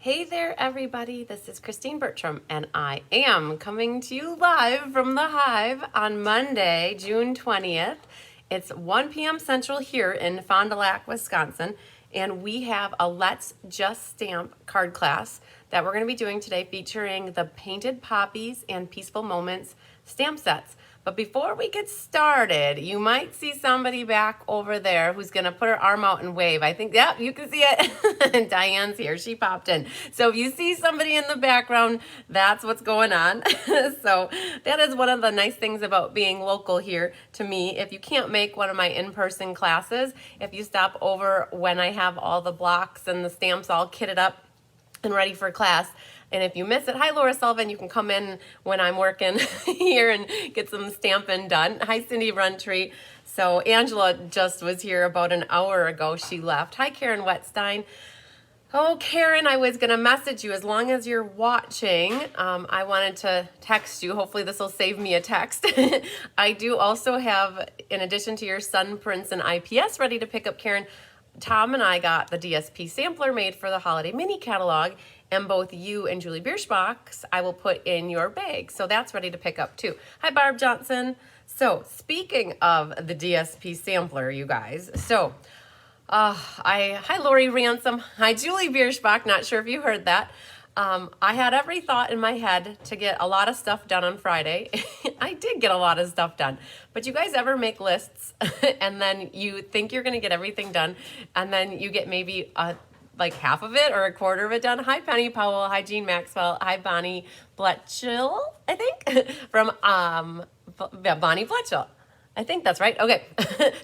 Hey there, everybody. This is Christine Bertram, and I am coming to you live from the Hive on Monday, June 20th. It's 1 p.m. Central here in Fond du Lac, Wisconsin, and we have a Let's Just Stamp card class that we're going to be doing today featuring the Painted Poppies and Peaceful Moments stamp sets. But before we get started, you might see somebody back over there who's going to put her arm out and wave. I think, yep, you can see it. And Diane's here. She popped in. So if you see somebody in the background, that's what's going on. So that is one of the nice things about being local here to me. If you can't make one of my in-person classes, if you stop over when I have all the blocks and the stamps all kitted up and ready for class. And if you miss it, hi Laura Sullivan, you can come in when I'm working here and get some stamping done. Hi Cindy Runtree. So Angela just was here about an hour ago. She left. Hi Karen Wetstein. Oh, Karen, I was going to message you as long as you're watching. I wanted to text you. Hopefully this will save me a text. I do also have, in addition to your sun prints and IPS ready to pick up, Karen, Tom and I got the DSP sampler made for the holiday mini catalog, and both you and Julie Bierschbach's I will put in your bag. So that's ready to pick up too. Hi, Barb Johnson. So speaking of the DSP sampler, you guys, so hi Lori Ransom. Hi, Julie Bierschbach. Not sure if you heard that. I had every thought in my head to get a lot of stuff done on Friday. I did get a lot of stuff done. But you guys ever make lists and then you think you're going to get everything done and then you get maybe like half of it or a quarter of it done? Hi, Penny Powell. Hi, Jean Maxwell. Hi, Bonnie Bletchell, I think, from Bonnie Bletchell. I think that's right. Okay.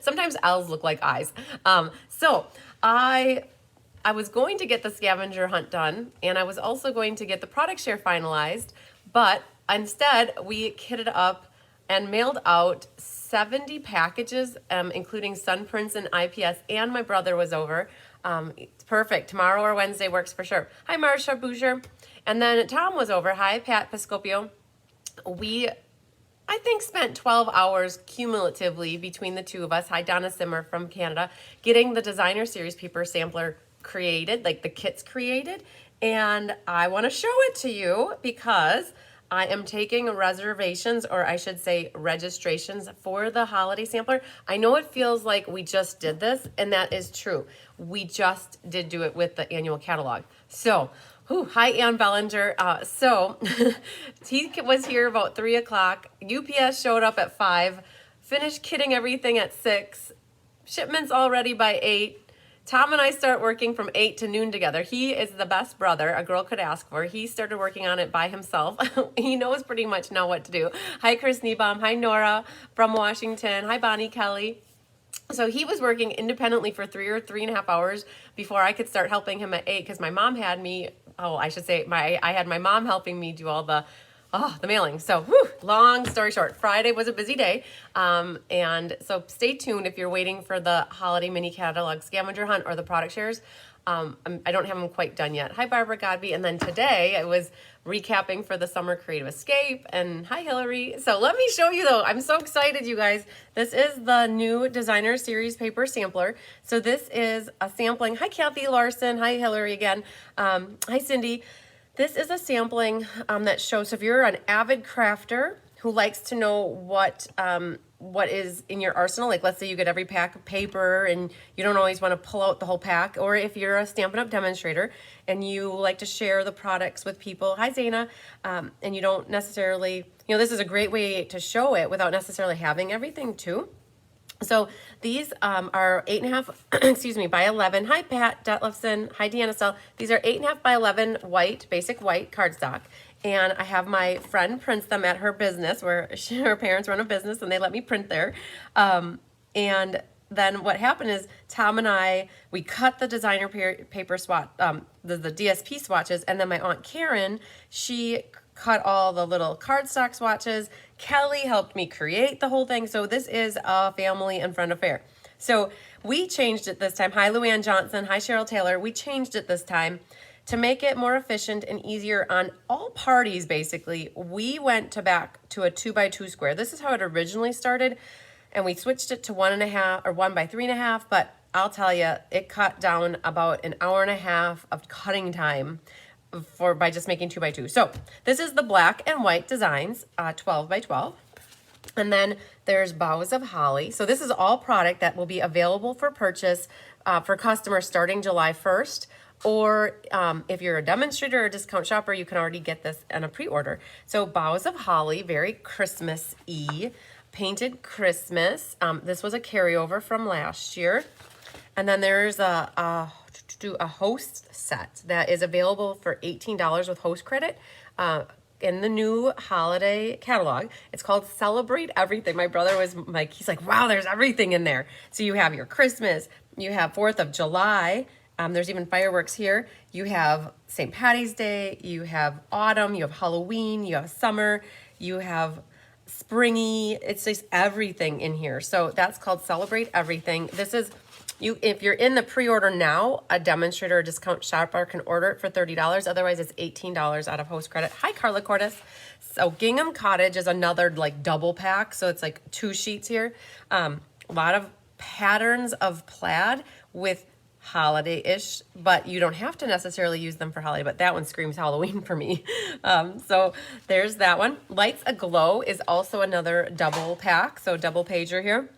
Sometimes L's look like I's. So I was going to get the scavenger hunt done, and I was also going to get the product share finalized, but instead we kitted up and mailed out 70 packages, including sun prints and IPS, and my brother was over. It's perfect. Tomorrow or Wednesday works for sure. Hi, Marsha Boucher. And then Tom was over. Hi, Pat Piscopio. I think spent 12 hours cumulatively between the two of us. Hi, Donna Simmer from Canada, getting the designer series paper sampler created, like the kits created, and I want to show it to you because I am taking reservations, or I should say registrations, for the holiday sampler. I know it feels like we just did this, and that is true. We just did do it with the annual catalog. So, hi Ann Bellinger. He was here about 3 o'clock. UPS showed up at 5, finished kitting everything at 6, shipments all ready by 8. Tom and I start working from 8 to noon together. He is the best brother a girl could ask for. He started working on it by himself. He knows pretty much now what to do. Hi, Chris Niebaum. Hi, Nora from Washington. Hi, Bonnie Kelly. So he was working independently for 3 or 3.5 hours before I could start helping him at 8, because my mom had me, I had my mom helping me do all the mailing. So, long story short, Friday was a busy day. And so stay tuned if you're waiting for the holiday mini catalog scavenger hunt or the product shares. I don't have them quite done yet. Hi, Barbara Godby. And then today I was recapping for the Summer Creative Escape. And hi, Hillary. So let me show you though. I'm so excited, you guys. This is the new designer series paper sampler. So this is a sampling. Hi, Kathy Larson. Hi, Hillary again. Hi, Cindy. This is a sampling that shows, so if you're an avid crafter who likes to know what is in your arsenal, like let's say you get every pack of paper and you don't always want to pull out the whole pack, or if you're a Stampin' Up! Demonstrator and you like to share the products with people, hi Zaina, and you don't necessarily, this is a great way to show it without necessarily having everything too. So these are 8.5, by 11. Hi, Pat Detlefson. Hi, Deanna Stell. These are 8.5 by 11 white, basic white cardstock. And I have my friend prints them at her business, where her parents run a business and they let me print there. And then what happened is Tom and I, we cut the designer paper swatch, the DSP swatches, and then my Aunt Karen, she cut all the little cardstock swatches. Kelly helped me create the whole thing. So this is a family and friend affair. So we changed it this time. Hi, Luann Johnson. Hi, Cheryl Taylor. We changed it this time to make it more efficient and easier on all parties, basically. We went back to a 2x2 square. This is how it originally started. And we switched it to 1.5 or 1 by 3.5, but I'll tell you, it cut down about an hour and a half of cutting time by just making 2 by 2. So this is the black and white designs, 12 by 12. And then there's boughs of holly. So this is all product that will be available for purchase for customers starting July 1st. Or if you're a demonstrator or a discount shopper, you can already get this in a pre-order. So boughs of holly, very Christmas-y. Painted Christmas. This was a carryover from last year. And then there's a host set that is available for $18 with host credit. In the new holiday catalog. It's called Celebrate Everything. My brother was like, he's like, wow, there's everything in there. So you have your Christmas, you have 4th of July, there's even fireworks here. You have St. Patty's Day, you have autumn, you have Halloween, you have summer, you have springy. It's just everything in here. So that's called Celebrate Everything. This is if you're in the pre-order now, a demonstrator or discount shopper can order it for $30. Otherwise, it's $18 out of host credit. Hi, Carla Cordes. So Gingham Cottage is another like double pack. So it's like 2 sheets here. A lot of patterns of plaid with holiday-ish, but you don't have to necessarily use them for holiday, but that one screams Halloween for me. So there's that one. Lights Aglow is also another double pack. So double pager here.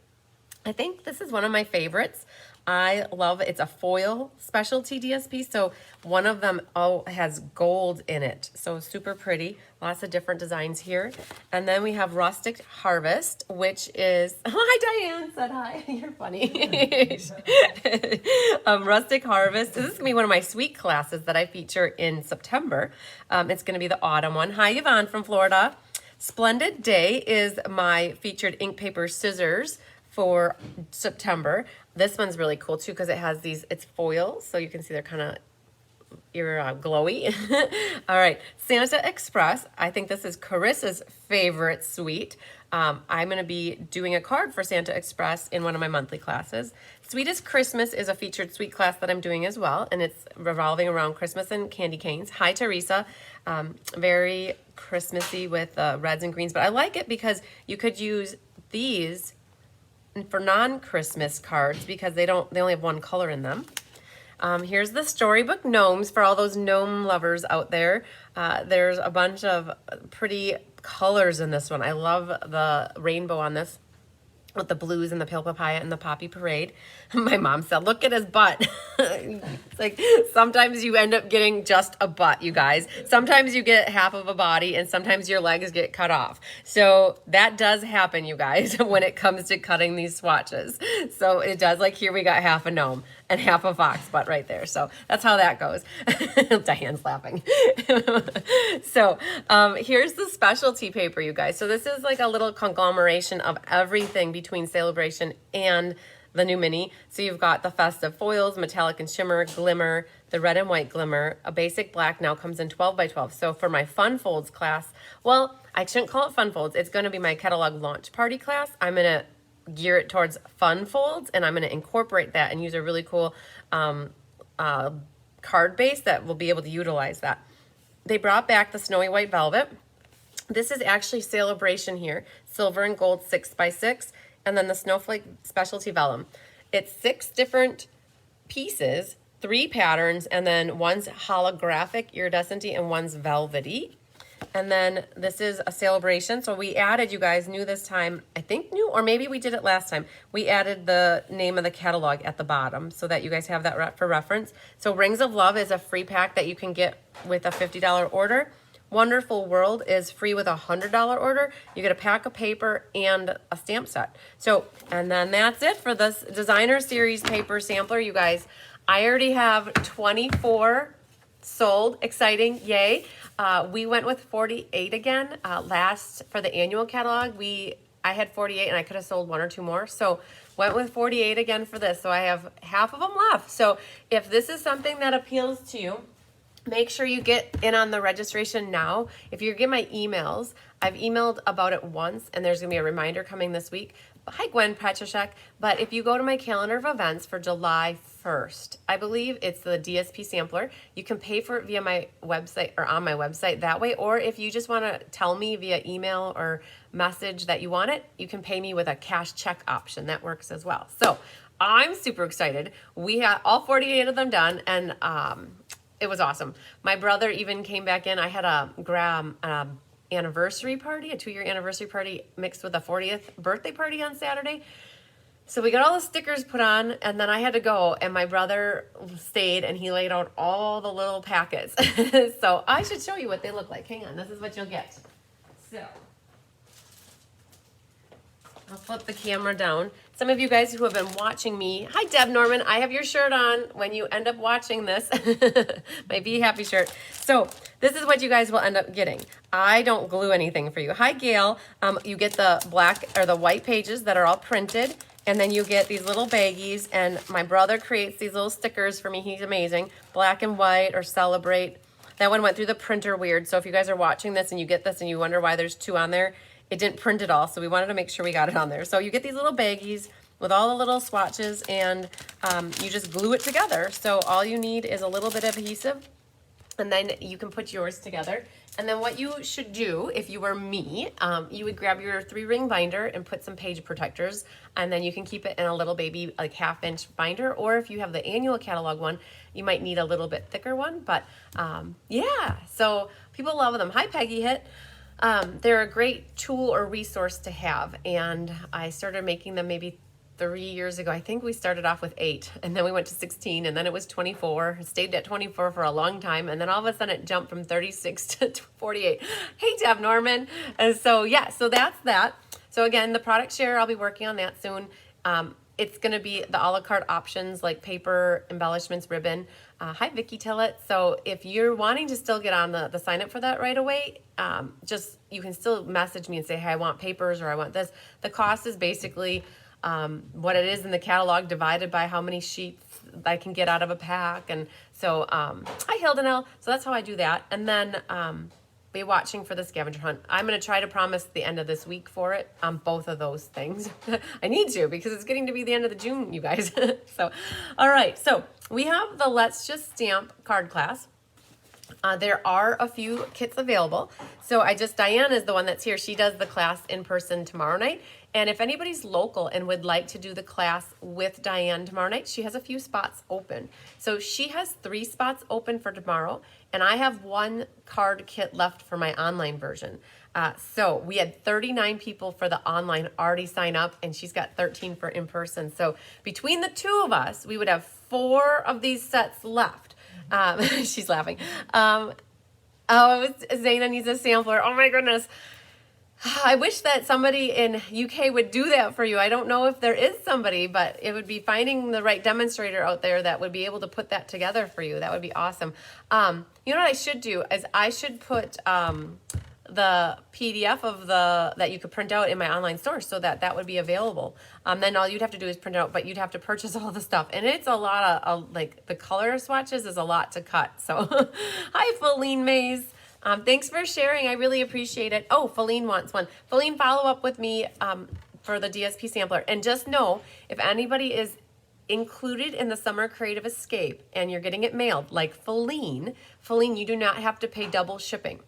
I think this is one of my favorites. I love it. It's a foil specialty DSP. So one of them has gold in it. So super pretty. Lots of different designs here. And then we have Rustic Harvest, which is, hi Diane, said hi. You're funny. Rustic Harvest. This is going to be one of my sweet classes that I feature in September. It's going to be the autumn one. Hi Yvonne from Florida. Splendid Day is my featured ink paper scissors for September. This one's really cool too because it has it's foil, so you can see they're kind of glowy. All right, Santa Express. I think this is Carissa's favorite suite. I'm going to be doing a card for Santa Express in one of my monthly classes. Sweetest Christmas is a featured suite class that I'm doing as well, and it's revolving around Christmas and candy canes. Hi, Teresa. Very Christmassy with reds and greens, but I like it because you could use these for non-Christmas cards because they only have one color in them. Here's the Storybook Gnomes for all those gnome lovers out there. There's a bunch of pretty colors in this one. I love the rainbow on this with the blues and the pale papaya and the poppy parade. My mom said, look at his butt. It's like sometimes you end up getting just a butt, you guys. Sometimes you get half of a body and sometimes your legs get cut off. So that does happen, you guys, when it comes to cutting these swatches. So it does, like here we got half a gnome and half a fox butt right there. So that's how that goes. Diane's laughing. So here's the specialty paper, you guys. So this is like a little conglomeration of everything between sale-a-bration and the new mini. So you've got the festive foils, metallic and shimmer, glimmer, the red and white glimmer. A basic black now comes in 12 by 12. So for my fun folds class, well, I shouldn't call it fun folds. It's going to be my catalog launch party class. I'm going to gear it towards fun folds, and I'm going to incorporate that and use a really cool card base that will be able to utilize that. They brought back the snowy white velvet. This is actually sale-a-bration here, silver and gold 6 by 6, and then the snowflake specialty vellum. It's 6 different pieces, 3 patterns, and then one's holographic iridescent and one's velvety. And then this is a sale-a-bration. So we added, you guys, new this time, I think new, or maybe we did it last time. We added the name of the catalog at the bottom so that you guys have that for reference. So Rings of Love is a free pack that you can get with a $50 order. Wonderful World is free with a $100 order. You get a pack of paper and a stamp set. So, and then that's it for this designer series paper sampler, you guys. I already have 24 sold. Exciting, yay. We went with 48 again. Last for the annual catalog, I had 48 and I could have sold 1 or 2 more. So went with 48 again for this. So I have half of them left. So if this is something that appeals to you, make sure you get in on the registration now. If you get my emails, I've emailed about it once and there's gonna be a reminder coming this week. Hi, Gwen Petrashek. But if you go to my calendar of events for July 1st, I believe it's the DSP sampler. You can pay for it via my website or on my website that way. Or if you just want to tell me via email or message that you want it, you can pay me with a cash check option. That works as well. So I'm super excited. We have all 48 of them done. And it was awesome. My brother even came back in. I had a anniversary party, a 2-year anniversary party mixed with a 40th birthday party on Saturday. So we got all the stickers put on, and then I had to go, and my brother stayed, and he laid out all the little packets. So I should show you what they look like. Hang on, this is what you'll get. So I'll flip the camera down. Some of you guys who have been watching me, hi Deb Norman, I have your shirt on when you end up watching this, my Be Happy shirt. So this is what you guys will end up getting. I don't glue anything for you. Hi Gail, you get the black or the white pages that are all printed, and then you get these little baggies, and my brother creates these little stickers for me. He's amazing. Black and white or celebrate. That one went through the printer weird. So if you guys are watching this and you get this and you wonder why there's 2 on there, it didn't print it all, so we wanted to make sure we got it on there. So you get these little baggies with all the little swatches, and you just glue it together. So all you need is a little bit of adhesive, and then you can put yours together. And then what you should do, if you were me, you would grab your 3-ring binder and put some page protectors, and then you can keep it in a little baby, like 1/2-inch binder, or if you have the annual catalog one, you might need a little bit thicker one. But yeah, so people love them. Hi Peggy Hit. They're a great tool or resource to have, and I started making them maybe 3 years ago. I think we started off with 8, and then we went to 16, and then it was 24. I stayed at 24 for a long time, and then all of a sudden it jumped from 36 to 48. Hey, Deb Norman. And so, yeah, so that's that. So again, the product share, I'll be working on that soon. It's going to be the a la carte options like paper, embellishments, ribbon. Hi, Vicki Tillett. So if you're wanting to still get on the sign up for that right away, just you can still message me and say, hey, I want papers or I want this. The cost is basically what it is in the catalog divided by how many sheets I can get out of a pack. And so, hi, Hildenel. So that's how I do that. And then be watching for the scavenger hunt. I'm going to try to promise the end of this week for it on both of those things. I need to because it's getting to be the end of the June, you guys. So, all right. So we have the Let's Just Stamp card class. There are a few kits available. So Diane is the one that's here. She does the class in person tomorrow night. And if anybody's local and would like to do the class with Diane tomorrow night, she has a few spots open. So she has 3 spots open for tomorrow, and I have 1 card kit left for my online version. So we had 39 people for the online already sign up, and she's got 13 for in person. So between the 2 of us, we would have 4 of these sets left. She's laughing. Oh, Zaina needs a sampler. Oh my goodness. I wish that somebody in UK would do that for you. I don't know if there is somebody, but it would be finding the right demonstrator out there that would be able to put that together for you. That would be awesome. You know what I should do is I should put the PDF of that you could print out in my online store so that would be available. Then all you'd have to do is print it out, but you'd have to purchase all the stuff. And it's a lot of like the color swatches is a lot to cut. So hi, Feline Mays. Thanks for sharing. I really appreciate it. Oh, Feline wants one. Feline, follow up with me for the DSP sampler. And just know, if anybody is included in the Summer Creative Escape and you're getting it mailed, like Feline, you do not have to pay double shipping.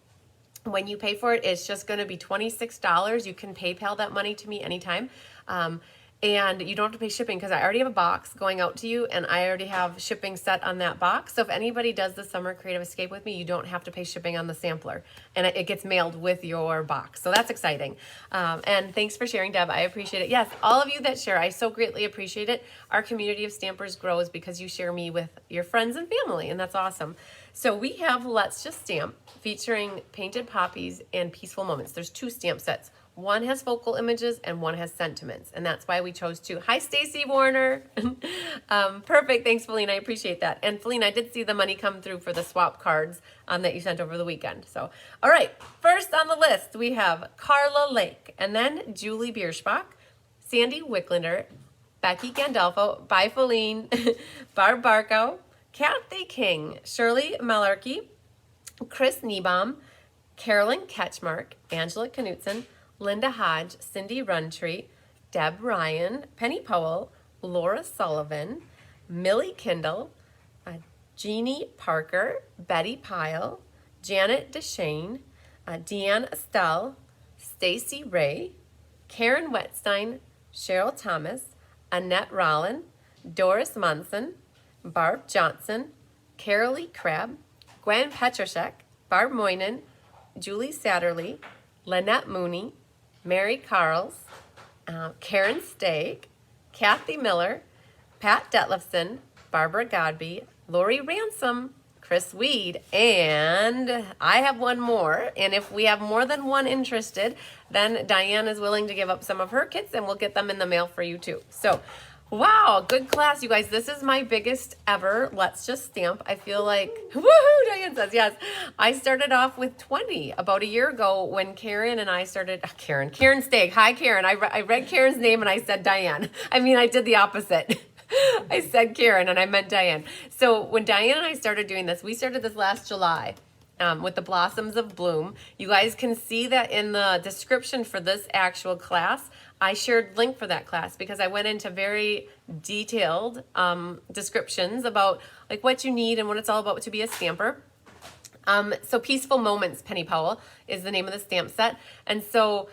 When you pay for it, it's just going to be $26. You can PayPal that money to me anytime. And you don't have to pay shipping because I already have a box going out to you and I already have shipping set on that box. So if anybody does the Summer Creative Escape with me, you don't have to pay shipping on the sampler and it gets mailed with your box. So that's exciting. And thanks for sharing, Deb. I appreciate it. Yes, all of you that share, I so greatly appreciate it. Our community of stampers grows because you share me with your friends and family, and that's awesome. So we have Let's Just Stamp featuring Painted Poppies and Peaceful Moments. There's 2 stamp sets. One has focal images and one has sentiments, and that's why we chose 2. Hi, Stacy Warner. Perfect. Thanks, Feline. I appreciate that. And Feline, I did see the money come through for the swap cards that you sent over the weekend. So, all right. First on the list, we have Carla Lake, and then Julie Bierschbach, Sandy Wicklander, Becky Gandolfo, bye, Feline, Barb Barco, Kathy King, Shirley Malarkey, Chris Niebaum, Carolyn Ketchmark, Angela Knutson, Linda Hodge, Cindy Runtree, Deb Ryan, Penny Powell, Laura Sullivan, Millie Kindle, Jeannie Parker, Betty Pyle, Janet Deshane, Deanne Estelle, Stacy Ray, Karen Wetstein, Cheryl Thomas, Annette Rollin, Doris Munson, Barb Johnson, Carolee Crabb, Gwen Petroshek, Barb Moynan, Julie Satterley, Lynette Mooney, Mary Carls, Karen Stagg, Kathy Miller, Pat Detlefson, Barbara Godby, Lori Ransom, Chris Weed, and I have one more. And if we have more than one interested, then Diane is willing to give up some of her kits and we'll get them in the mail for you too. So, wow, good class, you guys. This is my biggest ever Let's Just Stamp. I feel like, woohoo, Diane says, yes. I started off with 20 about a year ago when Karen and I started, Karen Stagg. Hi, Karen. I read Karen's name and I said Diane. I mean, I did the opposite. I said Karen and I meant Diane. So when Diane and I started doing this, we started this last July with the Blossoms of Bloom. You guys can see that in the description for this actual class. I shared link for that class because I went into very detailed descriptions about like what you need and what it's all about to be a stamper. So Peaceful Moments, Penny Powell, is the name of the stamp set. And so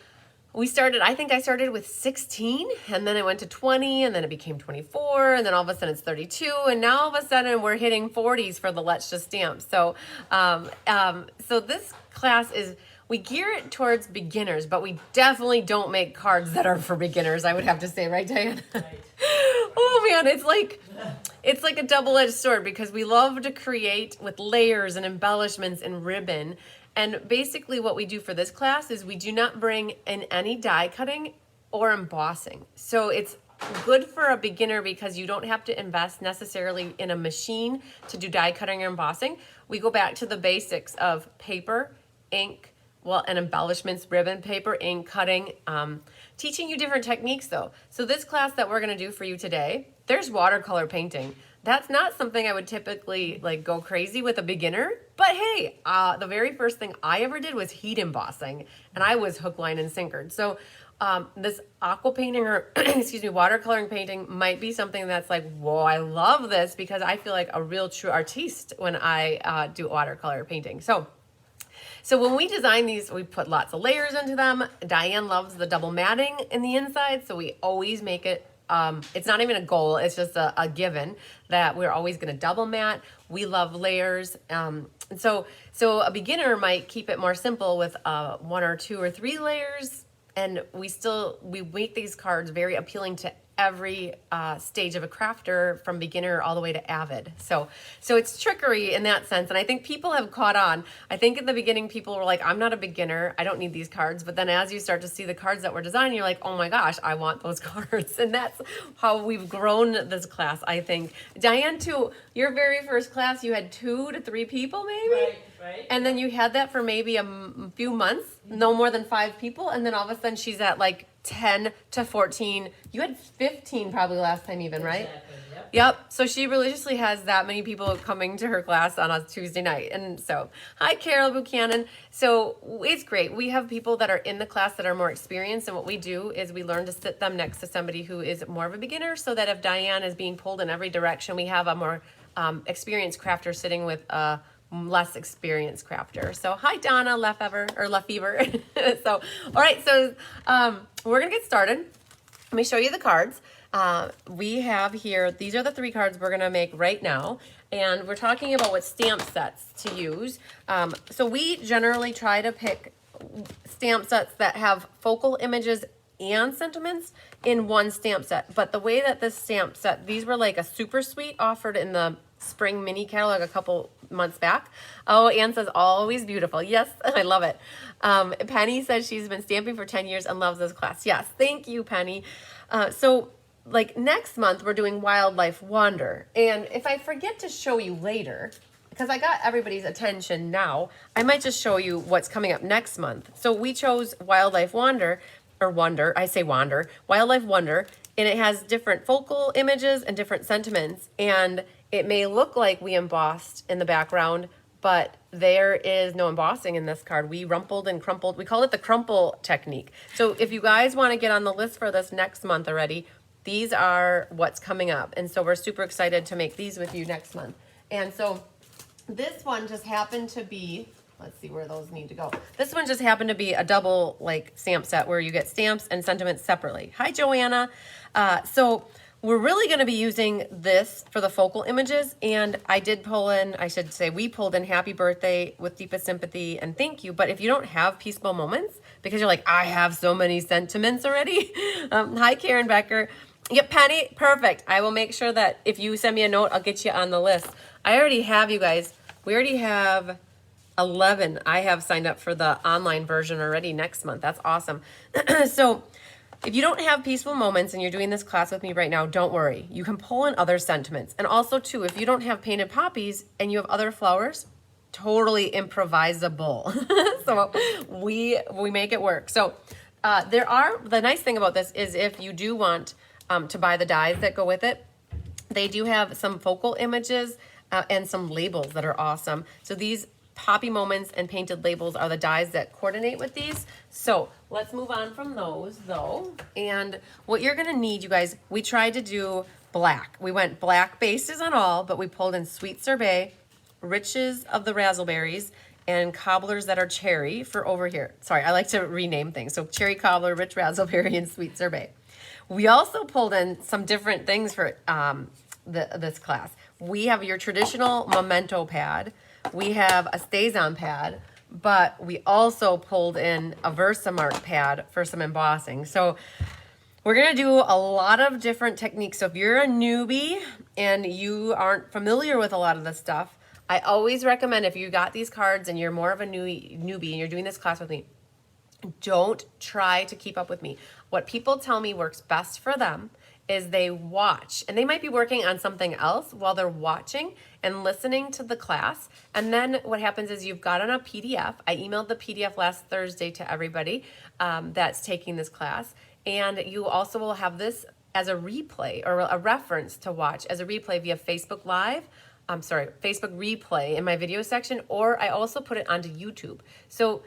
we started, I think I started with 16 and then it went to 20 and then it became 24 and then all of a sudden it's 32 and now all of a sudden we're hitting 40s for the Let's Just Stamp. So, so this class is, we gear it towards beginners, but we definitely don't make cards that are for beginners, I would have to say, right, Diane? Right. Oh man, it's like a double-edged sword because we love to create with layers and embellishments and ribbon. And basically what we do for this class is we do not bring in any die cutting or embossing. So it's good for a beginner because you don't have to invest necessarily in a machine to do die cutting or embossing. We go back to the basics of paper, ink, and embellishments, ribbon, paper, ink, cutting, teaching you different techniques though. So this class that we're gonna do for you today, there's watercolor painting. That's not something I would typically like go crazy with a beginner, but hey, the very first thing I ever did was heat embossing and I was hook, line, and sinkered. So this aqua painting or excuse me, watercoloring painting might be something that's like, whoa, I love this because I feel like a real true artiste when I do watercolor painting. So when we design these, we put lots of layers into them. Diane loves the double matting in the inside, so we always make it, it's not even a goal, it's just a given that we're always gonna double mat. We love layers. And so a beginner might keep it more simple with 1 or 2 or 3 layers, and we make these cards very appealing to every stage of a crafter from beginner all the way to avid. So it's trickery in that sense. And I think people have caught on. I think in the beginning, people were like, I'm not a beginner. I don't need these cards. But then as you start to see the cards that we're designing, you're like, oh my gosh, I want those cards. And that's how we've grown this class, I think. Diane, too, your very first class, you had 2 to 3 people maybe? Right. And then you had that for maybe a few months, no more than 5 people. And then all of a sudden she's at like 10 to 14. You had 15 probably last time even, right? Exactly. Yep. So she religiously has that many people coming to her class on a Tuesday night. And so, hi, Carol Buchanan. So it's great. We have people that are in the class that are more experienced. And what we do is we learn to sit them next to somebody who is more of a beginner so that if Diane is being pulled in every direction, we have a more experienced crafter sitting with a less experienced crafter. So hi, Donna Lefever. So, all right. So we're going to get started. Let me show you the cards. We have here, these are the 3 cards we're going to make right now. And we're talking about what stamp sets to use. So we generally try to pick stamp sets that have focal images and sentiments in one stamp set. But the way that this stamp set, these were like a super suite offered in the spring mini catalog a couple months back. Oh, Anne says, always beautiful. Yes, I love it. Penny says she's been stamping for 10 years and loves this class. Yes, thank you, Penny. So like next month, we're doing Wildlife Wonder. And if I forget to show you later, because I got everybody's attention now, I might just show you what's coming up next month. So we chose Wildlife Wonder, Wildlife Wonder, and it has different focal images and different sentiments. And it may look like we embossed in the background, but there is no embossing in this card. We rumpled and crumpled. We call it the crumple technique. So if you guys want to get on the list for this next month already, these are what's coming up. And so we're super excited to make these with you next month. And so this one just happened to be, let's see where those need to go. This one just happened to be a double like stamp set where you get stamps and sentiments separately. Hi, Joanna. So we're really going to be using this for the focal images, and I did pull in, I should say we pulled in happy birthday with deepest sympathy and thank you. But if you don't have peaceful moments, because you're like, I have so many sentiments already. Hi, Karen Becker. Yep, Penny, perfect. I will make sure that if you send me a note, I'll get you on the list. I already have, you guys, we already have 11. I have signed up for the online version already next month. That's awesome. So if you don't have peaceful moments and you're doing this class with me right now, don't worry. You can pull in other sentiments. And also too, if you don't have painted poppies and you have other flowers, totally improvisable. So we make it work. So the nice thing about this is if you do want to buy the dies that go with it, they do have some focal images and some labels that are awesome. So these poppy moments and painted labels are the dies that coordinate with these. So let's move on from those though. And what you're gonna need, you guys, we tried to do black. We went black bases on all, but we pulled in Sweet Sorbet, Riches of the Razzleberries, and Cobblers that are cherry for over here. Sorry, I like to rename things. So cherry cobbler, rich raspberry, and Sweet Sorbet. We also pulled in some different things for this class. We have your traditional memento pad. We have a Stazon pad, but we also pulled in a Versamark pad for some embossing. So we're gonna do a lot of different techniques. So if you're a newbie and you aren't familiar with a lot of this stuff, I always recommend, if you got these cards and you're more of a newbie and you're doing this class with me, don't try to keep up with me. What people tell me works best for them is they watch, and they might be working on something else while they're watching and listening to the class. And then what happens is you've got on a PDF. I emailed the PDF last Thursday to everybody that's taking this class. And you also will have this as a replay or a reference to watch as a replay via Facebook Live. Facebook replay in my video section, or I also put it onto YouTube. So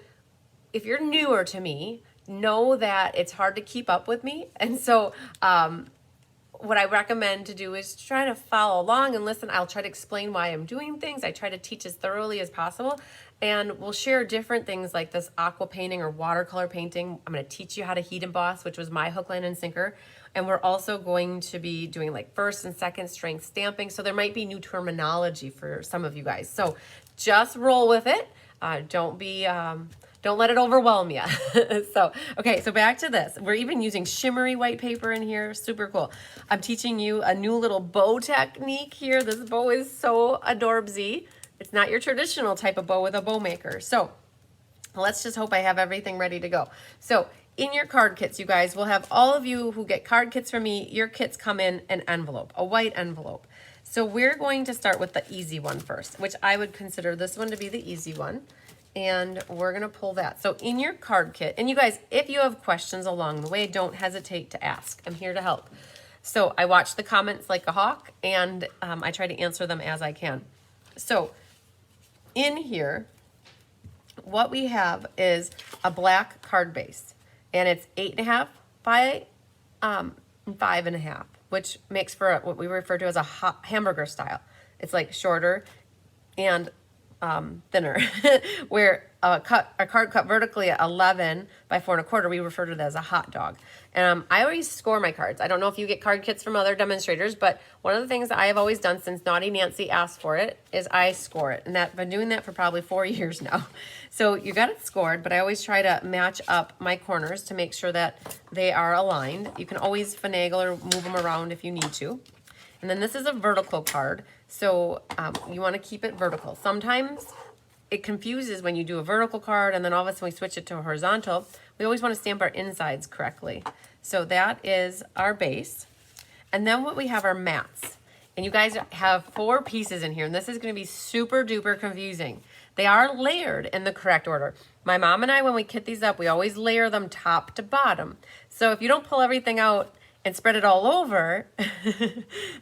if you're newer to me, know that it's hard to keep up with me. And so what I recommend to do is try to follow along and listen. I'll try to explain why I'm doing things. I try to teach as thoroughly as possible. And we'll share different things like this aqua painting or watercolor painting. I'm going to teach you how to heat emboss, which was my hook, line, and sinker. And we're also going to be doing like first and second strength stamping. So there might be new terminology for some of you guys. So just roll with it. Don't let it overwhelm you. Okay, so back to this. We're even using shimmery white paper in here. Super cool. I'm teaching you a new little bow technique here. This bow is so adorbsy. It's not your traditional type of bow with a bow maker. So let's just hope I have everything ready to go. So in your card kits, you guys, will have all of you who get card kits from me, your kits come in an envelope, a white envelope. So we're going to start with the easy one first, which I would consider this one to be the easy one. And we're gonna pull that. So in your card kit, and you guys, if you have questions along the way, don't hesitate to ask. I'm here to help. So I watch the comments like a hawk, and I try to answer them as I can. So in here, what we have is a black card base, and it's 8.5 by 5.5, which makes for what we refer to as a hamburger style. It's like shorter and thinner, where a card cut vertically at 11 by 4.25, we refer to it as a hot dog. And I always score my cards. I don't know if you get card kits from other demonstrators, but one of the things that I have always done since Naughty Nancy asked for it is I score it. And I've been doing that for probably 4 years now. So you got it scored, but I always try to match up my corners to make sure that they are aligned. You can always finagle or move them around if you need to. And then this is a vertical card, so you want to keep it vertical. Sometimes it confuses when you do a vertical card and then all of a sudden we switch it to a horizontal. We always want to stamp our insides correctly. So that is our base. And then what we have are mats. And you guys have 4 pieces in here, and this is going to be super duper confusing. They are layered in the correct order. My mom and I, when we kit these up, we always layer them top to bottom. So if you don't pull everything out and spread it all over,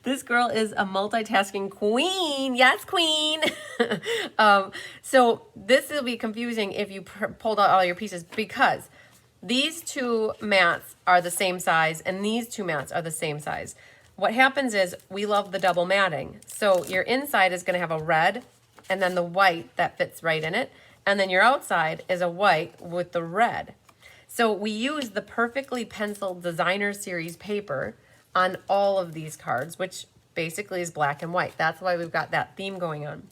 this girl is a multitasking queen. Yes, queen. So this will be confusing if you pulled out all your pieces, because these 2 mats are the same size and these 2 mats are the same size. What happens is we love the double matting. So your inside is going to have a red and then the white that fits right in it. And then your outside is a white with the red. So we use the Perfectly Penciled Designer Series paper on all of these cards, which basically is black and white. That's why we've got that theme going on.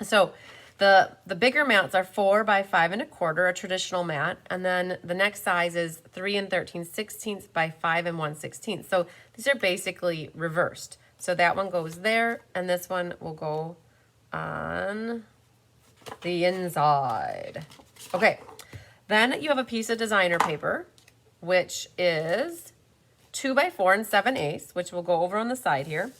So the bigger mats are 4 by 5 1/4, a traditional mat, and then the next size is 3 13/16 by 5 1/16. So these are basically reversed. So that one goes there, and this one will go on the inside. Okay, then you have a piece of designer paper, which is 2 by 4 7/8, which will go over on the side here.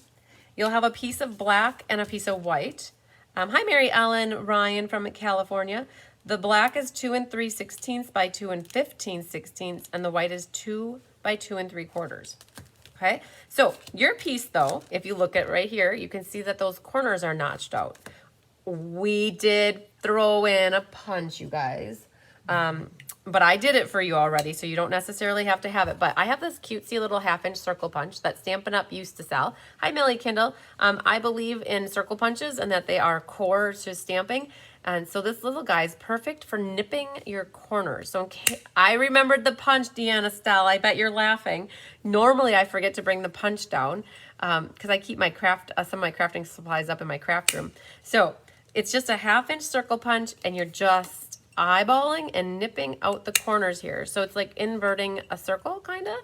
You'll have a piece of black and a piece of white. Hi, Mary Ellen Ryan from California. The black is 2 3/16 by 2 15/16, and the white is 2 by 2 3/4. Okay, so your piece though, if you look at right here, you can see that those corners are notched out. We did throw in a punch, you guys. But I did it for you already, so you don't necessarily have to have it. But I have this cutesy little 1/2-inch circle punch that Stampin' Up! Used to sell. Hi, Millie Kindle. I believe in circle punches and that they are core to stamping. And so this little guy is perfect for nipping your corners. So I remembered the punch, Deanna Stell. I bet you're laughing. Normally, I forget to bring the punch down because I keep my some of my crafting supplies up in my craft room. So it's just a 1/2-inch circle punch, and you're just eyeballing and nipping out the corners here. So it's like inverting a circle, kind of.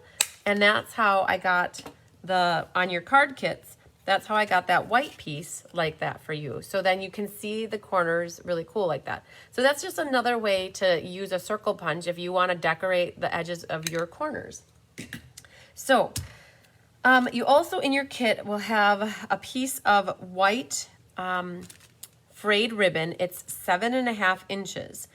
And that's how I got on your card kits, that's how I got that white piece like that for you. So then you can see the corners really cool like that. So that's just another way to use a circle punch if you want to decorate the edges of your corners. So you also in your kit will have a piece of white frayed ribbon. It's 7.5 inches.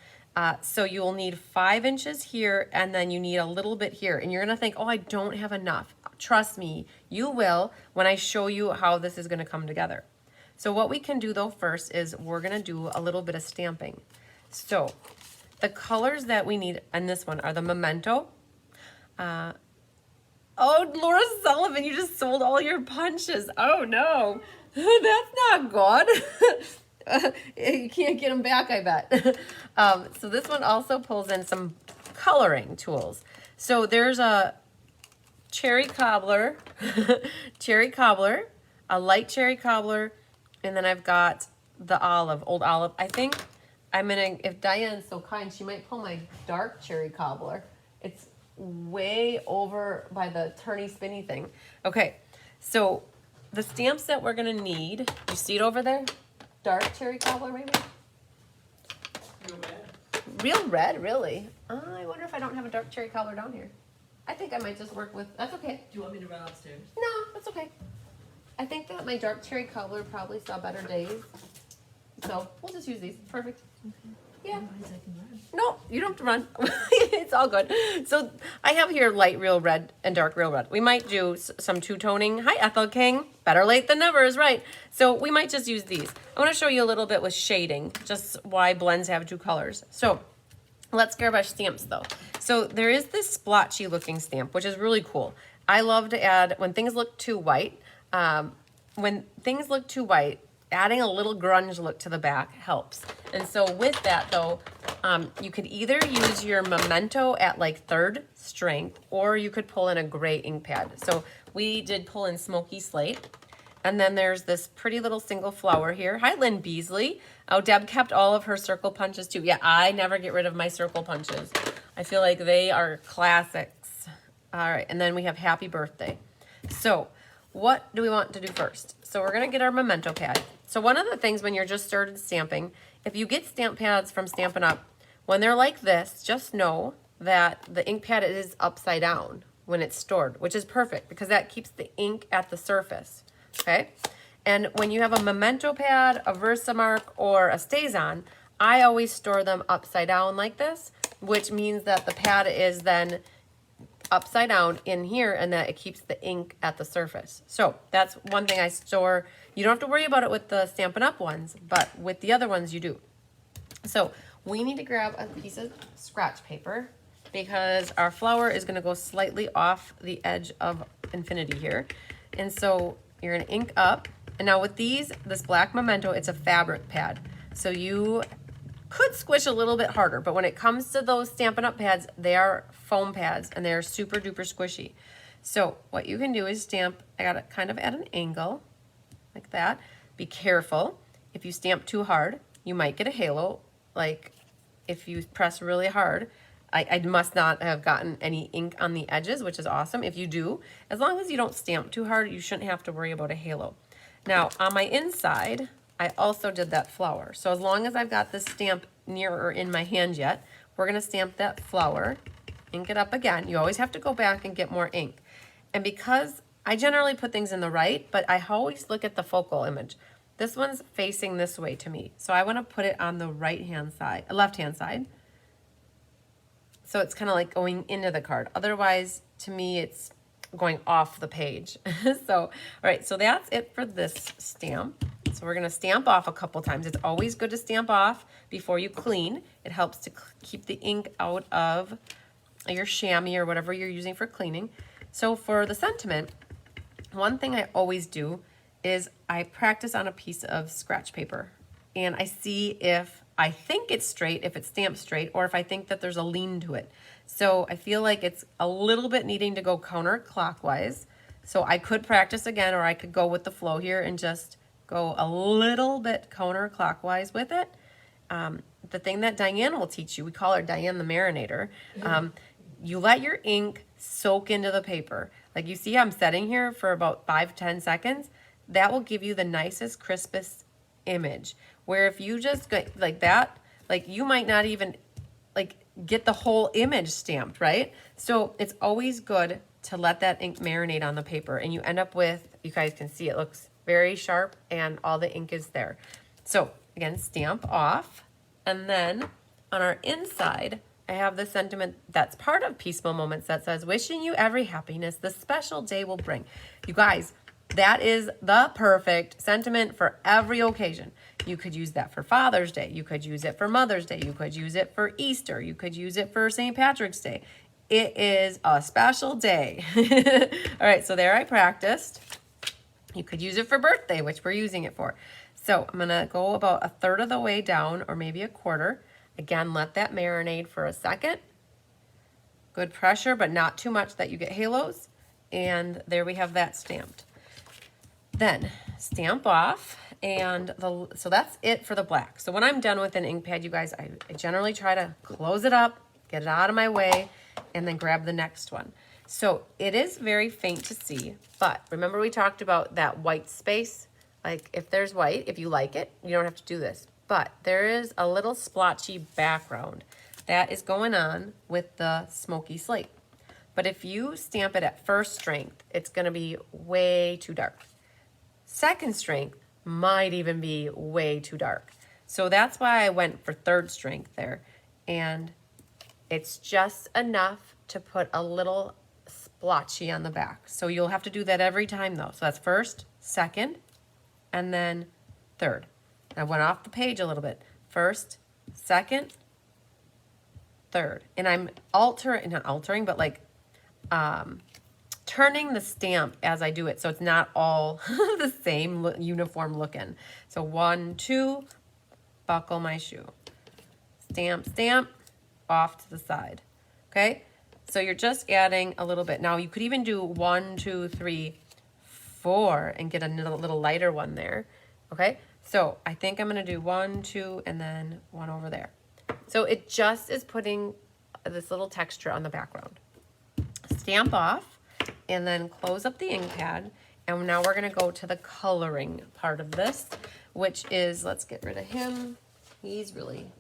So you will need 5 inches here, and then you need a little bit here. And you're gonna think, oh, I don't have enough. Trust me, you will when I show you how this is gonna come together. So what we can do though first is we're gonna do a little bit of stamping. So the colors that we need in this one are the Memento. Oh, Laura Sullivan, you just sold all your punches. Oh no, that's not good. You can't get them back, I bet. So this one also pulls in some coloring tools. So there's a cherry cobbler, a light cherry cobbler, and then I've got the old olive. I think if Diane's so kind, she might pull my dark cherry cobbler. It's way over by the turny spinny thing. Okay, so the stamps that we're gonna need, you see it over there? Dark cherry cobbler, maybe? Real red. Real red, really? I wonder if I don't have a dark cherry cobbler down here. I think I might just work with, that's okay. Do you want me to run upstairs? No, that's okay. I think that my dark cherry cobbler probably saw better days. So we'll just use these. Perfect. Okay. Yeah. Otherwise I can run. No, you don't have to run. It's all good. So I have here light real red and dark real red. We might do some two-toning. Hi, Ethel King. Better late than never is right. So we might just use these. I want to show you a little bit with shading, just why blends have two colors. So let's airbrush stamps though. So there is this splotchy looking stamp, which is really cool. I love to add, when things look too white, adding a little grunge look to the back helps. And so with that though, you could either use your Memento at like 3rd strength, or you could pull in a gray ink pad. So we did pull in Smoky Slate. And then there's this pretty little single flower here. Hi, Lynn Beasley. Oh, Deb kept all of her circle punches too. Yeah, I never get rid of my circle punches. I feel like they are classics. All right, and then we have Happy Birthday. So what do we want to do first? So we're gonna get our Memento pad. So one of the things when you're just started stamping, if you get stamp pads from Stampin' Up, when they're like this, just know that the ink pad is upside down when it's stored, which is perfect because that keeps the ink at the surface, okay? And when you have a Memento pad, a Versamark, or a StazOn, I always store them upside down like this, which means that the pad is then upside down in here and that it keeps the ink at the surface. So that's one thing I store. You don't have to worry about it with the Stampin' Up ones, but with the other ones you do. So we need to grab a piece of scratch paper because our flower is gonna go slightly off the edge of infinity here. And so you're gonna ink up. And now with this black Memento, it's a fabric pad. So you could squish a little bit harder, but when it comes to those Stampin' Up pads, they are foam pads and they're super duper squishy. So what you can do is stamp, I got it kind of at an angle, like that. Be careful. If you stamp too hard, you might get a halo. Like if you press really hard, I must not have gotten any ink on the edges, which is awesome. If you do, as long as you don't stamp too hard, you shouldn't have to worry about a halo. Now on my inside, I also did that flower. So as long as I've got this stamp near or in my hand yet, we're gonna stamp that flower, ink it up again. You always have to go back and get more ink. And because I generally put things in the right, but I always look at the focal image. This one's facing this way to me. So I wanna put it on the right-hand side, left-hand side. So it's kind of like going into the card. Otherwise, to me, it's going off the page. So, all right, so that's it for this stamp. So we're gonna stamp off a couple times. It's always good to stamp off before you clean. It helps to keep the ink out of your chamois or whatever you're using for cleaning. So for the sentiment, one thing I always do is I practice on a piece of scratch paper and I see if I think it's straight, if it's stamped straight, or if I think that there's a lean to it. So I feel like it's a little bit needing to go counterclockwise. So I could practice again, or I could go with the flow here and just go a little bit counterclockwise with it. The thing that Diane will teach you, we call her Diane the Marinator, you let your ink soak into the paper. Like you see I'm setting here for about 5-10 seconds. That will give you the nicest, crispest image. Where if you just go like that, like you might not even like get the whole image stamped, right? So it's always good to let that ink marinate on the paper and you end up with, you guys can see it looks very sharp and all the ink is there. So again, stamp off. And then on our inside, I have the sentiment that's part of Peaceful Moments that says, wishing you every happiness this special day will bring. You guys, that is the perfect sentiment for every occasion. You could use that for Father's Day. You could use it for Mother's Day. You could use it for Easter. You could use it for St. Patrick's Day. It is a special day. All right, so there I practiced. You could use it for birthday, which we're using it for. So I'm gonna go about 1/3 of the way down, or maybe 1/4. Again, let that marinate for a second. Good pressure, but not too much that you get halos. And there we have that stamped. Then stamp off, and so that's it for the black. So when I'm done with an ink pad, you guys, I generally try to close it up, get it out of my way, and then grab the next one. So it is very faint to see, but remember we talked about that white space? Like if there's white, if you like it, you don't have to do this. But there is a little splotchy background that is going on with the smoky slate. But if you stamp it at first strength, it's gonna be way too dark. Second strength might even be way too dark. So that's why I went for 3rd strength there. And it's just enough to put a little splotchy on the back. So you'll have to do that every time though. So that's 1st, 2nd, and then 3rd. I went off the page a little bit. 1st, 2nd, 3rd. And I'm not altering, but like turning the stamp as I do it so it's not all the same uniform looking. So 1, 2, buckle my shoe. Stamp, stamp, off to the side. Okay? So you're just adding a little bit. Now you could even do 1, 2, 3, 4 and get a little lighter one there. Okay? So I think I'm gonna do 1, 2, and then 1 over there. So it just is putting this little texture on the background. Stamp off and then close up the ink pad. And now we're gonna go to the coloring part of this, which is, let's get rid of him. He's really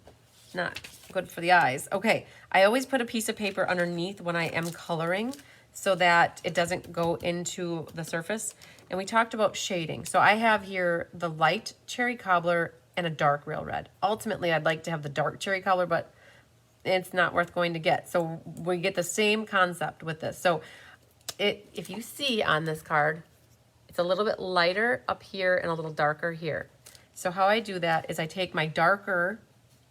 not good for the eyes. Okay, I always put a piece of paper underneath when I am coloring so that it doesn't go into the surface. And we talked about shading. So I have here the light cherry cobbler and a dark real red. Ultimately, I'd like to have the dark cherry cobbler, but it's not worth going to get. So we get the same concept with this. So if you see on this card, it's a little bit lighter up here and a little darker here. So how I do that is I take my darker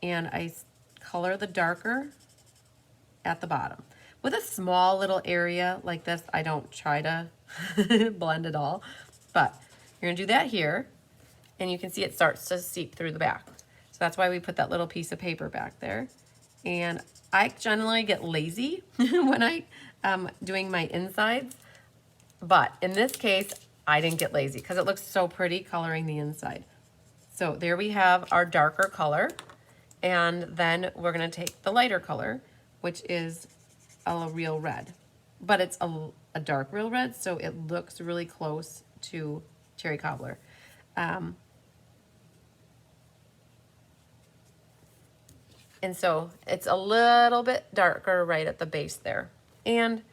and I color the darker at the bottom. With a small little area like this, I don't try to blend it all, but you're gonna do that here, and you can see it starts to seep through the back. So that's why we put that little piece of paper back there. And I generally get lazy when I doing my insides. But in this case, I didn't get lazy because it looks so pretty coloring the inside. So there we have our darker color. And then we're gonna take the lighter color, which is a real red. But it's a dark real red, so it looks really close to cherry cobbler. And so it's a little bit darker right at the base there. And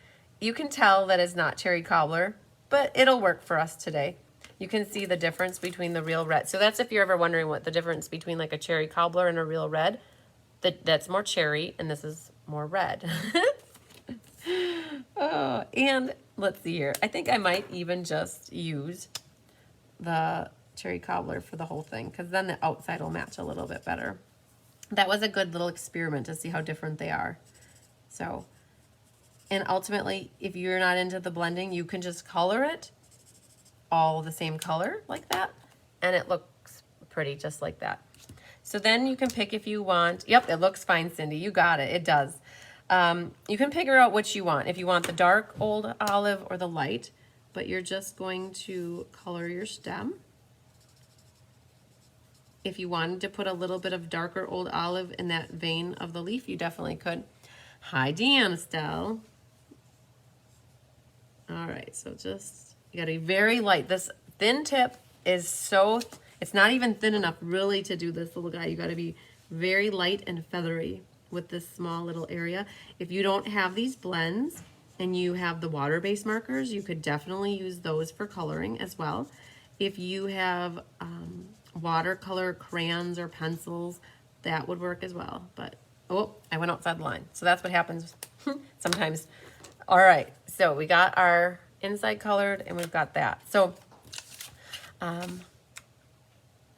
you can tell that it's not cherry cobbler, but it'll work for us today. You can see the difference between the real red. So that's if you're ever wondering what the difference between like a cherry cobbler and a real red. That's more cherry and this is more red. Oh, and let's see here. I think I might even just use the cherry cobbler for the whole thing because then the outside will match a little bit better. That was a good little experiment to see how different they are. So, and ultimately, if you're not into the blending, you can just color it all the same color like that, and it looks pretty just like that. So then you can pick if you want, yep, it looks fine, Cindy, you got it, it does. You can figure out what you want, if you want the dark old olive or the light, but you're just going to color your stem. If you wanted to put a little bit of darker old olive in that vein of the leaf, you definitely could. Hi, Deanna Estelle. All right, so just, you gotta be very light. This thin tip is so, it's not even thin enough really to do this little guy. You gotta be very light and feathery with this small little area. If you don't have these blends and you have the water-based markers, you could definitely use those for coloring as well. If you have watercolor crayons or pencils, that would work as well. But, oh, I went outside the line. So that's what happens sometimes. All right, so we got our inside colored and we've got that. So, oh,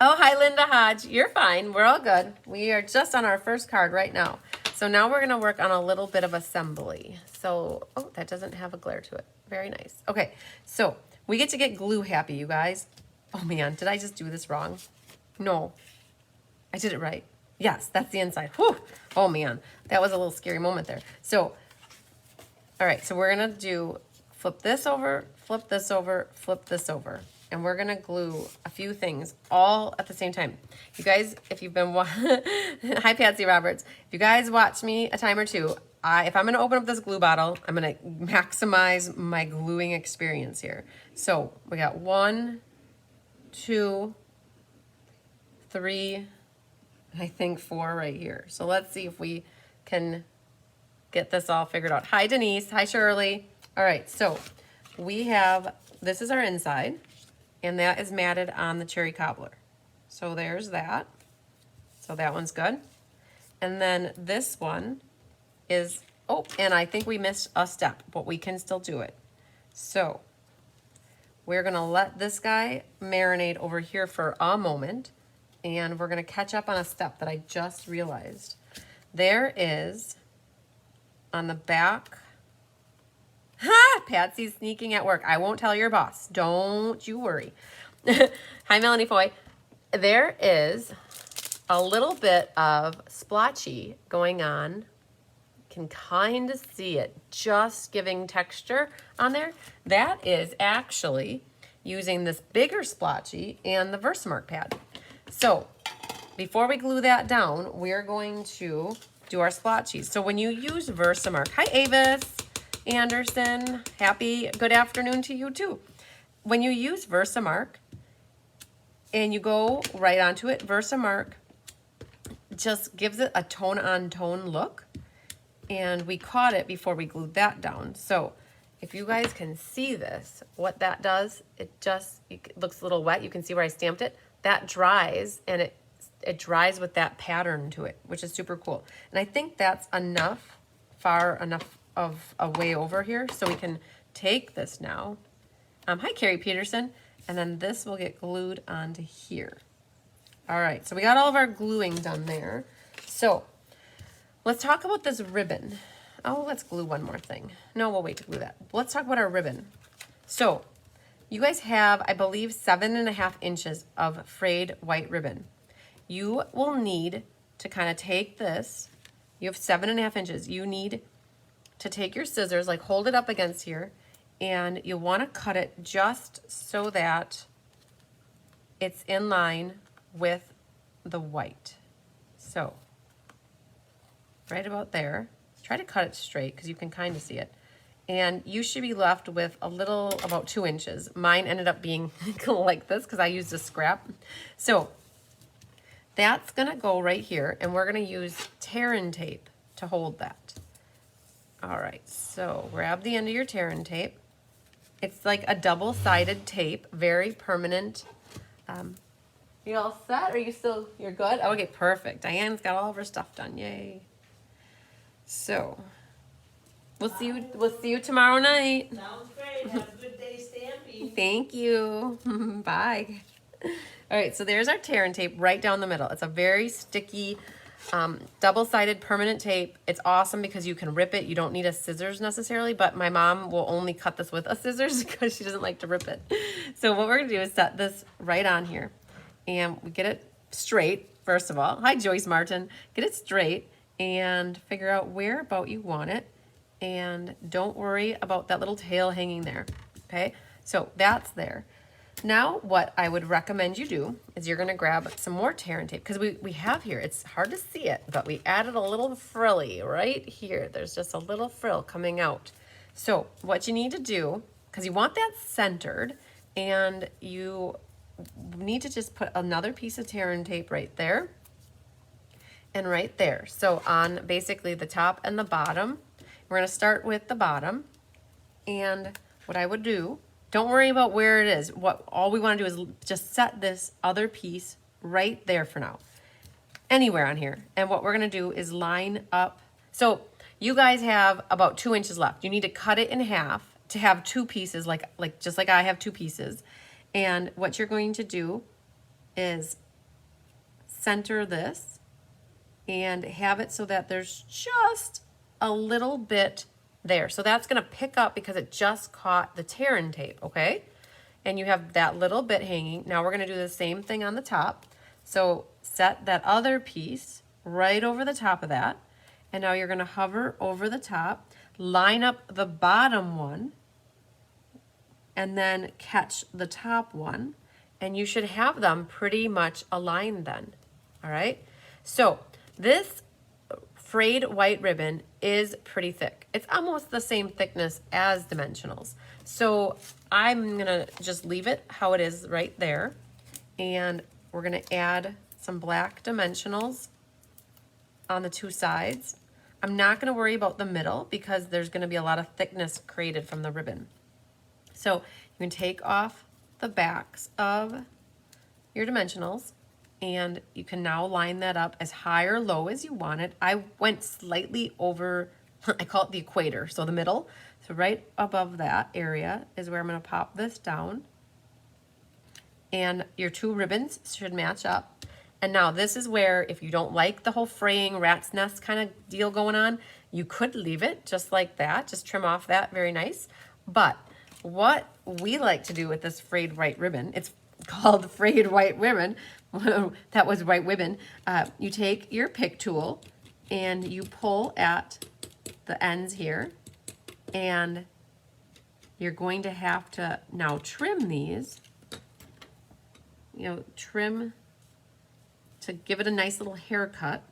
hi, Linda Hodge. You're fine. We're all good. We are just on our first card right now. So now we're going to work on a little bit of assembly. So, oh, that doesn't have a glare to it. Very nice. Okay, so we get to get glue happy, you guys. Oh, man, did I just do this wrong? No, I did it right. Yes, that's the inside. Whew. Oh, man, that was a little scary moment there. So, all right, so we're going to do flip this over, flip this over, flip this over. And we're gonna glue a few things all at the same time. You guys, if you've been, hi Patsy Roberts. If you guys watch me a time or two, if I'm gonna open up this glue bottle, I'm gonna maximize my gluing experience here. So we got 1, 2, 3, I think 4 right here. So let's see if we can get this all figured out. Hi Denise, hi Shirley. All right, so we have, this is our inside. And that is matted on the cherry cobbler. So there's that. So that one's good. And then this one is, oh, and I think we missed a step, but we can still do it. So we're gonna let this guy marinate over here for a moment, and we're gonna catch up on a step that I just realized. There is, on the back, ha! Patsy's sneaking at work. I won't tell your boss. Don't you worry. Hi, Melanie Foy. There is a little bit of splotchy going on. You can kind of see it just giving texture on there. That is actually using this bigger splotchy and the Versamark pad. So before we glue that down, we're going to do our splotchies. So when you use Versamark, hi Avis Anderson, good afternoon to you too. When you use Versamark and you go right onto it, Versamark just gives it a tone on tone look, and we caught it before we glued that down. So if you guys can see this, what that does, it looks a little wet. You can see where I stamped it. That dries, and it dries with that pattern to it, which is super cool. And I think that's far enough of a way over here, so we can take this now. Hi Carrie Peterson, and then this will get glued onto here. All right, so we got all of our gluing done there. So let's talk about this ribbon. Oh, let's glue one more thing. No, we'll wait to glue that. Let's talk about our ribbon. So you guys have, I believe, 7.5 inches of frayed white ribbon. You will need to kind of take this. You have 7.5 inches. You need to take your scissors, like hold it up against here, and you'll want to cut it just so that it's in line with the white. So right about there. Try to cut it straight because you can kind of see it. And you should be left with a little, about 2 inches. Mine ended up being like this because I used a scrap. So that's gonna go right here, and we're gonna use tear-in tape to hold that. All right, so grab the end of your tear-in tape. It's like a double-sided tape, very permanent. You all set? Are you still, you're good? Okay, perfect. Diane's got all of her stuff done, yay. So, we'll see you tomorrow night. Sounds great. Have a good day stamping. Thank you. Bye. All right, so there's our tear-in tape right down the middle. It's a very sticky, double-sided permanent tape. It's awesome because you can rip it. You don't need a scissors necessarily, but my mom will only cut this with a scissors because she doesn't like to rip it. So what we're gonna do is set this right on here, and we get it straight, first of all. Hi, Joyce Martin. Get it straight and figure out where about you want it. And don't worry about that little tail hanging there, okay? So that's there. Now what I would recommend you do is you're gonna grab some more tear-in tape, because we have here, it's hard to see it, but we added a little frilly right here. There's just a little frill coming out. So what you need to do, because you want that centered, and you need to just put another piece of tear-in tape right there and right there. So on basically the top and the bottom, we're gonna start with the bottom, and what I would do, don't worry about where it is. All we wanna do is just set this other piece right there for now, anywhere on here. And what we're gonna do is line up. So you guys have about 2 inches left. You need to cut it in half to have 2 pieces, just like I have 2 pieces. And what you're going to do is center this and have it so that there's just a little bit there. So that's gonna pick up because it just caught the tear-in tape, okay? And you have that little bit hanging. Now we're gonna do the same thing on the top. So set that other piece right over the top of that. And now you're gonna hover over the top, line up the bottom one, and then catch the top one. And you should have them pretty much aligned then, all right? So this frayed white ribbon is pretty thick. It's almost the same thickness as dimensionals. So I'm gonna just leave it how it is right there. And we're gonna add some black dimensionals on the 2 sides. I'm not gonna worry about the middle because there's gonna be a lot of thickness created from the ribbon. So you can take off the backs of your dimensionals, and you can now line that up as high or low as you want it. I went slightly over, I call it the equator, so the middle. So right above that area is where I'm gonna pop this down. And your 2 ribbons should match up. And now this is where, if you don't like the whole fraying rat's nest kind of deal going on, you could leave it just like that, just trim off that, very nice. But what we like to do with this frayed white ribbon, it's called frayed white ribbon, that was white ribbon. You take your pick tool and you pull at the ends here, and you're going to have to now trim these, trim to give it a nice little haircut.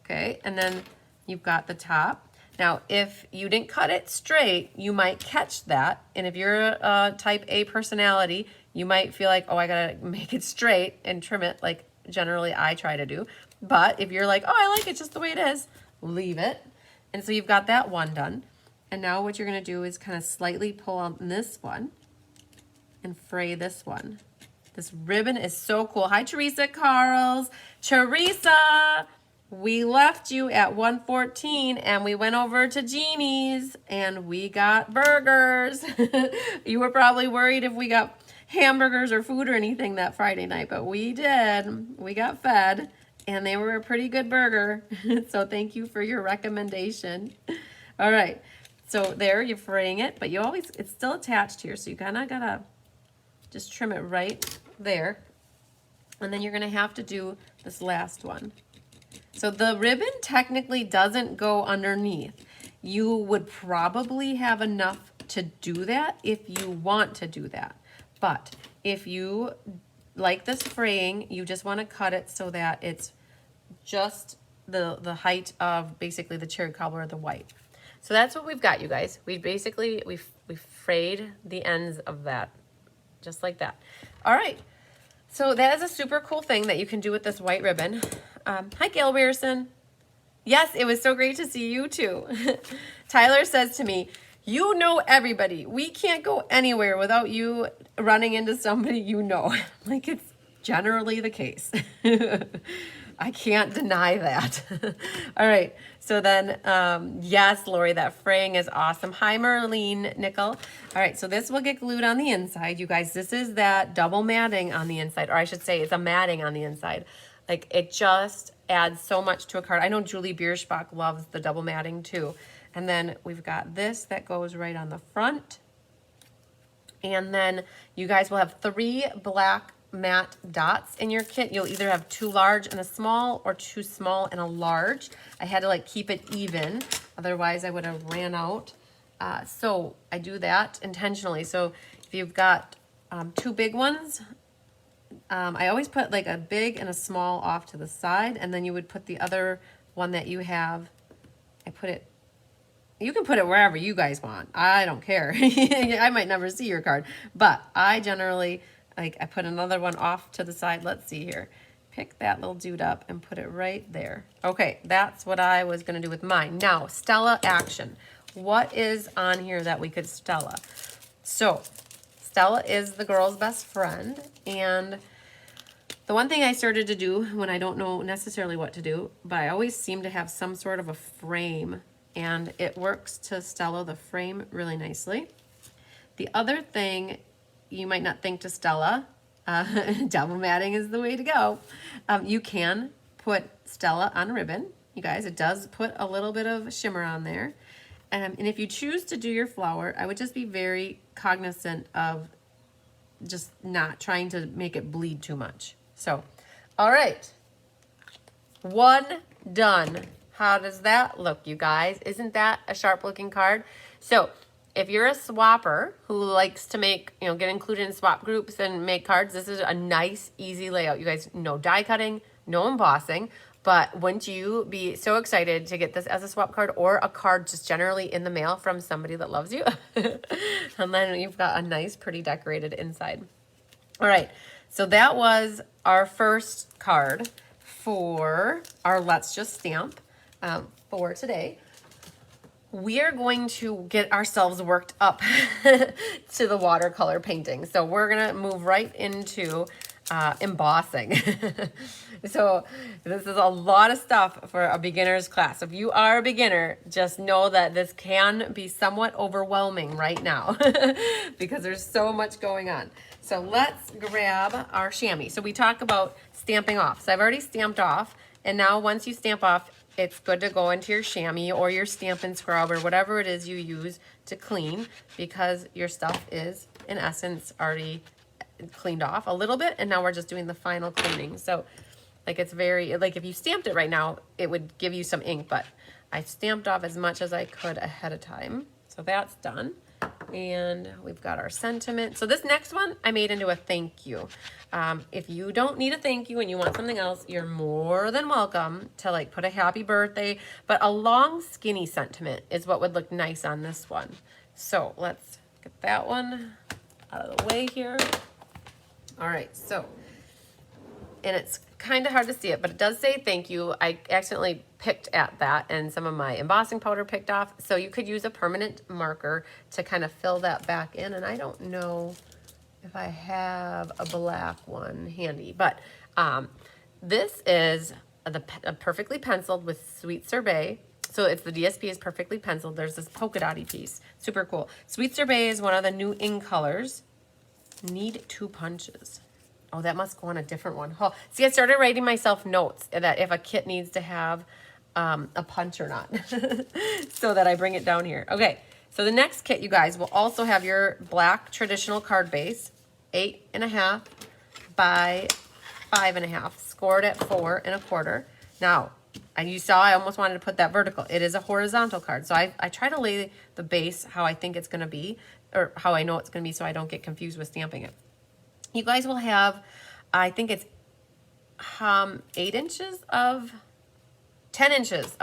Okay, and then you've got the top. Now, if you didn't cut it straight, you might catch that. And if you're a type A personality, you might feel like, oh, I gotta make it straight and trim it like generally I try to do. But if you're like, oh, I like it just the way it is, leave it. And so you've got that one done. And now what you're gonna do is kind of slightly pull on this one and fray this one. This ribbon is so cool. Hi, Teresa Carls. Teresa! We left you at 1:14 and we went over to Jeannie's and we got burgers. You were probably worried if we got hamburgers or food or anything that Friday night, but we did. We got fed and they were a pretty good burger. So thank you for your recommendation. All right, so there you're fraying it, but it's still attached here, so you kind of gotta just trim it right there. And then you're gonna have to do this last one. So the ribbon technically doesn't go underneath. you would probably have enough to do that if you want to do that. But if you like this fraying, you just want to cut it so that it's just the height of basically the cherry cobbler or the white. So that's what we've got, you guys. We basically, we've frayed the ends of that, just like that. All right. So that is a super cool thing that you can do with this white ribbon. Hi, Gail Weirson. Yes, it was so great to see you too. Tyler says to me, you know everybody. We can't go anywhere without you running into somebody you know. Like, it's generally the case. I can't deny that. All right. So then, yes, Lori, that fraying is awesome. Hi, Marlene Nickel. All right. So this will get glued on the inside. You guys, this is that double matting on the inside, or I should say it's a matting on the inside. Like, it just adds so much to a card. I know Julie Bierschbach loves the double matting too. And then we've got this that goes right on the front. And then you guys will have 3 black matte dots in your kit. You'll either have 2 large and a small or 2 small and a large. I had to like keep it even, otherwise I would have ran out. So I do that intentionally. So if you've got 2 big ones, I always put like a big and a small off to the side, and then you would put the other one that you have, you can put it wherever you guys want. I don't care. I might never see your card, but I generally, like, I put another one off to the side. Let's see here. Pick that little dude up and put it right there. Okay, that's what I was going to do with mine. Now, Stella action. What is on here that we could Stella? So, Stella is the girl's best friend, and the one thing I started to do when I don't know necessarily what to do, but I always seem to have some sort of a frame, and it works to Stella the frame really nicely. The other thing you might not think to Stella, double matting is the way to go. You can put Stella on ribbon. You guys, it does put a little bit of shimmer on there. And if you choose to do your flower, I would just be very cognizant of just not trying to make it bleed too much. So, all right, 1 done. How does that look, you guys? Isn't that a sharp looking card? So if you're a swapper who likes to make, get included in swap groups and make cards, this is a nice, easy layout. You guys, no die cutting, no embossing, but wouldn't you be so excited to get this as a swap card or a card just generally in the mail from somebody that loves you? And then you've got a nice, pretty decorated inside. All right, so that was our first card for our Let's Just Stamp for today. We are going to get ourselves worked up to the watercolor painting. So we're going to move right into embossing. So this is a lot of stuff for a beginner's class. If you are a beginner, just know that this can be somewhat overwhelming right now because there's so much going on. So let's grab our chamois. So we talk about stamping off. So I've already stamped off, and now once you stamp off, it's good to go into your chamois or your Stampin' Scrub or whatever it is you use to clean, because your stuff is, in essence, already cleaned off a little bit, and now we're just doing the final cleaning. So, like, it's very, like, if you stamped it right now, it would give you some ink, but I stamped off as much as I could ahead of time. So that's done. And we've got our sentiment. So this next one I made into a thank you. If you don't need a thank you and you want something else, you're more than welcome to like put a happy birthday, but a long skinny sentiment is what would look nice on this one. So let's get that one out of the way here. All right, so, and it's kind of hard to see it, but it does say thank you. I accidentally picked at that and some of my embossing powder picked off. So you could use a permanent marker to kind of fill that back in. And I don't know if I have a black one handy, but this is a perfectly penciled with Sweet Sorbet. So it's the DSP is perfectly penciled. There's this polka dotty piece, super cool. Sweet Sorbet is one of the new ink colors. Need 2 punches. Oh, that must go on a different one. Oh, see, I started writing myself notes that if a kit needs to have a punch or not, so that I bring it down here. Okay, so the next kit, you guys, will also have your black traditional card base, 8.5 by 5.5, scored at 4 1/4. Now, And you saw I almost wanted to put that vertical. It is a horizontal card. So I try to lay the base how I think it's going to be, or how I know it's going to be, so I don't get confused with stamping it. You guys will have, I think it's 10 inches of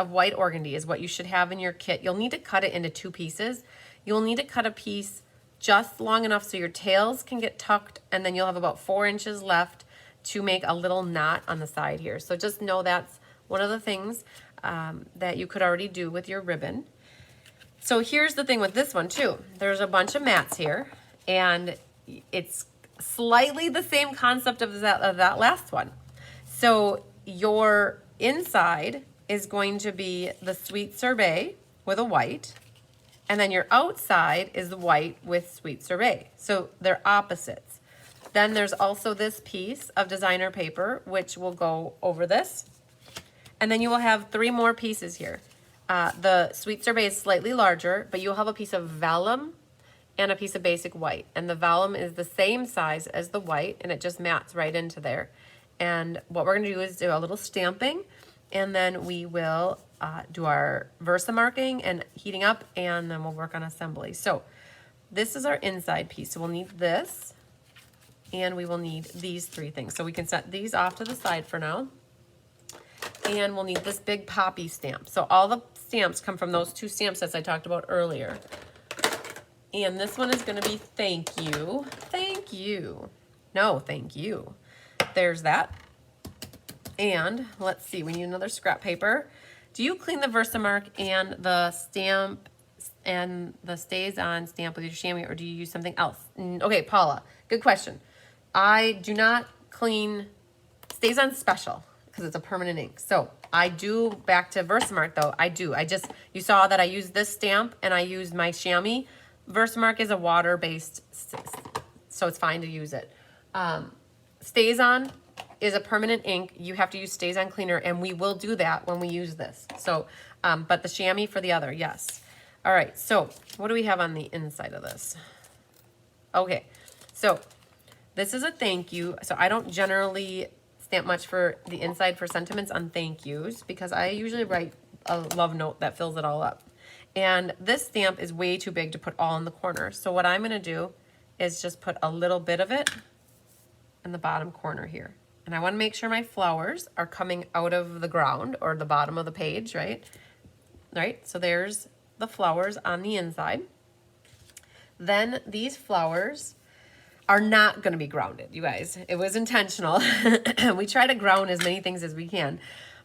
white organdy is what you should have in your kit. You'll need to cut it into 2 pieces. You'll need to cut a piece just long enough so your tails can get tucked, and then you'll have about 4 inches left to make a little knot on the side here. So just know that's one of the things that you could already do with your ribbon. So here's the thing with this one too. There's a bunch of mats here, and it's slightly the same concept of that last one. So your inside is going to be the sweet sorbet with a white, and then your outside is the white with sweet sorbet. So they're opposites. Then there's also this piece of designer paper, which will go over this. And then you will have 3 more pieces here. The sweet sorbet is slightly larger, but you'll have a piece of vellum and a piece of basic white. And the vellum is the same size as the white, and it just mats right into there. And what we're gonna do is do a little stamping, and then we will do our Versamarking and heating up, and then we'll work on assembly. So this is our inside piece. So we'll need this, and we will need these 3 things. So we can set these off to the side for now. And we'll need this big poppy stamp. So all the stamps come from those 2 stamp sets I talked about earlier. And this one is gonna be thank you. Thank you. No, thank you. There's that. And let's see, we need another scrap paper. Do you clean the Versamark and the stamp and the stays on stamp with your chamois, or do you use something else? Okay, Paula, good question. I do not clean stays on special because it's a permanent ink. So I do, back to Versamark though, you saw that I used this stamp and I used my chamois. Versamark is a water-based, so it's fine to use it. Stays on is a permanent ink. You have to use stays on cleaner, and we will do that when we use this. So, but the chamois for the other, yes. All right, so what do we have on the inside of this? Okay, so this is a thank you. So I don't generally stamp much for the inside for sentiments on thank yous, because I usually write a love note that fills it all up. And this stamp is way too big to put all in the corner. So what I'm gonna do is just put a little bit of it in the bottom corner here. And I wanna make sure my flowers are coming out of the ground or the bottom of the page, right? Right, so there's the flowers on the inside. Then these flowers are not gonna be grounded, you guys. It was intentional. We try to ground as many things as we can,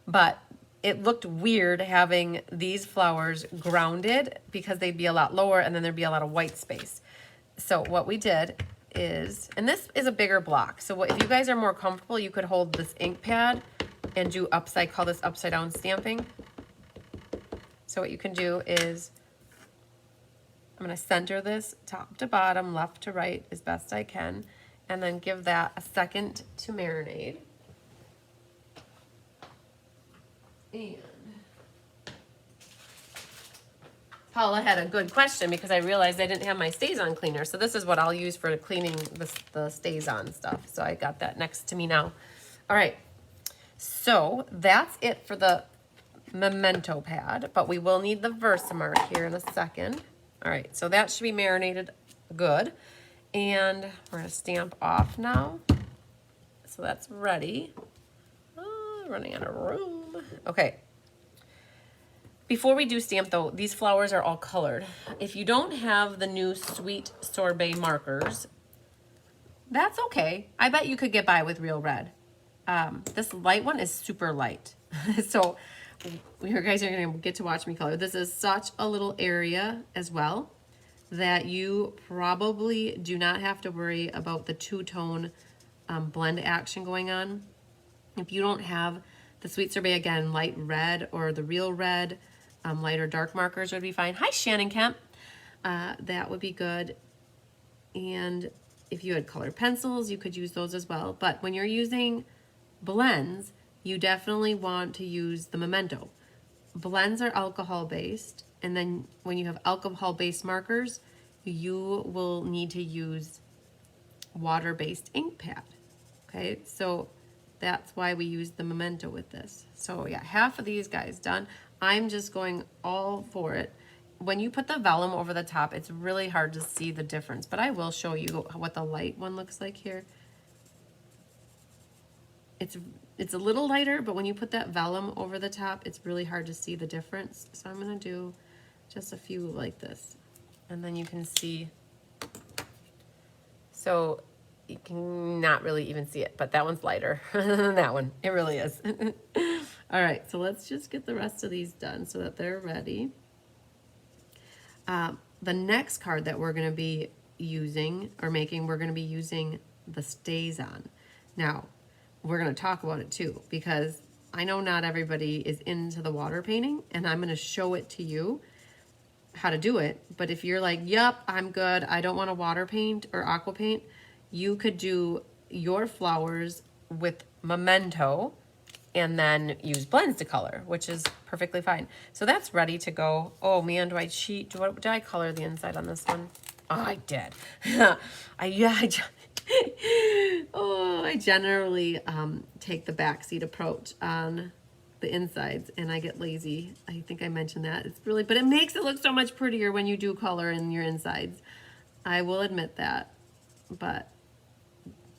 but it looked weird having these flowers grounded because they'd be a lot lower and then there'd be a lot of white space. So what we did is, and this is a bigger block, so if you guys are more comfortable, you could hold this ink pad and do call this upside down stamping. So what you can do is, I'm gonna center this top to bottom, left to right as best I can, and then give that a second to marinate. And Paula had a good question because I realized I didn't have my stays on cleaner. So this is what I'll use for cleaning the stays on stuff. So I got that next to me now. All right, so that's it for the memento pad, but we will need the Versamark here in a second. All right, so that should be marinated good. And we're gonna stamp off now. So that's ready. Running out of room. Okay. Before we do stamp though, these flowers are all colored. If you don't have the new sweet sorbet markers, that's okay. I bet you could get by with real red. This light one is super light. So you guys are gonna get to watch me color. This is such a little area as well that you probably do not have to worry about the two-tone blend action going on. If you don't have the sweet sorbet, again, light red or the real red, light or dark markers would be fine. Hi, Shannon Kemp. That would be good. And if you had colored pencils, you could use those as well. But when you're using blends, you definitely want to use the memento. Blends are alcohol-based, and then when you have alcohol-based markers, you will need to use water-based ink pad. Okay, so That's why we use the memento with this. So yeah, half of these guys done. I'm just going all for it. When you put the vellum over the top, it's really hard to see the difference, but I will show you what the light one looks like here. It's a little lighter, but when you put that vellum over the top, it's really hard to see the difference. So I'm gonna do just a few like this, and then you can see. So you can not really even see it, but that one's lighter than that one. It really is. All right, so let's just get the rest of these done so that they're ready. The next card that we're gonna be using or making, we're gonna be using the Stays On. Now, we're gonna talk about it too, because I know not everybody is into the water painting, and I'm gonna show it to you how to do it. But if you're like, yep, I'm good, I don't want to water paint or aqua paint, you could do your flowers with memento and then use blends to color, which is perfectly fine. So that's ready to go. Oh man, do I cheat? Did I color the inside on this one? Oh, I did. I generally take the backseat approach on the insides, and I get lazy. I think I mentioned that. It's really, but it makes it look so much prettier when you do color in your insides. I will admit that, but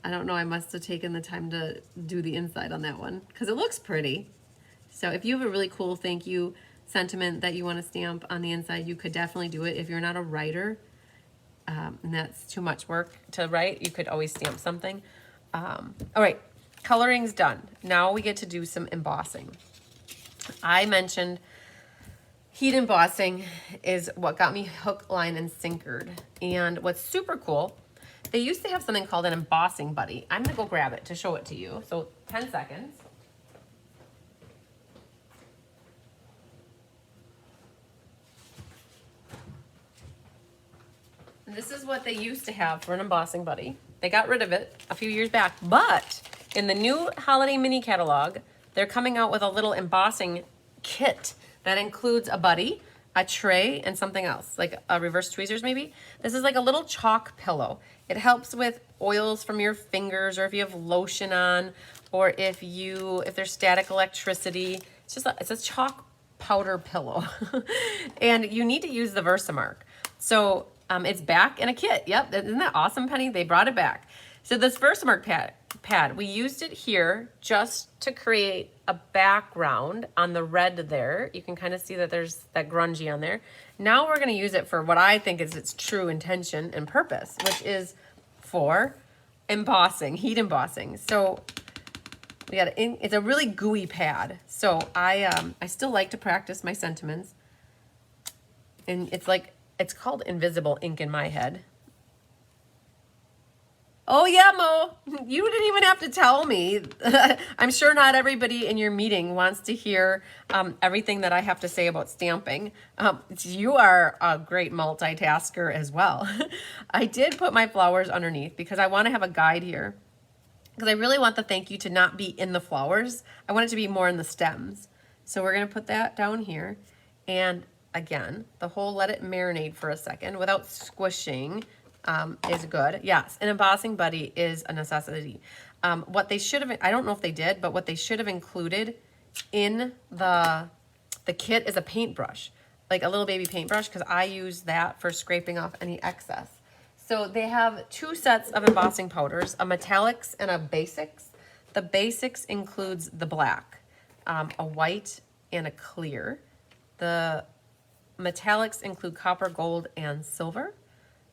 I don't know, I must have taken the time to do the inside on that one because it looks pretty. So if you have a really cool thank you sentiment that you want to stamp on the inside, you could definitely do it. If you're not a writer, and that's too much work to write, you could always stamp something. All right, coloring's done. Now we get to do some embossing. I mentioned heat embossing is what got me hook, line, and sinkered. And what's super cool, they used to have something called an embossing buddy. I'm gonna go grab it to show it to you. So 10 seconds. And this is what they used to have for an embossing buddy. They got rid of it a few years back, but in the new holiday mini catalog, they're coming out with a little embossing kit that includes a buddy, a tray, and something else, like a reverse tweezers maybe. This is like a little chalk pillow. It helps with oils from your fingers, or if you have lotion on, or if there's static electricity. It's a chalk powder pillow. And you need to use the Versamark. So it's back in a kit. Yep, isn't that awesome, Penny? They brought it back. So this Versamark pad, we used it here just to create a background on the red there. You can kind of see that there's that grungy on there. Now we're gonna use it for what I think is its true intention and purpose, which is for embossing, heat embossing. So we got it's a really gooey pad. So I still like to practice my sentiments. And it's called invisible ink in my head. Oh yeah, Mo, you didn't even have to tell me. I'm sure not everybody in your meeting wants to hear everything that I have to say about stamping. You are a great multitasker as well. I did put my flowers underneath because I want to have a guide here. Because I really want the thank you to not be in the flowers. I want it to be more in the stems. So we're going to put that down here. And again, the whole let it marinate for a second without squishing. Is good. Yes, an embossing buddy is a necessity. What they should have, I don't know if they did, but what they should have included in the kit is a paintbrush, like a little baby paintbrush, because I use that for scraping off any excess. So they have two sets of embossing powders, a metallics and a basics. The basics includes the black, a white, and a clear. The metallics include copper, gold, and silver.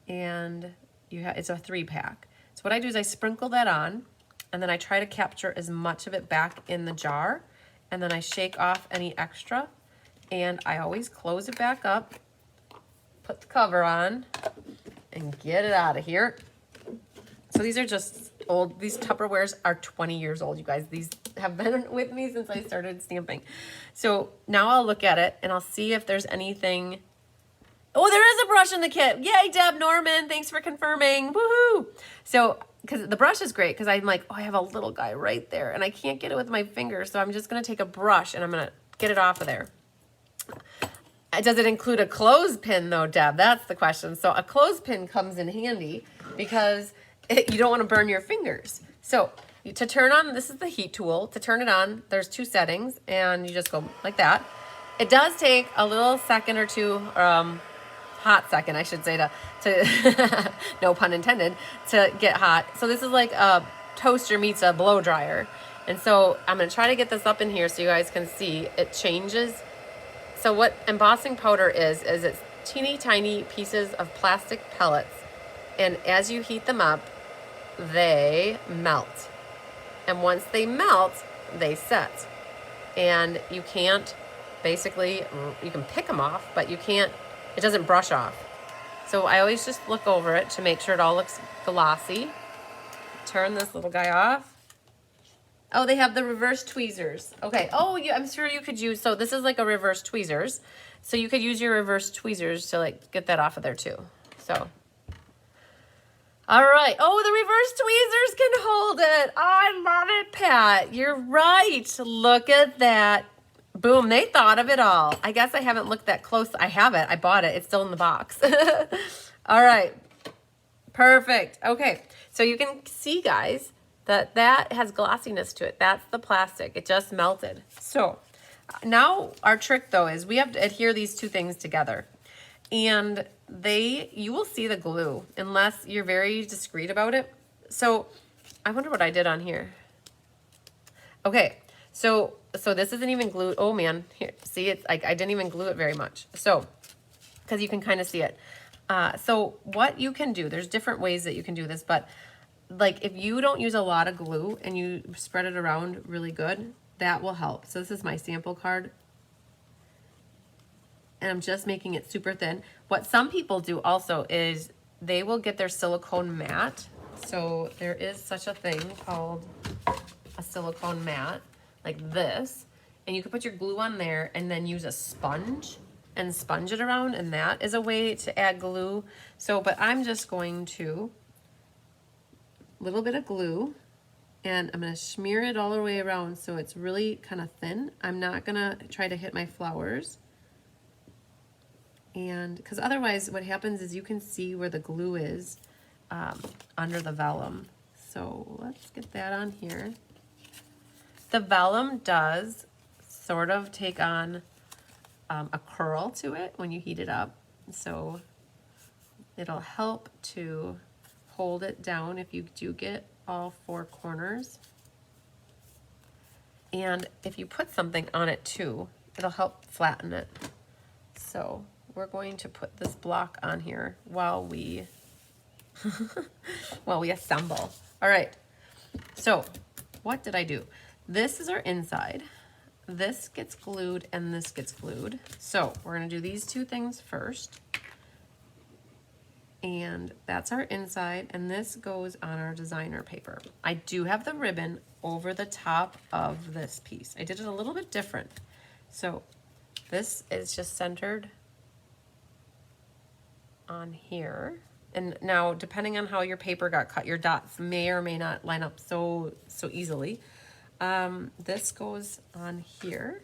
And it's a 3-pack. So what I do is I sprinkle that on, and then I try to capture as much of it back in the jar, and then I shake off any extra, and I always close it back up, put the cover on, and get it out of here. So these are just old, these Tupperwares are 20 years old, you guys. These have been with me since I started stamping. So now I'll look at it, and I'll see if there's anything. Oh, there is a brush in the kit. Yay, Deb Norman. Thanks for confirming. Woohoo. So, because the brush is great, because I'm like, oh, I have a little guy right there, and I can't get it with my fingers, so I'm just going to take a brush, and I'm going to get it off of there. Does it include a clothespin, though, Deb? That's the question. So a clothespin comes in handy because you don't want to burn your fingers. So to turn on, this is the heat tool. To turn it on, there's 2 settings, and you just go like that. It does take a little second or two, hot second, I should say, to no pun intended, to get hot. So this is like a toaster meets a blow dryer. And so I'm going to try to get this up in here so you guys can see it changes. So what embossing powder is it's teeny tiny pieces of plastic pellets. And as you heat them up, they melt. And once they melt, they set. And you can't, basically, you can pick them off, but you can't, it doesn't brush off. So I always just look over it to make sure it all looks glossy. Turn this little guy off. Oh, they have the reverse tweezers. Okay. Oh, I'm sure you could use, so this is like a reverse tweezers. So you could use your reverse tweezers to like get that off of there too. So. All right. Oh, the reverse tweezers can hold it. Oh, I love it, Pat. You're right. Look at that. Boom. They thought of it all. I guess I haven't looked that close. I have it. I bought it. It's still in the box. All right. Perfect. Okay. So you can see, guys, that has glossiness to it. That's the plastic. It just melted. So now our trick, though, is we have to adhere these 2 things together. And you will see the glue unless you're very discreet about it. So I wonder what I did on here. Okay, so this isn't even glued. Oh man, here, see, it's like I didn't even glue it very much. So, because you can kind of see it. So what you can do, there's different ways that you can do this, but like if you don't use a lot of glue and you spread it around really good, that will help. So this is my sample card. And I'm just making it super thin. What some people do also is they will get their silicone mat. So there is such a thing called a silicone mat, like this. And you can put your glue on there and then use a sponge and sponge it around. And that is a way to add glue. So, but I'm just going to, a little bit of glue, and I'm gonna smear it all the way around so it's really kind of thin. I'm not gonna try to hit my flowers. And because otherwise what happens is you can see where the glue is under the vellum. So let's get that on here. The vellum does sort of take on a curl to it when you heat it up. So it'll help to hold it down if you do get all 4 corners. And if you put something on it too, it'll help flatten it. So we're going to put this block on here while we assemble. All right. So what did I do? This is our inside. This gets glued and this gets glued. So we're going to do these 2 things first. And that's our inside, and this goes on our designer paper. I do have the ribbon over the top of this piece. I did it a little bit different. So this is just centered on here. And now, depending on how your paper got cut, your dots may or may not line up so easily. This goes on here.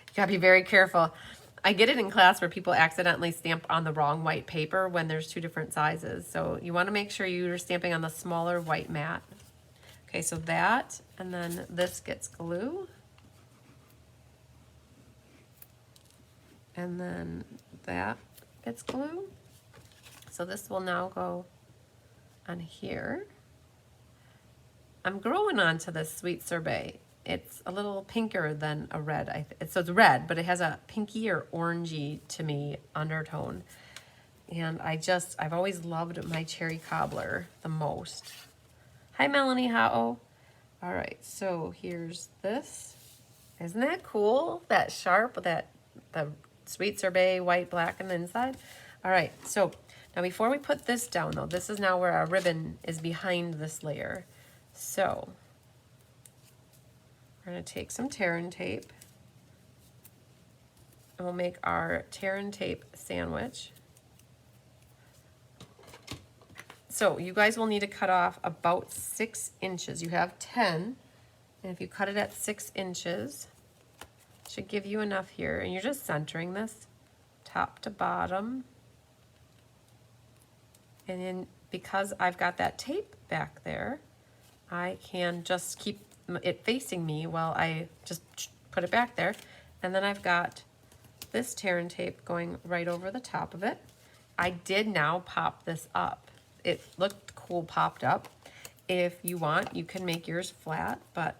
You gotta be very careful. I get it in class where people accidentally stamp on the wrong white paper when there's 2 different sizes. So you want to make sure you're stamping on the smaller white mat. Okay, so that, and then this gets glue. And then that gets glue. So this will now go on here. I'm growing onto this sweet sorbet. It's a little pinker than a red. So it's red, but it has a pinky or orangey to me undertone. And I've always loved my cherry cobbler the most. Hi, Melanie, how? All right, so here's this. Isn't that cool? That sharp, the sweet sorbet, white, black on the inside. All right, so now before we put this down though, this is now where our ribbon is behind this layer. So we're going to take some tear and tape, and we'll make our tear and tape sandwich. So you guys will need to cut off about 6 inches. You have 10, and if you cut it at 6 inches, it should give you enough here. And you're just centering this top to bottom. And then because I've got that tape back there, I can just keep it facing me while I just put it back there. And then I've got this tear and tape going right over the top of it. I did now pop this up. It looked cool popped up. If you want, you can make yours flat, but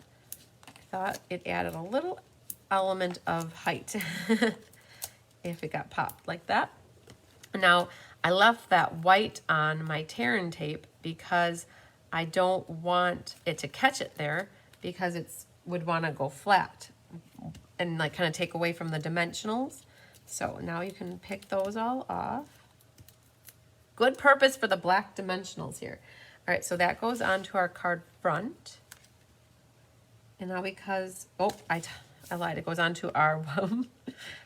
I thought it added a little element of height if it got popped like that. Now, I left that white on my tear and tape because I don't want it to catch it there, because it's would want to go flat and like kind of take away from the dimensionals. So now you can pick those all off. Good purpose for the black dimensionals here. All right, so that goes onto our card front. And now because, oh, I lied, it goes onto our,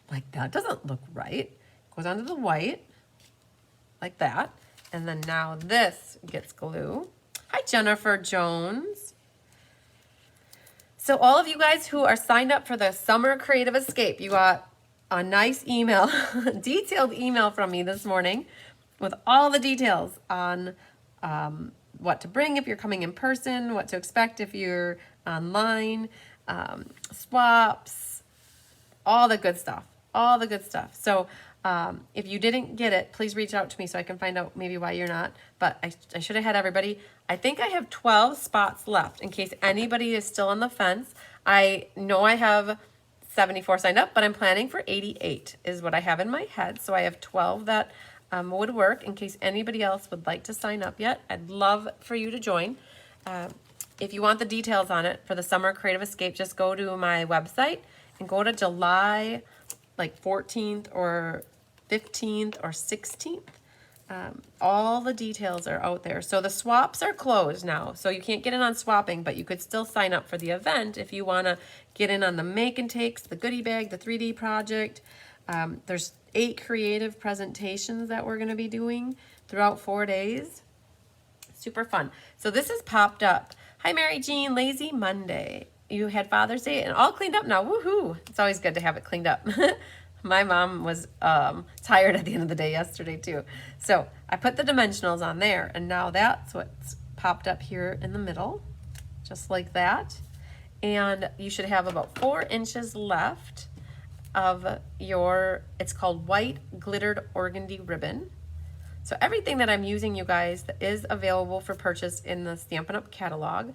like that doesn't look right. It goes onto the white, like that. And then now this gets glue. Hi, Jennifer Jones. So all of you guys who are signed up for the Summer Creative Escape, you got a nice email, detailed email from me this morning with all the details on what to bring if you're coming in person, what to expect if you're online, swaps, all the good stuff, all the good stuff. So if you didn't get it, please reach out to me so I can find out maybe why you're not. But I should have had everybody. I think I have 12 spots left in case anybody is still on the fence. I know I have 74 signed up, but I'm planning for 88 is what I have in my head. So I have 12 that would work in case anybody else would like to sign up yet. I'd love for you to join. If you want the details on it for the Summer Creative Escape, just go to my website and go to July like 14th or 15th or 16th. All the details are out there. So the swaps are closed now, so you can't get in on swapping, but you could still sign up for the event if you want to get in on the make and takes, the goodie bag, the 3D project. There's 8 creative presentations that we're going to be doing throughout 4 days. Super fun. So this is popped up. Hi, Mary Jean, lazy Monday. You had Father's Day and all cleaned up now. Woohoo! It's always good to have it cleaned up. My mom was tired at the end of the day yesterday too. So I put the dimensionals on there, and now that's what's popped up here in the middle, just like that. And you should have about 4 inches left of your, it's called white glittered organdy ribbon. So everything that I'm using, you guys, is available for purchase in the Stampin' Up! Catalog.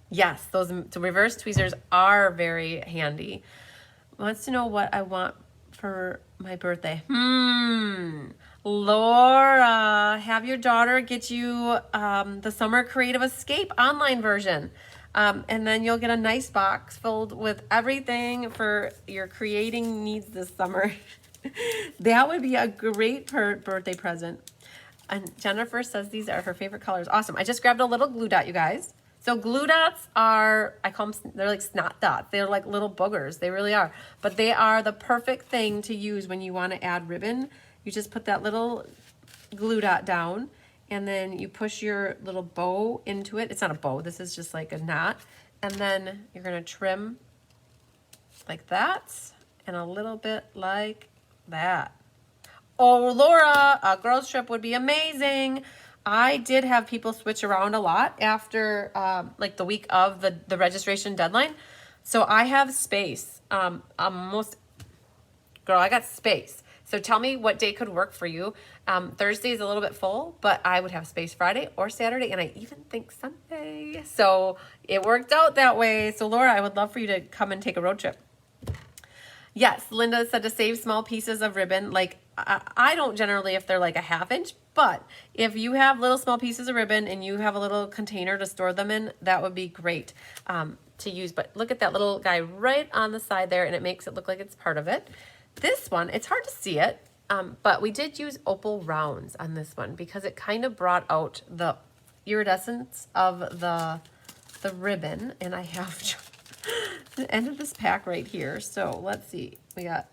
Yes, those reverse tweezers are very handy. Wants to know what I want for my birthday. Laura, have your daughter get you the Summer Creative Escape online version. And then you'll get a nice box filled with everything for your creating needs this summer. That would be a great birthday present. And Jennifer says these are her favorite colors. Awesome. I just grabbed a little glue dot, you guys. So glue dots are, I call them, they're like snot dots. They're like little boogers. They really are. But they are the perfect thing to use when you want to add ribbon. You just put that little glue dot down, and then you push your little bow into it. It's not a bow. This is just like a knot. And then you're going to trim like that and a little bit like that. Oh, Laura, a girls trip would be amazing. I did have people switch around a lot after like the week of the registration deadline. So I have space. Girl, I got space. So tell me what day could work for you. Thursday is a little bit full, but I would have space Friday or Saturday, and I even think Sunday. So it worked out that way. So Laura, I would love for you to come and take a road trip. Yes, Linda said to save small pieces of ribbon. Like I don't generally if they're like a 1/2 inch, but if you have little small pieces of ribbon and you have a little container to store them in, that would be great to use. But look at that little guy right on the side there, and it makes it look like it's part of it. This one, it's hard to see it, but we did use opal rounds on this one because it kind of brought out the iridescence of the ribbon. And I have the end of this pack right here. So let's see. We got,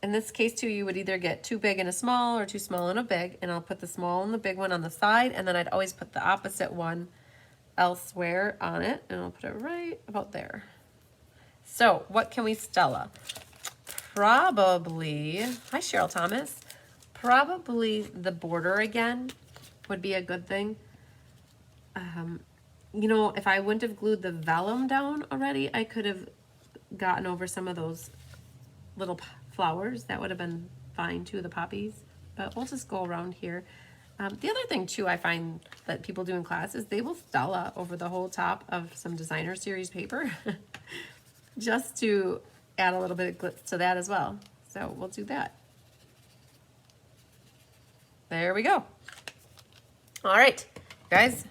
in this case too, you would either get too big and a small or too small and a big. And I'll put the small and the big one on the side. And then I'd always put the opposite one elsewhere on it. And I'll put it right about there. So what can we Stella? Probably, hi Cheryl Thomas, probably the border again would be a good thing. you know, if I wouldn't have glued the vellum down already, I could have gotten over some of those little flowers. That would have been fine too, the poppies. But we'll just go around here. The other thing too I find that people do in class is they will Stella over the whole top of some designer series paper just to add a little bit of glitz to that as well. So we'll do that. There we go. All right, guys.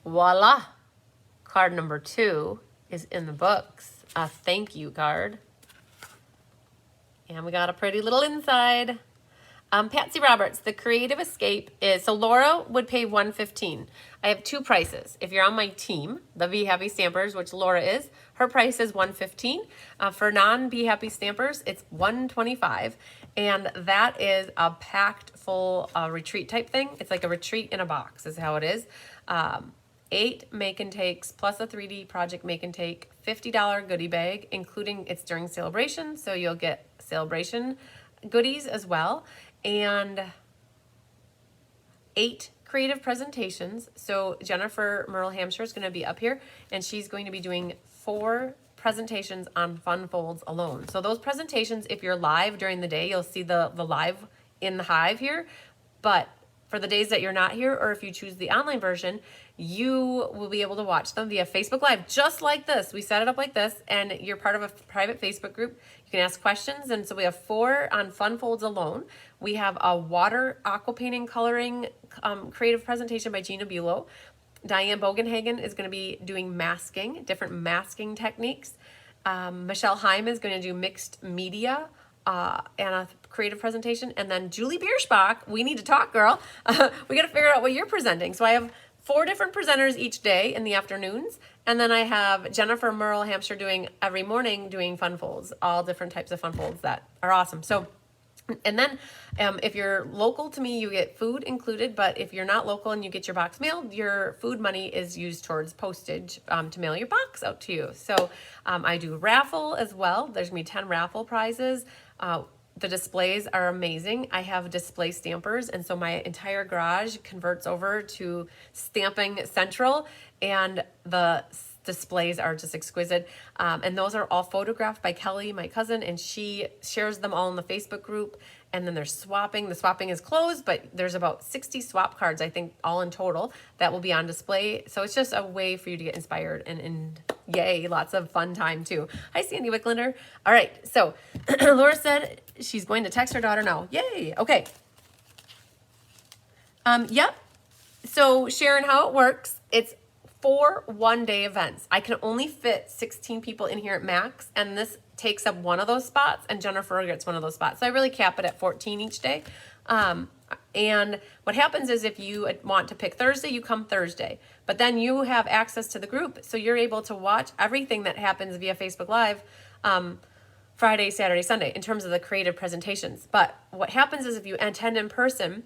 Voila. Card number 2 is in the books. A thank you card. And we got a pretty little inside. Patsy Roberts, the creative escape is, so Laura would pay $115. I have 2 prices. If you're on my team, the Be Happy Stampers, which Laura is, her price is $115. For non-Be Happy Stampers, it's $125. And that is a packed full retreat type thing. It's like a retreat in a box is how it is. 8 make and takes plus a 3D project make and take, $50 goodie bag, including it's during sale-a-bration, so you'll get sale-a-bration goodies as well, and 8 creative presentations. So Jennifer Merle Hampshire is going to be up here, and she's going to be doing 4 presentations on fun folds alone. So those presentations, if you're live during the day, you'll see the live in the Hive here, but for the days that you're not here, or if you choose the online version, you will be able to watch them via Facebook Live, just like this. We set it up like this, and you're part of a private Facebook group. You can ask questions, and so we have 4 on fun folds alone. We have a water aqua painting coloring creative presentation by Gina Bulow. Diane Bogenhagen is going to be doing masking, different masking techniques. Michelle Heim is going to do mixed media and a creative presentation. And then Julie Bierschbach, we need to talk, girl. We got to figure out what you're presenting. So I have 4 different presenters each day in the afternoons. And then I have Jennifer Merle Hampshire doing every morning doing fun folds, all different types of fun folds that are awesome. So, and then if you're local to me, you get food included. But if you're not local and you get your box mailed, your food money is used towards postage to mail your box out to you. So I do raffle as well. There's going to be 10 raffle prizes. The displays are amazing. I have display stampers, and so my entire garage converts over to Stamping Central, and the displays are just exquisite. And those are all photographed by Kelly, my cousin, and she shares them all in the Facebook group. And then there's swapping. The swapping is closed, but there's about 60 swap cards, I think, all in total that will be on display. So it's just a way for you to get inspired, and yay, lots of fun time too. Hi, Sandy Wicklander. All right, so Laura said she's going to text her daughter now. Yay, okay. Yep. So Sharon, how it works, it's 4 one-day events. I can only fit 16 people in here at max, and this takes up one of those spots, and Jennifer gets one of those spots. So I really cap it at 14 each day. And what happens is if you want to pick Thursday, you come Thursday. But then you have access to the group, so you're able to watch everything that happens via Facebook Live Friday, Saturday, Sunday in terms of the creative presentations. But what happens is if you attend in person,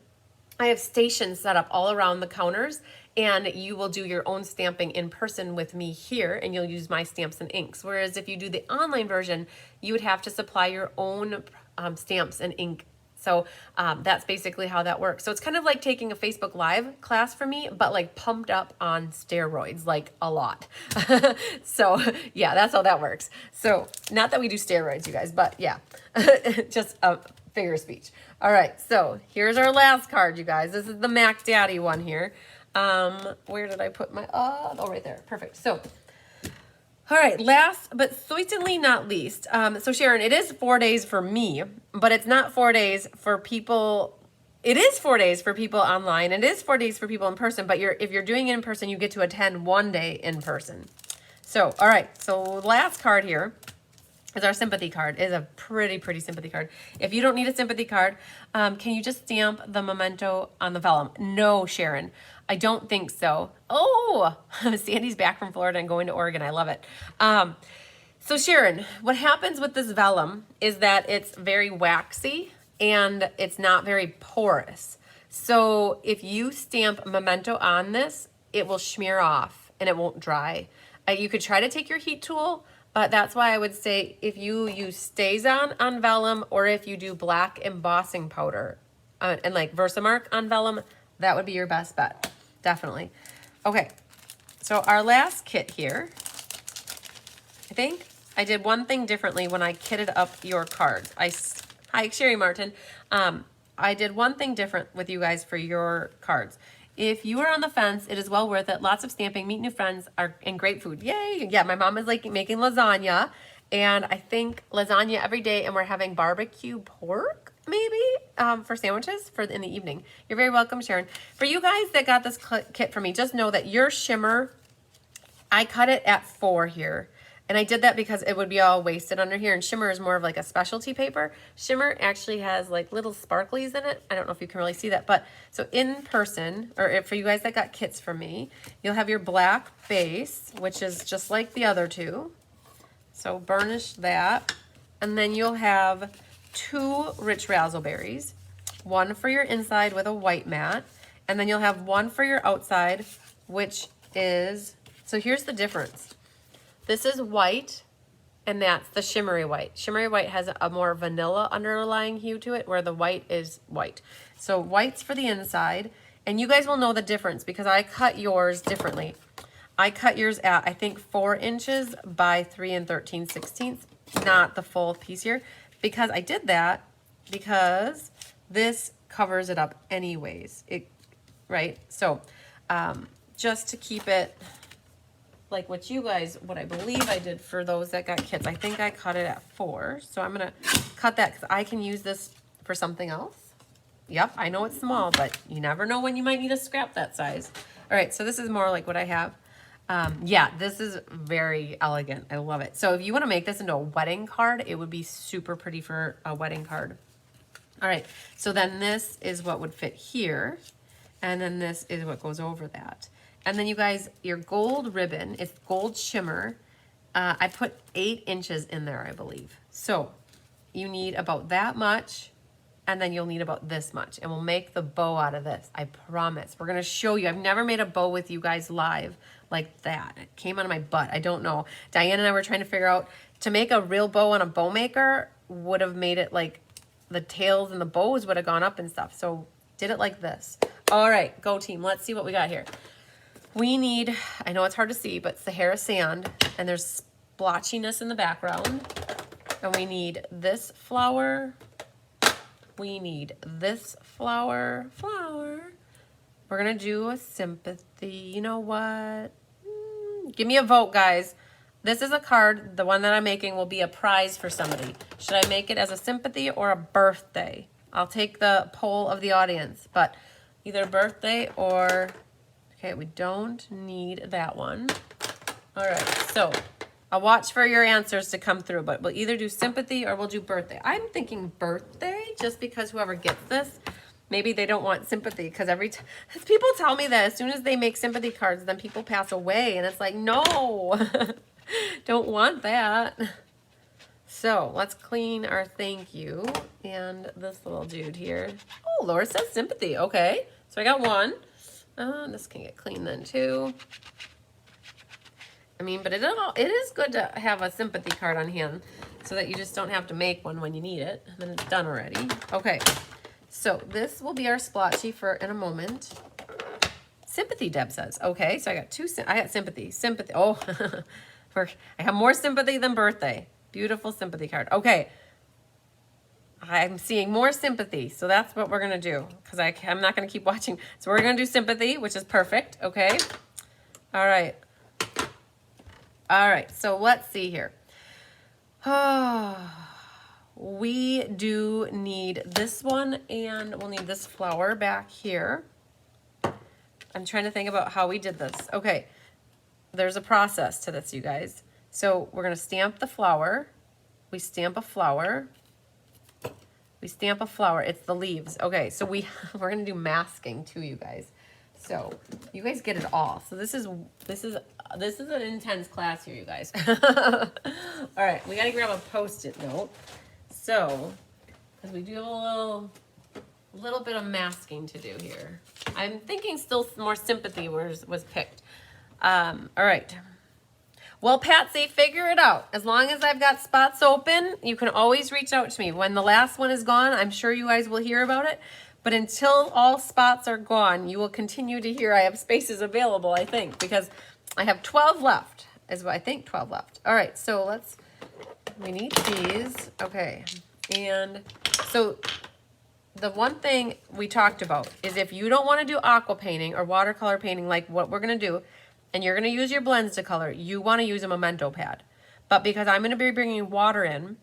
I have stations set up all around the counters, and you will do your own stamping in person with me here, and you'll use my stamps and inks. Whereas if you do the online version, you would have to supply your own stamps and ink. So that's basically how that works. So it's kind of like taking a Facebook Live class for me, but like pumped up on steroids, like a lot. So yeah, that's how that works. So not that we do steroids, you guys, but yeah, just a figure of speech. All right, so here's our last card, you guys. This is the Mac Daddy one here. Where did I put my, oh, right there. Perfect. So, all right, last but certainly not least. So Sharon, it is 4 days for me, but it's not 4 days for people. It is 4 days for people online. It is 4 days for people in person, but if you're doing it in person, you get to attend 1 day in person. So, all right, so last card here is our sympathy card. It is a pretty sympathy card. If you don't need a sympathy card, can you just stamp the memento on the vellum? No, Sharon, I don't think so. Oh, Sandy's back from Florida and going to Oregon. I love it. So Sharon, what happens with this vellum is that it's very waxy and it's not very porous. So if you stamp memento on this, it will smear off and it won't dry. You could try to take your heat tool, but that's why I would say if you use StazOn on vellum, or if you do black embossing powder and like Versamark on vellum, that would be your best bet. Definitely. Okay. So our last kit here, I think I did one thing differently when I kitted up your cards. Hi, Sherry Martin. I did one thing different with you guys for your cards. If you are on the fence, it is well worth it. Lots of stamping, meet new friends, and great food. Yay! Yeah, my mom is like making lasagna, and I think lasagna every day, and we're having barbecue pork maybe for sandwiches in the evening. You're very welcome, Sharon. For you guys that got this kit for me, just know that your shimmer, I cut it at 4 here. And I did that because it would be all wasted under here. And shimmer is more of like a specialty paper. Shimmer actually has like little sparklies in it. I don't know if you can really see that. But so in person, or for you guys that got kits from me, you'll have your black base, which is just like the other two. So burnish that. And then you'll have 2 rich razzleberries. One for your inside with a white mat. And then you'll have one for your outside, which is, so here's the difference. This is white, and that's the shimmery white. Shimmery white has a more vanilla underlying hue to it, where the white is white. So white's for the inside, and you guys will know the difference because I cut yours differently. I cut yours at, I think, 4 inches by 3 13/16, not the full piece here, because I did that because this covers it up anyways, right? So just to keep it like what I believe I did for those that got kits. I think I cut it at 4. So I'm going to cut that because I can use this for something else. Yep, I know it's small, but you never know when you might need to scrap that size. All right, so this is more like what I have. Yeah, this is very elegant. I love it. So if you want to make this into a wedding card, it would be super pretty for a wedding card. All right, so then this is what would fit here. And then this is what goes over that. And then you guys, your gold ribbon is gold shimmer. I put 8 inches in there, I believe. So you need about that much, and then you'll need about this much. And we'll make the bow out of this, I promise. We're gonna show you. I've never made a bow with you guys live like that. It came out of my butt, I don't know. Diane and I were trying to figure out, to make a real bow on a bow maker would have made it like, the tails and the bows would have gone up and stuff. So did it like this. All right, go team, let's see what we got here. We need, I know it's hard to see, but Sahara sand, and there's splotchiness in the background. And we need this flower. We need this flower. We're gonna do a sympathy. You know what? Give me a vote, guys. This is a card, the one that I'm making will be a prize for somebody. Should I make it as a sympathy or a birthday? I'll take the poll of the audience, but either birthday or... Okay, we don't need that one. All right, so I'll watch for your answers to come through, but we'll either do sympathy or we'll do birthday. I'm thinking birthday just because whoever gets this, maybe they don't want sympathy because people tell me that as soon as they make sympathy cards, then people pass away, and it's like, no, don't want that. So let's clean our thank you and this little dude here. Oh, Laura says sympathy. Okay, so I got one. This can get clean then too. I mean, but it is good to have a sympathy card on hand so that you just don't have to make one when you need it. And then it's done already. Okay, so this will be our splotchy for in a moment. Sympathy, Deb says. Okay, so I got sympathy. Sympathy. Oh, I have more sympathy than birthday. Beautiful sympathy card. Okay. I'm seeing more sympathy, so that's what we're gonna do because I'm not gonna keep watching. So we're gonna do sympathy, which is perfect. Okay. All right. So let's see here. We do need this one, and we'll need this flower back here. I'm trying to think about how we did this. Okay. There's a process to this, you guys. So we're gonna stamp the flower. We stamp a flower. We stamp a flower. It's the leaves. Okay, so we're gonna do masking too, you guys. So you guys get it all. So this is an intense class here, you guys. All right, we gotta grab a Post-it note. So, because we do have a little bit of masking to do here. I'm thinking still more sympathy was picked. All right. Well, Patsy, figure it out. As long as I've got spots open, you can always reach out to me. When the last one is gone, I'm sure you guys will hear about it. But until all spots are gone, you will continue to hear I have spaces available, I think, because I have 12 left, is what I think, 12 left. All right, so we need these. Okay, and so the one thing we talked about is if you don't want to do aqua painting or watercolor painting like what we're going to do, and you're going to use your blends to color, you want to use a Memento pad. But because I'm going to be bringing water in,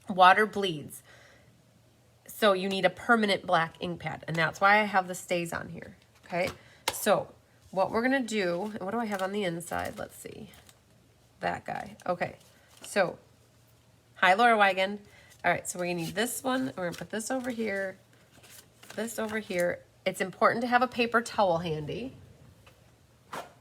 water bleeds. So you need a permanent black ink pad, and that's why I have the stays on here, okay? So what we're going to do, and what do I have on the inside? Let's see. That guy. Okay, so hi, Laura Wagon. All right, so we're going to need this one. We're going to put this over here, this over here. It's important to have a paper towel handy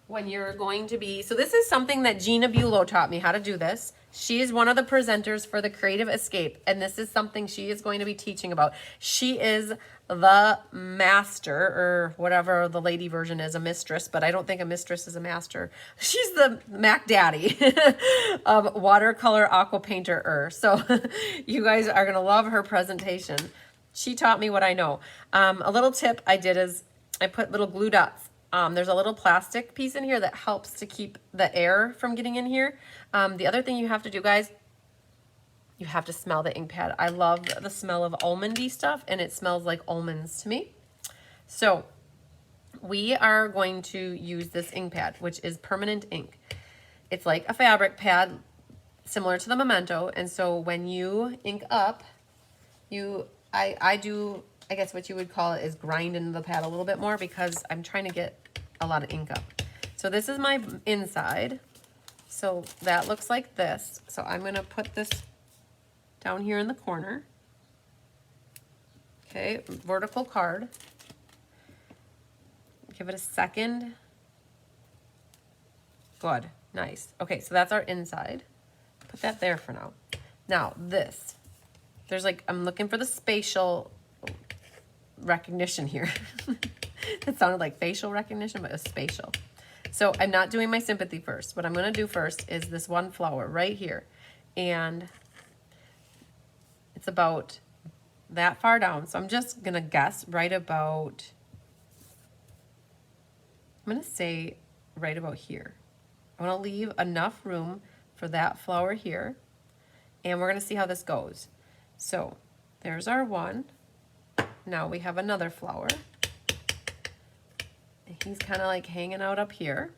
when you're going to be, so this is something that Gina Bulow taught me how to do this. She is one of the presenters for the Creative Escape, and this is something she is going to be teaching about. She is the master, or whatever the lady version is, a mistress, but I don't think a mistress is a master. She's the Mac Daddy of watercolor aqua painter. So you guys are going to love her presentation. She taught me what I know. A little tip I did is I put little glue dots. There's a little plastic piece in here that helps to keep the air from getting in here. The other thing you have to do, guys, you have to smell the ink pad. I love the smell of almondy stuff, and it smells like almonds to me. So we are going to use this ink pad, which is permanent ink. It's like a fabric pad, similar to the Memento. And so when you ink up, I do, I guess what you would call it is grind into the pad a little bit more because I'm trying to get a lot of ink up. So this is my inside. So that looks like this. So I'm going to put this down here in the corner. Okay, vertical card. Give it a second. Good, nice. Okay, so that's our inside. Put that there for now. Now this, there's like, I'm looking for the spatial recognition here. It sounded like facial recognition, but it was spatial. So I'm not doing my sympathy first. What I'm going to do first is this one flower right here. And it's about that far down. So I'm just going to guess right about, I'm going to say right about here. I want to leave enough room for that flower here. And we're going to see how this goes. So there's our one. Now we have another flower. And he's kind of like hanging out up here.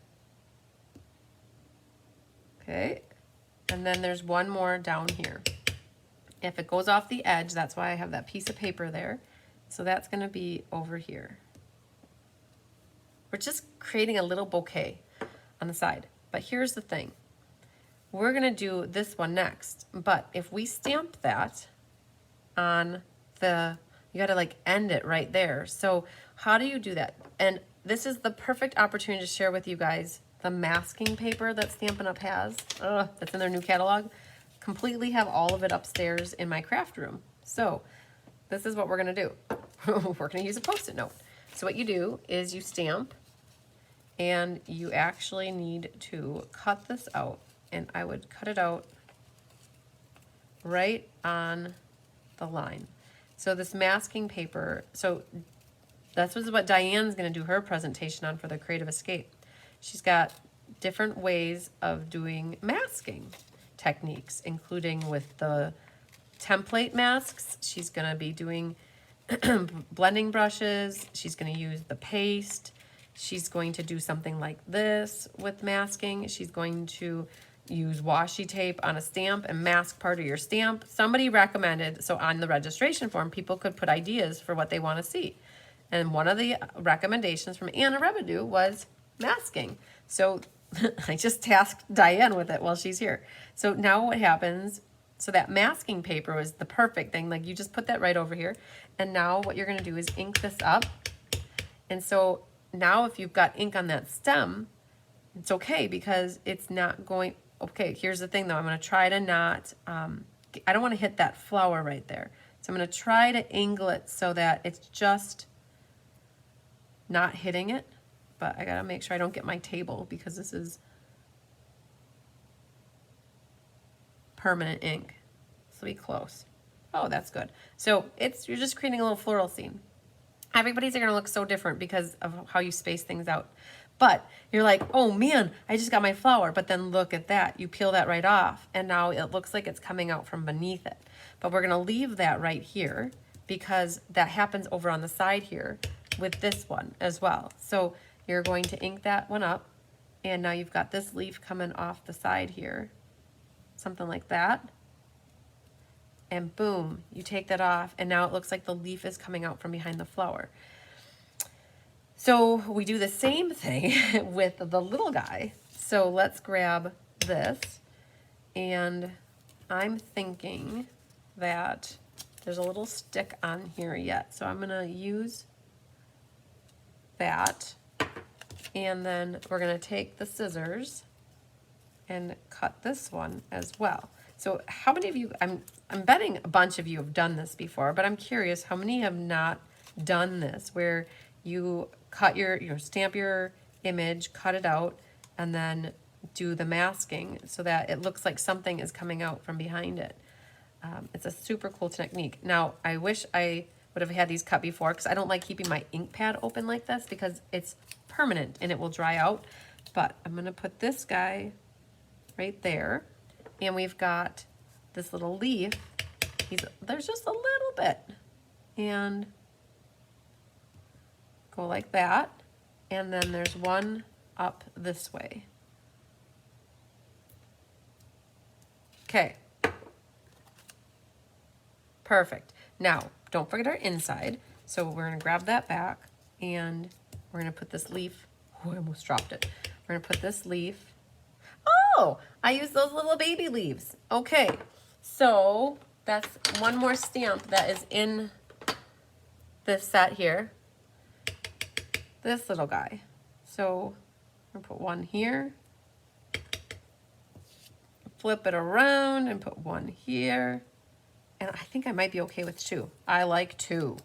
Okay. And then there's one more down here. If it goes off the edge, that's why I have that piece of paper there. So that's going to be over here. We're just creating a little bouquet on the side. But here's the thing. We're going to do this one next. But if we stamp that on the, you got to like end it right there. So how do you do that? And this is the perfect opportunity to share with you guys the masking paper that Stampin' Up! Has. That's in their new catalog. Completely have all of it upstairs in my craft room. So this is what we're going to do. We're going to use a Post-it note. So what you do is you stamp, and you actually need to cut this out. And I would cut it out right on the line. So this masking paper, so that's what Diane's going to do her presentation on for the Creative Escape. She's got different ways of doing masking techniques, including with the template masks. She's going to be doing blending brushes. She's going to use the paste. She's going to do something like this with masking. She's going to use washi tape on a stamp and mask part of your stamp. Somebody recommended, so on the registration form, people could put ideas for what they want to see. And one of the recommendations from Anna Rebidoux was masking. So I just tasked Diane with it while she's here. So now what happens, so that masking paper was the perfect thing. Like you just put that right over here. And now what you're going to do is ink this up. And so now if you've got ink on that stem, it's okay because it's not going, okay, here's the thing though. I'm going to try to not, I don't want to hit that flower right there. So I'm going to try to angle it so that it's just not hitting it. But I got to make sure I don't get my table because this is permanent ink. This will be close. Oh, that's good. So you're just creating a little floral scene. Everybody's going to look so different because of how you space things out. But you're like, oh man, I just got my flower. But then look at that. You peel that right off. And now it looks like it's coming out from beneath it. But we're going to leave that right here because that happens over on the side here with this one as well. So you're going to ink that one up. And now you've got this leaf coming off the side here. Something like that. And boom, you take that off. And now it looks like the leaf is coming out from behind the flower. So we do the same thing with the little guy. So let's grab this, and I'm thinking that there's a little stick on here yet. So I'm gonna use that, and then we're gonna take the scissors and cut this one as well. So how many of you, I'm betting a bunch of you have done this before, but I'm curious how many have not done this, where you cut stamp your image, cut it out, and then do the masking so that it looks like something is coming out from behind it. It's a super cool technique. Now, I wish I would have had these cut before because I don't like keeping my ink pad open like this because it's permanent and it will dry out. But I'm gonna put this guy right there, and we've got this little leaf. There's just a little bit, and go like that, and then there's one up this way. Okay. Perfect. Now, don't forget our inside. So we're gonna grab that back, and we're gonna put this leaf, oh, I almost dropped it. We're gonna put this leaf, oh, I used those little baby leaves. Okay, so that's one more stamp that is in this set here. This little guy. So I'm gonna put one here, flip it around and put one here. And I think I might be okay with 2. I like 2.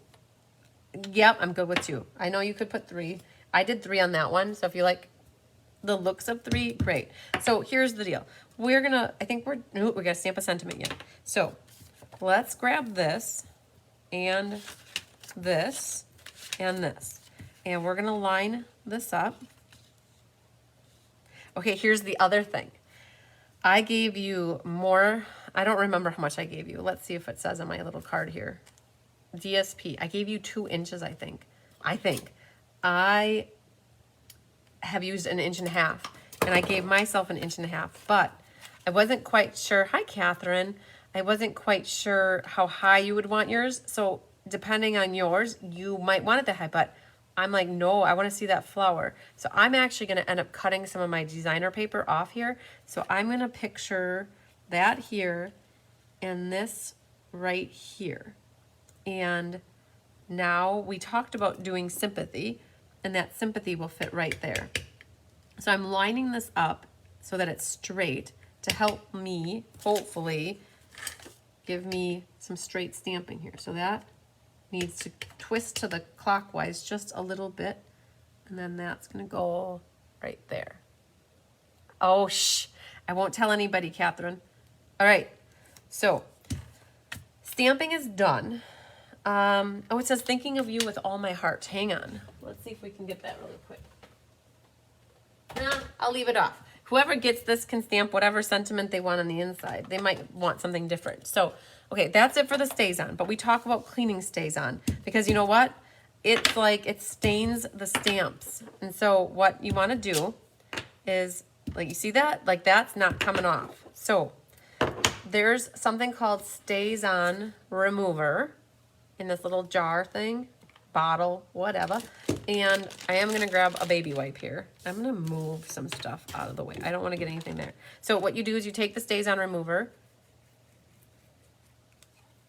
Yep, I'm good with 2. I know you could put 3. I did 3 on that one. So if you like the looks of 3, great. So here's the deal. We're gonna, I think we gotta stamp a sentiment yet. So let's grab this and this and this. And we're gonna line this up. Okay, here's the other thing. I gave you more, I don't remember how much I gave you. Let's see if it says on my little card here. DSP, I gave you 2 inches, I think. I have used 1.5 inches, and I gave myself 1.5 inches, but I wasn't quite sure. Hi, Catherine. I wasn't quite sure how high you would want yours. So depending on yours, you might want it that high, but I'm like, no, I want to see that flower. So I'm actually going to end up cutting some of my designer paper off here. So I'm going to picture that here and this right here. And now we talked about doing sympathy, and that sympathy will fit right there. So I'm lining this up so that it's straight to help me, hopefully, give me some straight stamping here. So that needs to twist to the clockwise just a little bit, and then that's gonna go right there. Oh, shh, I won't tell anybody, Catherine. All right, so stamping is done. Oh, it says thinking of you with all my heart. Hang on, let's see if we can get that really quick. Nah, I'll leave it off. Whoever gets this can stamp whatever sentiment they want on the inside. They might want something different. So, okay, that's it for the stays on. But we talk about cleaning stays on because you know what? It's like it stains the stamps. And so what you want to do is, like, you see that? Like, that's not coming off. So there's something called stays on remover in this little jar thing, bottle, whatever. And I am going to grab a baby wipe here. I'm going to move some stuff out of the way. I don't want to get anything there. So what you do is you take the stays on remover.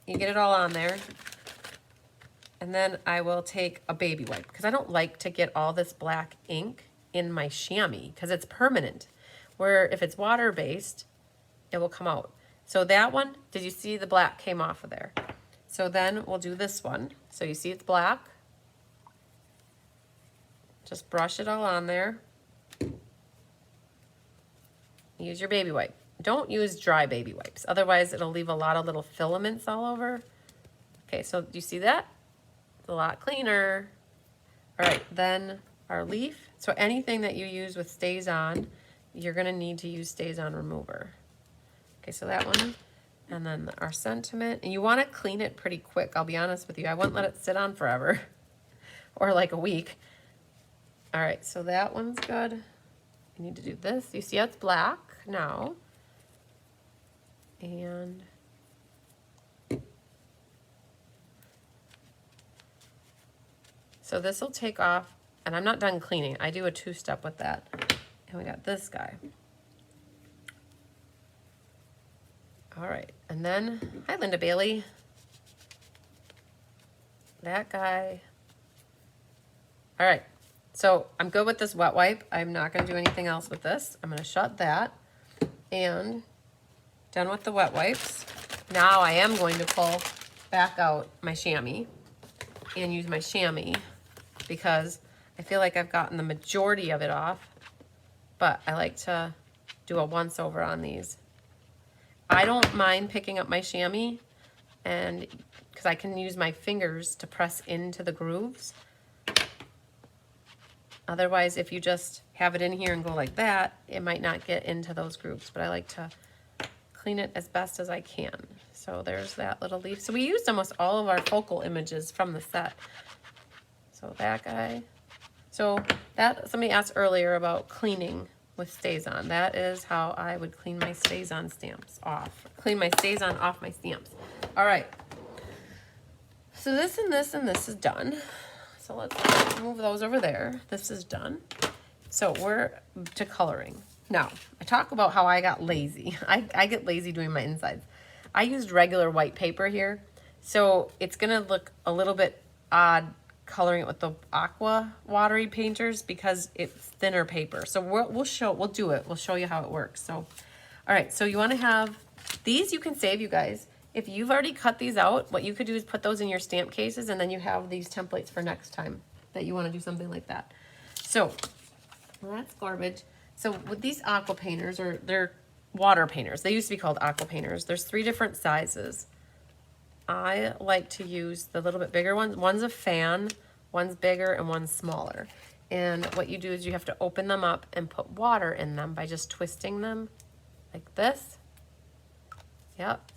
You get it all on there. And then I will take a baby wipe because I don't like to get all this black ink in my chamois because it's permanent. Where if it's water-based, it will come out. So that one, did you see the black came off of there? So then we'll do this one. So you see it's black. Just brush it all on there. Use your baby wipe. Don't use dry baby wipes. Otherwise, it'll leave a lot of little filaments all over. Okay, so do you see that? It's a lot cleaner. All right, then our leaf. So anything that you use with Stays On, you're gonna need to use Stays On Remover. Okay, so that one, and then our sentiment, and you wanna clean it pretty quick, I'll be honest with you. I wouldn't let it sit on forever, or like a week. All right, so that one's good. You need to do this. You see how it's black now. And so this will take off, and I'm not done cleaning. I do a two-step with that. And we got this guy. All right, and then, hi Linda Bailey. That guy. All right, so I'm good with this wet wipe. I'm not gonna do anything else with this. I'm gonna shut that, and done with the wet wipes. Now I am going to pull back out my chamois and use my chamois because I feel like I've gotten the majority of it off, but I like to do a once over on these. I don't mind picking up my chamois and because I can use my fingers to press into the grooves. Otherwise, if you just have it in here and go like that, it might not get into those grooves, but I like to clean it as best as I can. So there's that little leaf. So we used almost all of our focal images from the set. So that guy. So that, somebody asked earlier about cleaning with Stays On. That is how I would clean my Stays On stamps off. Clean my Stays On off my stamps. All right. So this and this and this is done. So let's move those over there. This is done. So we're to coloring. Now, I talk about how I got lazy. I get lazy doing my insides. I used regular white paper here. So it's gonna look a little bit odd coloring it with the aqua watery painters because it's thinner paper. So we'll do it. We'll show you how it works. So, all right, so you wanna have, these you can save, you guys. If you've already cut these out, what you could do is put those in your stamp cases and then you have these templates for next time that you wanna do something like that. So, well, that's garbage. So with these aqua painters, or they're water painters, they used to be called aqua painters. There's 3 different sizes. I like to use the little bit bigger ones. One's a fan, one's bigger, and one's smaller. And what you do is you have to open them up and put water in them by just twisting them like this. Yep.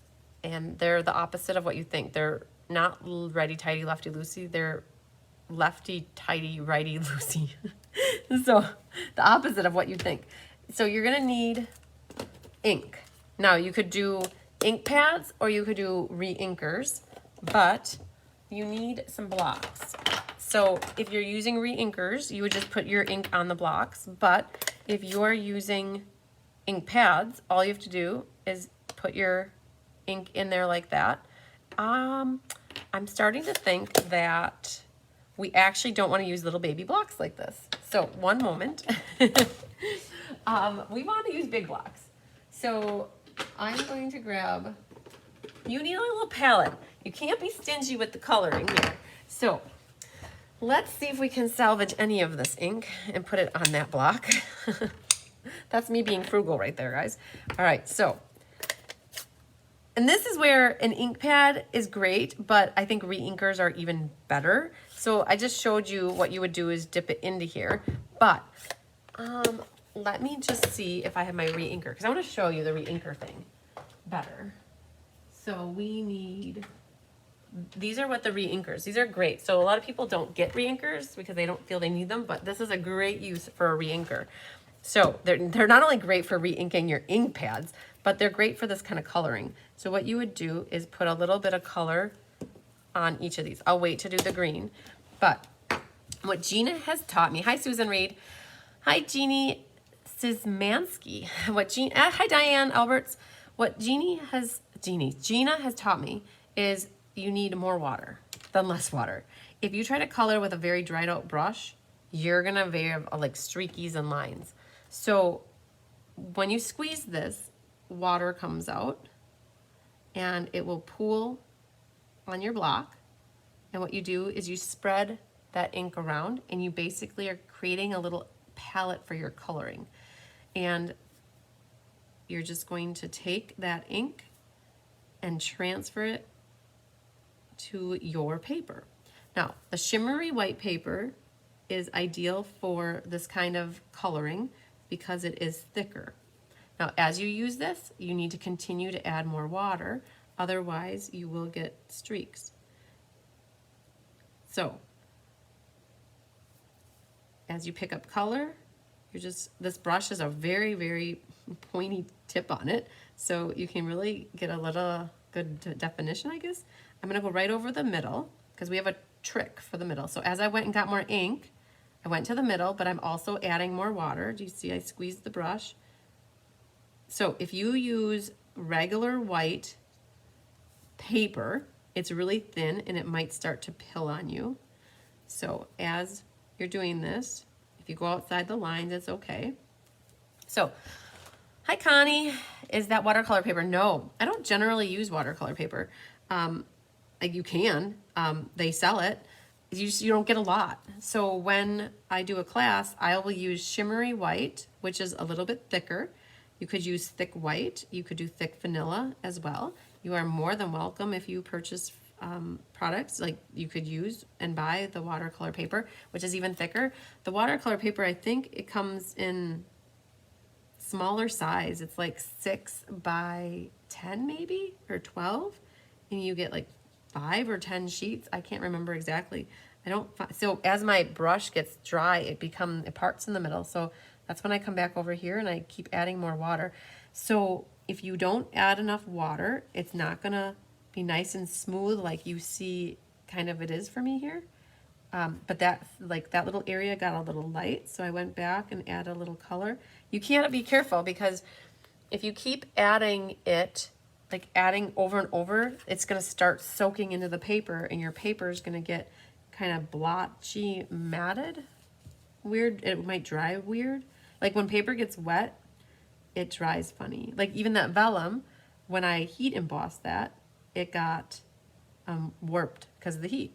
And they're the opposite of what you think. They're not righty-tighty, lefty-loosey. They're lefty-tighty, righty-loosey. So the opposite of what you think. So you're gonna need ink. Now you could do ink pads or you could do re-inkers, but you need some blocks. So if you're using re-inkers, you would just put your ink on the blocks, but if you're using ink pads, all you have to do is put your ink in there like that. I'm starting to think that we actually don't want to use little baby blocks like this. So one moment. We want to use big blocks. So I'm going to grab, you need a little palette. You can't be stingy with the coloring here. So let's see if we can salvage any of this ink and put it on that block. That's me being frugal right there, guys. All right, so, and this is where an ink pad is great, but I think re-inkers are even better. So I just showed you what you would do is dip it into here, but let me just see if I have my re-inker, because I want to show you the re-inker thing better. So we need, these are what the re-inkers, these are great. So a lot of people don't get re-inkers because they don't feel they need them, but this is a great use for a re-inker. So they're not only great for re-inking your ink pads, but they're great for this kind of coloring. So what you would do is put a little bit of color on each of these. I'll wait to do the green, but what Gina has taught me, hi Susan Reed, hi Jeannie Szymanski, hi Diane Alberts, what Gina has taught me is you need more water than less water. If you try to color with a very dried out brush, you're gonna have like streakies and lines. So when you squeeze this, water comes out and it will pool on your block. And what you do is you spread that ink around and you basically are creating a little palette for your coloring. And you're just going to take that ink and transfer it to your paper. Now, the shimmery white paper is ideal for this kind of coloring because it is thicker. Now, as you use this, you need to continue to add more water, otherwise you will get streaks. So, as you pick up color, this brush has a very, very pointy tip on it, so you can really get a little good definition, I guess. I'm gonna go right over the middle, because we have a trick for the middle. So as I went and got more ink, I went to the middle, but I'm also adding more water. Do you see I squeezed the brush? So if you use regular white paper, it's really thin and it might start to pill on you. So as you're doing this, if you go outside the lines, it's okay. So, hi Connie, is that watercolor paper? No, I don't generally use watercolor paper. You can, they sell it. You don't get a lot. So when I do a class, I will use shimmery white, which is a little bit thicker. You could use thick white. You could do thick vanilla as well. You are more than welcome if you purchase products like you could use and buy the watercolor paper, which is even thicker. The watercolor paper, I think it comes in smaller size. It's like 6 by 10 maybe, or 12, and you get like 5 or 10 sheets. I can't remember exactly. So as my brush gets dry, it parts in the middle. So that's when I come back over here and I keep adding more water. So if you don't add enough water, it's not gonna be nice and smooth like you see kind of it is for me here. But that little area got a little light, so I went back and added a little color. You can't be careful, because if you keep adding it, like adding over and over, it's gonna start soaking into the paper, and your paper is gonna get kind of blotchy, matted, weird. It might dry weird. Like when paper gets wet, it dries funny. Like even that vellum, when I heat embossed that, it got warped because of the heat.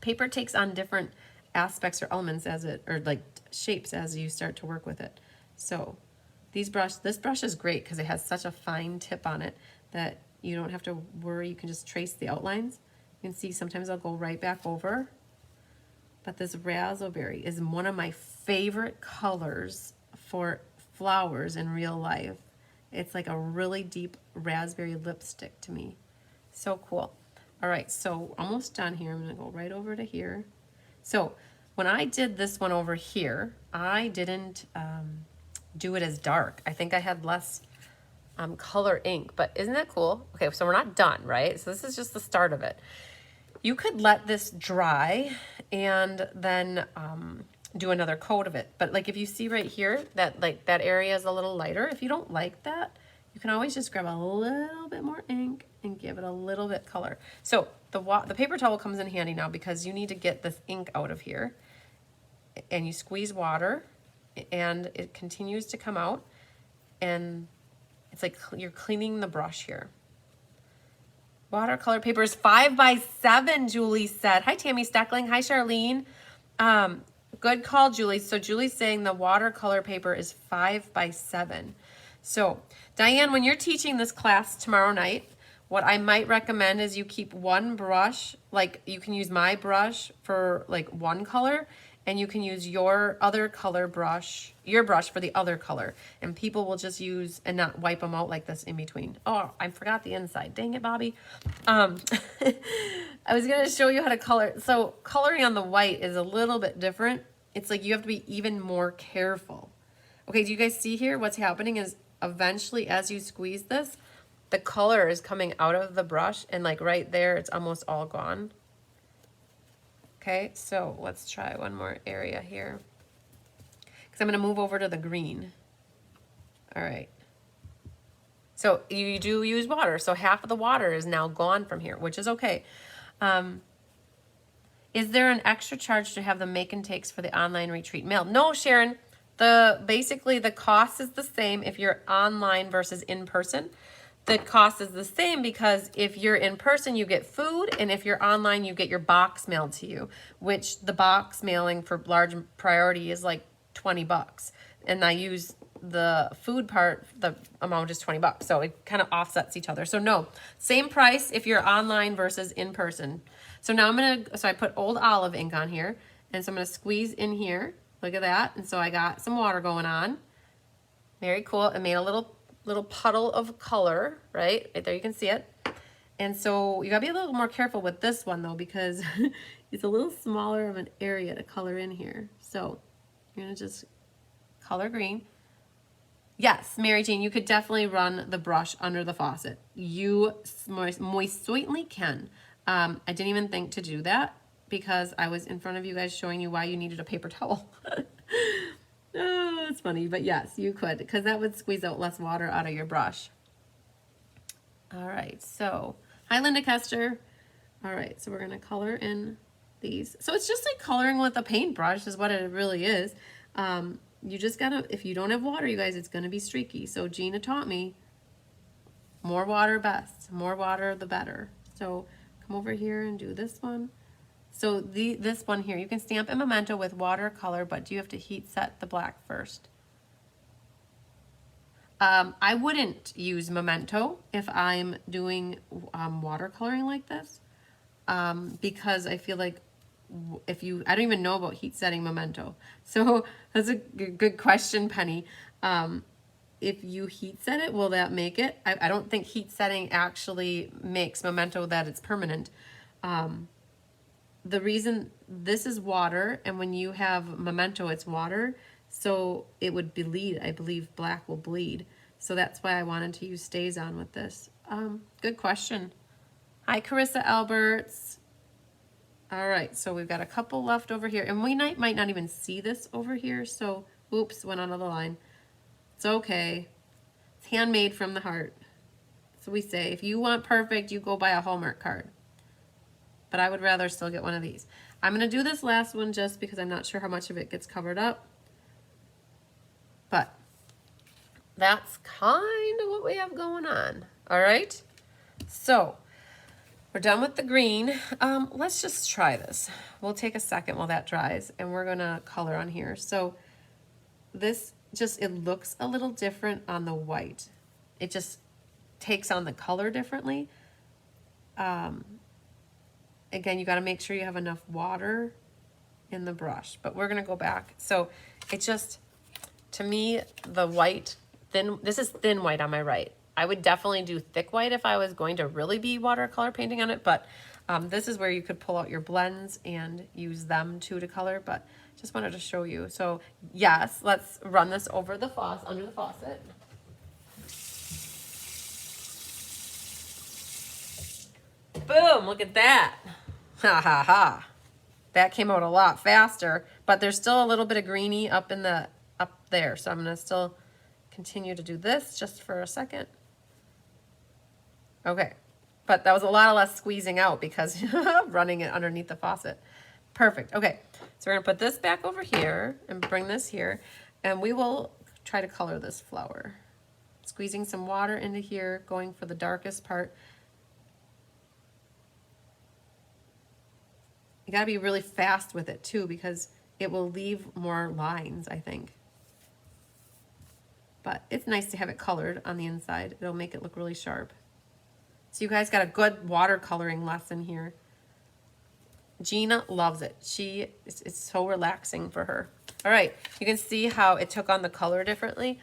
Paper takes on different aspects or elements or like shapes as you start to work with it. So this brush is great because it has such a fine tip on it that you don't have to worry. You can just trace the outlines. You can see sometimes I'll go right back over. But this raspberry is one of my favorite colors for flowers in real life. It's like a really deep raspberry lipstick to me. So cool. All right, so almost done here. I'm gonna go right over to here. So when I did this one over here, I didn't do it as dark. I think I had less color ink, but isn't that cool? Okay, so we're not done, right? So this is just the start of it. You could let this dry and then do another coat of it. But like if you see right here, that area is a little lighter. If you don't like that, you can always just grab a little bit more ink and give it a little bit color. So the paper towel comes in handy now because you need to get this ink out of here. And you squeeze water and it continues to come out. And it's like you're cleaning the brush here. Watercolor paper is 5 by 7, Julie said. Hi, Tammy Steckling. Hi, Charlene. Good call, Julie. So Julie's saying the watercolor paper is 5 by 7. So Diane, when you're teaching this class tomorrow night, what I might recommend is you keep one brush, like you can use my brush for like one color, and you can use your other color brush, your brush for the other color. And people will just use and not wipe them out like this in between. Oh, I forgot the inside. Dang it, Bobby. I was gonna show you how to color. So coloring on the white is a little bit different. It's like you have to be even more careful. Okay, do you guys see here? What's happening is eventually as you squeeze this, the color is coming out of the brush, and like right there, it's almost all gone. Okay, so let's try one more area here. Because I'm going to move over to the green. All right. So you do use water. So half of the water is now gone from here, which is okay. Is there an extra charge to have the make and takes for the online retreat mailed? No, Sharon. Basically, the cost is the same if you're online versus in person. The cost is the same because if you're in person, you get food, and if you're online, you get your box mailed to you, which the box mailing for large priority is like $20. And I use the food part, the amount is $20. So it kind of offsets each other. So no, same price if you're online versus in person. So now so I put Old Olive ink on here, And so I'm going to squeeze in here. Look at that. And so I got some water going on. Very cool. It made a little puddle of color, right? Right there, you can see it. And so you gotta be a little more careful with this one though, because it's a little smaller of an area to color in here. So you're gonna just color green. Yes, Mary Jane, you could definitely run the brush under the faucet. You most certainly can. I didn't even think to do that because I was in front of you guys showing you why you needed a paper towel. Oh, it's funny, but yes, you could, because that would squeeze out less water out of your brush. All right, so hi, Linda Kester. All right, so we're gonna color in these. So it's just like coloring with a paintbrush is what it really is. You just gotta, if you don't have water, you guys, it's gonna be streaky. So Gina taught me, more water best, more water the better. So come over here and do this one. So this one here, you can stamp in Memento with watercolor, but you have to heat set the black first. I wouldn't use Memento if I'm doing watercoloring like this, because I feel like I don't even know about heat setting Memento. So that's a good question, Penny. If you heat set it, will that make it? I don't think heat setting actually makes Memento that it's permanent. The reason this is water, and when you have Memento, it's water, so it would bleed. I believe black will bleed. So that's why I wanted to use Stays On with this. Good question. Hi, Carissa Alberts. All right, so we've got a couple left over here, and we might not even see this over here, so oops, went on the line. It's okay. It's handmade from the heart. So we say, if you want perfect, you go buy a Hallmark card. But I would rather still get one of these. I'm going to do this last one just because I'm not sure how much of it gets covered up. But that's kind of what we have going on. All right. So we're done with the green. Let's just try this. We'll take a second while that dries and we're going to color on here. So this just, it looks a little different on the white. It just takes on the color differently. Again, you got to make sure you have enough water in the brush, but we're going to go back. So it just, to me, the white, this is thin white on my right. I would definitely do thick white if I was going to really be watercolor painting on it, but this is where you could pull out your blends and use them too to color, but just wanted to show you. So yes, let's run this over the faucet, under the faucet. Boom, look at that. Ha ha ha. That came out a lot faster, but there's still a little bit of greeny up there. So I'm gonna still continue to do this just for a second. Okay, but that was a lot less squeezing out because running it underneath the faucet. Perfect, okay. So we're gonna put this back over here and bring this here, and we will try to color this flower. Squeezing some water into here, going for the darkest part. You gotta be really fast with it too because it will leave more lines, I think. But it's nice to have it colored on the inside. It'll make it look really sharp. So you guys got a good watercoloring lesson here. Gina loves it. It's so relaxing for her. All right, you can see how it took on the color differently.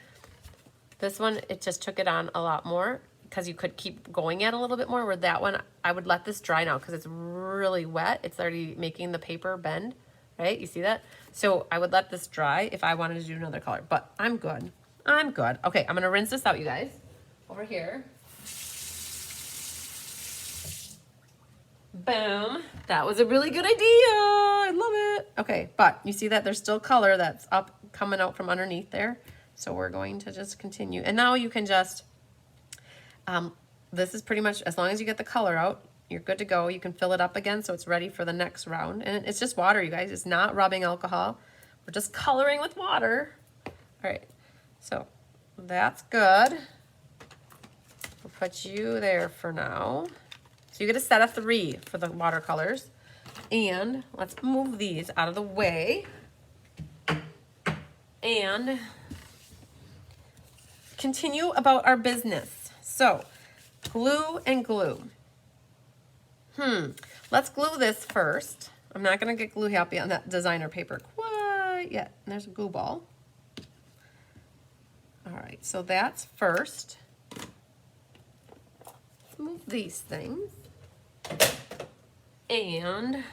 This one, it just took it on a lot more because you could keep going at a little bit more, where that one, I would let this dry now because it's really wet. It's already making the paper bend, right? You see that? So I would let this dry if I wanted to do another color, but I'm good. I'm good. Okay, I'm gonna rinse this out, you guys. Over here. Boom. That was a really good idea. I love it. Okay, but you see that there's still color that's up coming out from underneath there. So we're going to just continue. And now you can just, this is pretty much, as long as you get the color out, you're good to go. You can fill it up again so it's ready for the next round. And it's just water, you guys. It's not rubbing alcohol. We're just coloring with water. All right, so that's good. We'll put you there for now. So you get a set of 3 for the watercolors. And let's move these out of the way. And continue about our business. So glue and glue. Let's glue this first. I'm not gonna get glue happy on that designer paper quite yet. And there's a glue ball. All right, so that's first. Let's move these things. And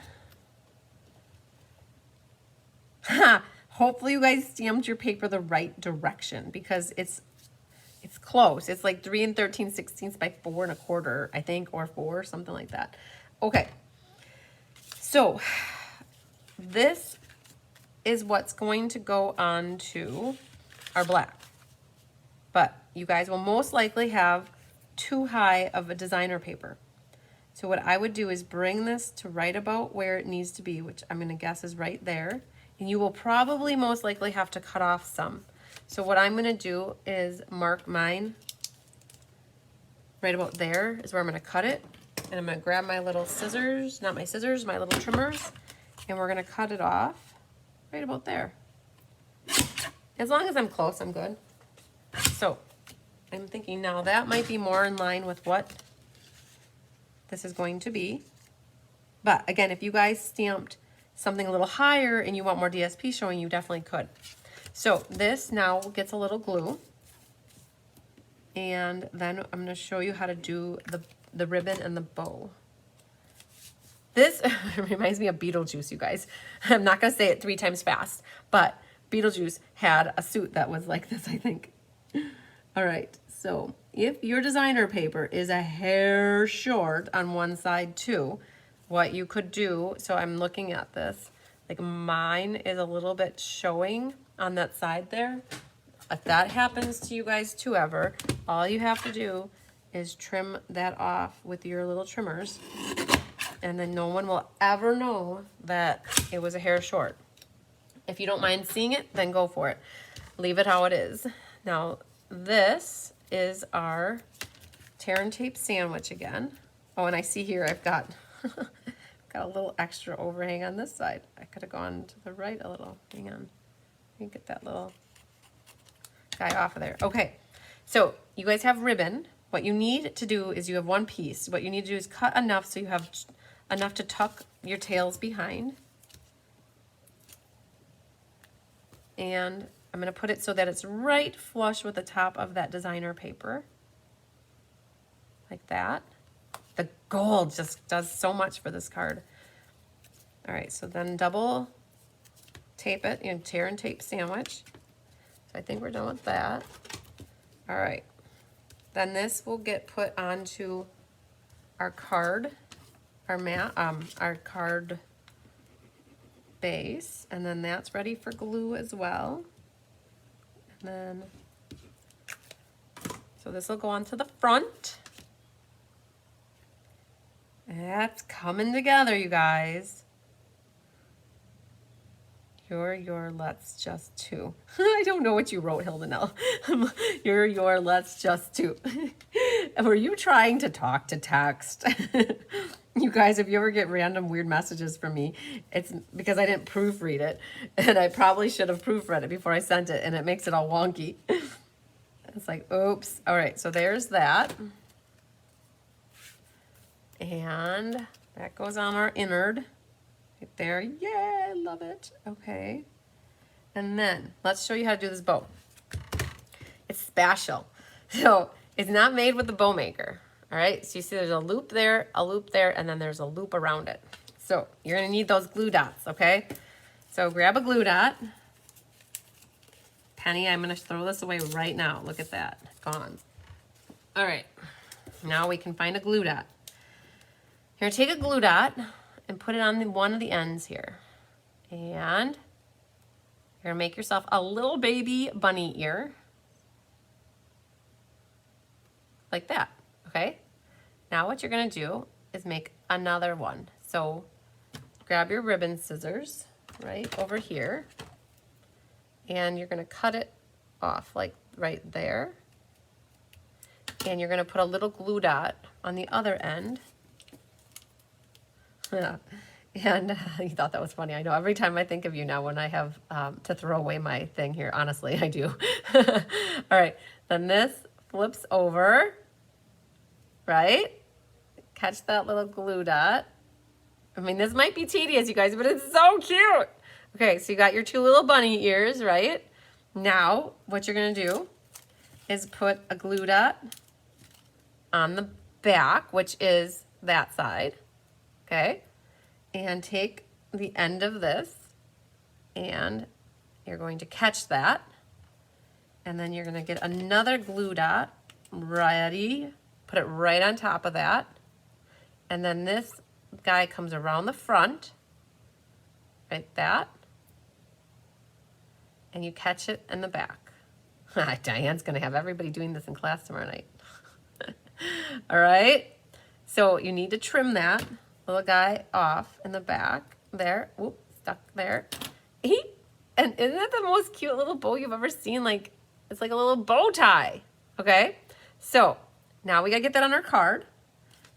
hopefully you guys stamped your paper the right direction because it's close. It's like 3 13/16 by 4 1/4, I think, or 4, something like that. Okay, so this is what's going to go on to our black. But you guys will most likely have too high of a designer paper. So what I would do is bring this to right about where it needs to be, which I'm gonna guess is right there. And you will probably most likely have to cut off some. So what I'm gonna do is mark mine right about there is where I'm gonna cut it. And I'm gonna grab my little scissors, not my scissors, my little trimmers, and we're gonna cut it off right about there. As long as I'm close, I'm good. So I'm thinking now that might be more in line with what this is going to be. But again, if you guys stamped something a little higher and you want more DSP showing, you definitely could. So this now gets a little glue. And then I'm going to show you how to do the ribbon and the bow. This reminds me of Beetlejuice, you guys. I'm not going to say it 3 times fast, but Beetlejuice had a suit that was like this, I think. All right, so if your designer paper is a hair short on one side too, what you could do, so I'm looking at this, like mine is a little bit showing on that side there. If that happens to you guys too ever, all you have to do is trim that off with your little trimmers, and then no one will ever know that it was a hair short. If you don't mind seeing it, then go for it. Leave it how it is. Now, this is our tear and tape sandwich again. Oh, and I see here I've got got a little extra overhang on this side. I could have gone to the right a little. Hang on. Let me get that little guy off of there. Okay, so you guys have ribbon. What you need to do is you have one piece. What you need to do is cut enough so you have enough to tuck your tails behind. And I'm going to put it so that it's right flush with the top of that designer paper. Like that. The gold just does so much for this card. All right, so then double tape it and tear and tape sandwich. So I think we're done with that. All right. Then this will get put onto our card, our card base, and then that's ready for glue as well. And then, so this will go onto the front. That's coming together, you guys. You're your let's just two. I don't know what you wrote, Hildenell. You're your let's just two. Were you trying to talk to text? You guys, if you ever get random weird messages from me, it's because I didn't proofread it. And I probably should have proofread it before I sent it, and it makes it all wonky. It's like, oops. All right, so there's that. And that goes on our innard. Right there. Yeah, I love it. Okay. And then let's show you how to do this bow. It's special. So it's not made with the bow maker. All right. So you see there's a loop there, and then there's a loop around it. So you're going to need those glue dots. Okay. So grab a glue dot. Penny, I'm going to throw this away right now. Look at that. Gone. All right. Now we can find a glue dot. You're going to take a glue dot and put it on one of the ends here. And you're gonna make yourself a little baby bunny ear. Like that, okay? Now what you're gonna do is make another one. So grab your ribbon scissors right over here, and you're gonna cut it off like right there. And you're gonna put a little glue dot on the other end. Yeah. And you thought that was funny. I know every time I think of you now when I have to throw away my thing here, honestly, I do. All right, then this flips over, right? Catch that little glue dot. I mean, this might be tedious, you guys, but it's so cute. Okay, so you got your 2 little bunny ears, right? Now, what you're gonna do is put a glue dot on the back, which is that side, okay? And take the end of this, and you're going to catch that. And then you're gonna get another glue dot ready, put it right on top of that. And then this guy comes around the front, like that. And you catch it in the back. Diane's gonna have everybody doing this in class tomorrow night. All right, so you need to trim that little guy off in the back there. Whoop, stuck there. And isn't that the most cute little bow you've ever seen? Like, it's like a little bow tie, okay? So now we gotta get that on our card.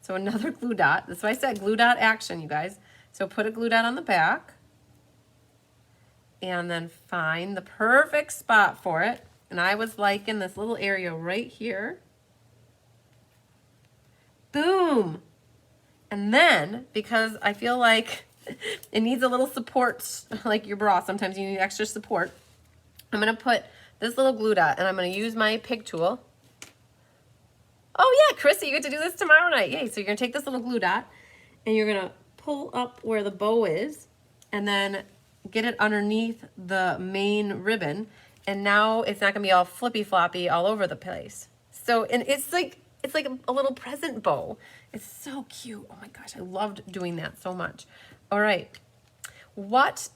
So another glue dot. That's why I said glue dot action, you guys. So put a glue dot on the back and then find the perfect spot for it. And I was liking this little area right here. Boom. And then, because I feel like it needs a little support, like your bra, sometimes you need extra support, I'm gonna put this little glue dot and I'm gonna use my pig tool. Oh yeah, Chrissy, you get to do this tomorrow night. Yay, so you're gonna take this little glue dot and you're gonna pull up where the bow is and then get it underneath the main ribbon. And now it's not gonna be all flippy floppy all over the place. So, and it's like a little present bow. It's so cute. Oh my gosh, I loved doing that so much. All right, what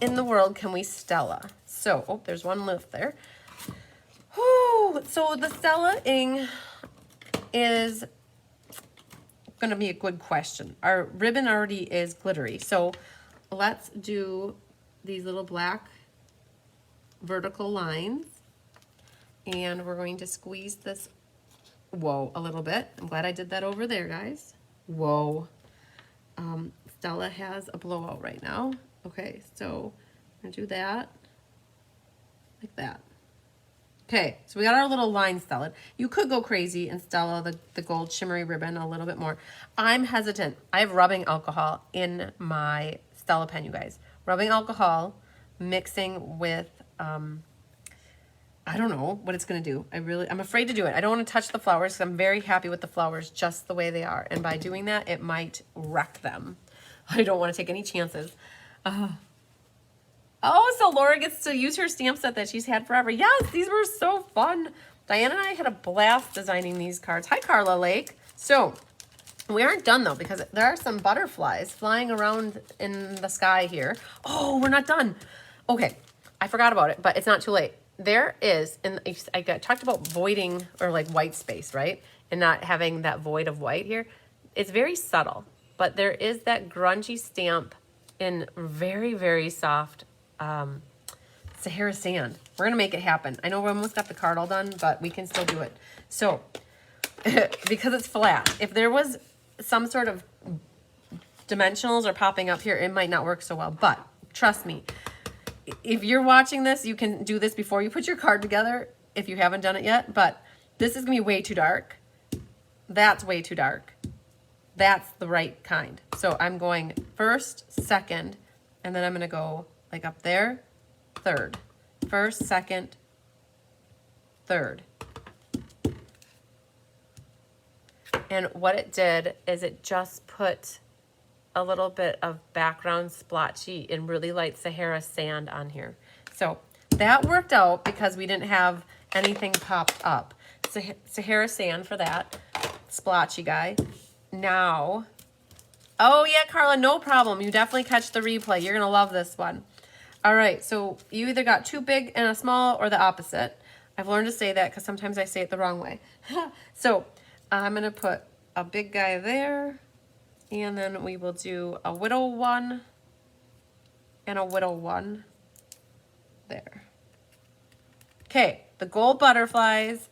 in the world can we Stella? So, oh, there's one left there. Whew, so the Stella-ing is gonna be a good question. Our ribbon already is glittery, so let's do these little black vertical lines, and we're going to squeeze this, whoa, a little bit. I'm glad I did that over there, guys. Whoa. Stella has a blowout right now. Okay, so I'm gonna do that, like that. Okay, so we got our little line Stella. You could go crazy and Stella the gold shimmery ribbon a little bit more. I'm hesitant. I have rubbing alcohol in my Stella pen, you guys. Rubbing alcohol mixing with, I don't know what it's gonna do. I'm afraid to do it. I don't wanna touch the flowers because I'm very happy with the flowers just the way they are. And by doing that, it might wreck them. I don't wanna take any chances. Oh, so Laura gets to use her stamp set that she's had forever. Yes, these were so fun. Diane and I had a blast designing these cards. Hi, Carla Lake. So we aren't done though, because there are some butterflies flying around in the sky here. Oh, we're not done. Okay, I forgot about it, but it's not too late. There is, and I talked about voiding or like white space, right? And not having that void of white here. It's very subtle, but there is that grungy stamp in very, very soft Sahara sand. We're gonna make it happen. I know we almost got the card all done, but we can still do it. So, because it's flat, if there was some sort of dimensionals or popping up here, it might not work so well, but trust me, if you're watching this, you can do this before you put your card together if you haven't done it yet, but this is gonna be way too dark. That's way too dark. That's the right kind. So I'm going first, second, and then I'm gonna go like up there, third. First, second, third. And what it did is it just put a little bit of background splotchy and really light Sahara sand on here. So that worked out because we didn't have anything popped up. Sahara sand for that splotchy guy. Now, oh yeah, Carla, no problem. You definitely catch the replay. You're gonna love this one. All right, so you either got too big and a small or the opposite. I've learned to say that because sometimes I say it the wrong way. So I'm gonna put a big guy there, and then we will do a whittle one and a whittle one there. Okay, the gold butterflies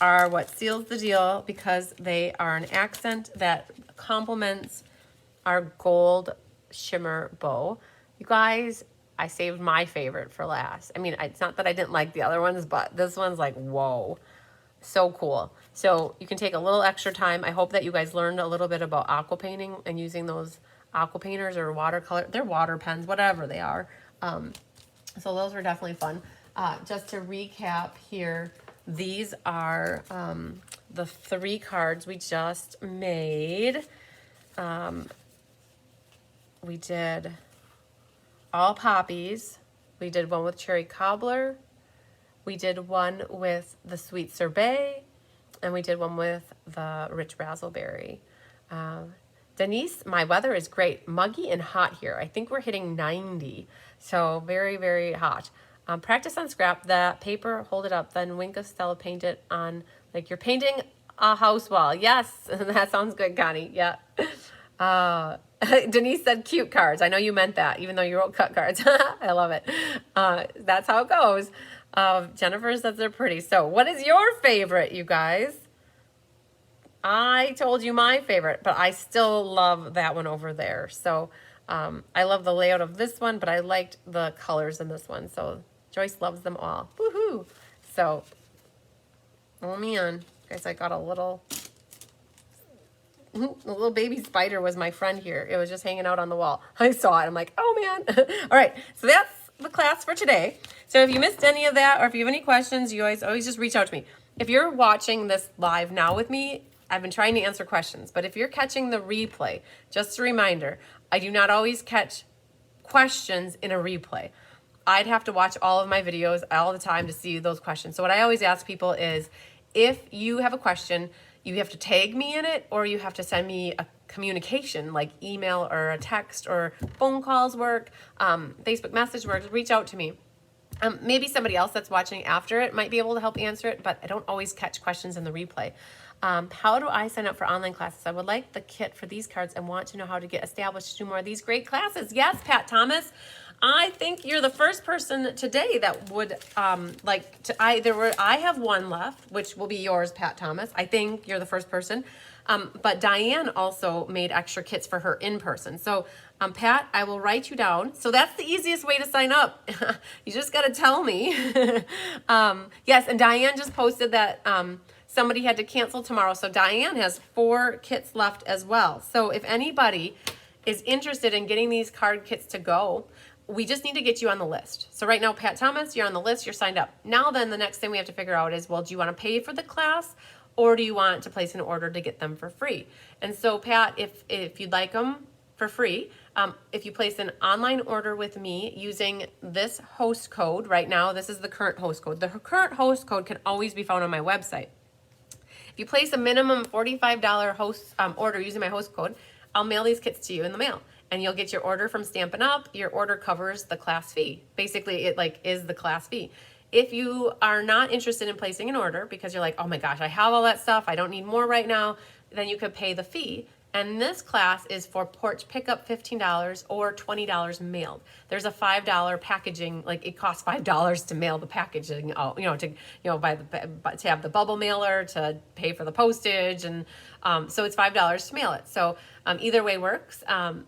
are what seals the deal because they are an accent that complements our gold shimmer bow. You guys, I saved my favorite for last. I mean, it's not that I didn't like the other ones, but this one's like, whoa, so cool. So you can take a little extra time. I hope that you guys learned a little bit about aqua painting and using those aqua painters or watercolor. They're water pens, whatever they are. So those were definitely fun. Just to recap here, these are the 3 cards we just made. We did all poppies. We did one with cherry cobbler. We did one with the sweet sorbet. And we did one with the rich razzleberry. Denise, my weather is great. Muggy and hot here. I think we're hitting 90. So very, very hot. Practice on scrap that paper, hold it up, then wink of Stella, paint it on like you're painting a house wall. Yes, that sounds good, Connie. Yeah. Denise said cute cards. I know you meant that, even though you wrote cut cards. I love it. That's how it goes. Jennifer says they're pretty. So what is your favorite, you guys? I told you my favorite, but I still love that one over there. So I love the layout of this one, but I liked the colors in this one. So Joyce loves them all. Woohoo! So, oh man, guys, I got a little baby spider was my friend here. It was just hanging out on the wall. I saw it. I'm like, oh man. All right, so that's the class for today. So if you missed any of that or if you have any questions, you always just reach out to me. If you're watching this live now with me, I've been trying to answer questions, but if you're catching the replay, just a reminder, I do not always catch questions in a replay. I'd have to watch all of my videos all the time to see those questions. So what I always ask people is, if you have a question, you have to tag me in it, or you have to send me a communication like email or a text, or phone calls work, Facebook message works, reach out to me. Maybe somebody else that's watching after it might be able to help answer it, but I don't always catch questions in the replay. How do I sign up for online classes? I would like the kit for these cards and want to know how to get established to do more of these great classes. Yes, Pat Thomas. I think you're the first person today that would like to. I have one left, which will be yours, Pat Thomas. I think you're the first person. But Diane also made extra kits for her in person. So Pat, I will write you down. So that's the easiest way to sign up. You just got to tell me. Yes, and Diane just posted that somebody had to cancel tomorrow. So Diane has 4 kits left as well. So if anybody is interested in getting these card kits to go, we just need to get you on the list. So right now, Pat Thomas, you're on the list, you're signed up. Now then, the next thing we have to figure out is, well, do you want to pay for the class, or do you want to place an order to get them for free? And so Pat, if you'd like them for free, if you place an online order with me using this host code right now, this is the current host code. The current host code can always be found on my website. If you place a minimum $45 host order using my host code, I'll mail these kits to you in the mail. And you'll get your order from Stampin' Up. Your order covers the class fee. Basically, it is the class fee. If you are not interested in placing an order because you're like, oh my gosh, I have all that stuff, I don't need more right now, then you could pay the fee. And this class is for porch pickup, $15 or $20 mailed. There's a $5 packaging, like it costs $5 to mail the packaging out, to have the bubble mailer, to pay for the postage, and so it's $5 to mail it. So either way works.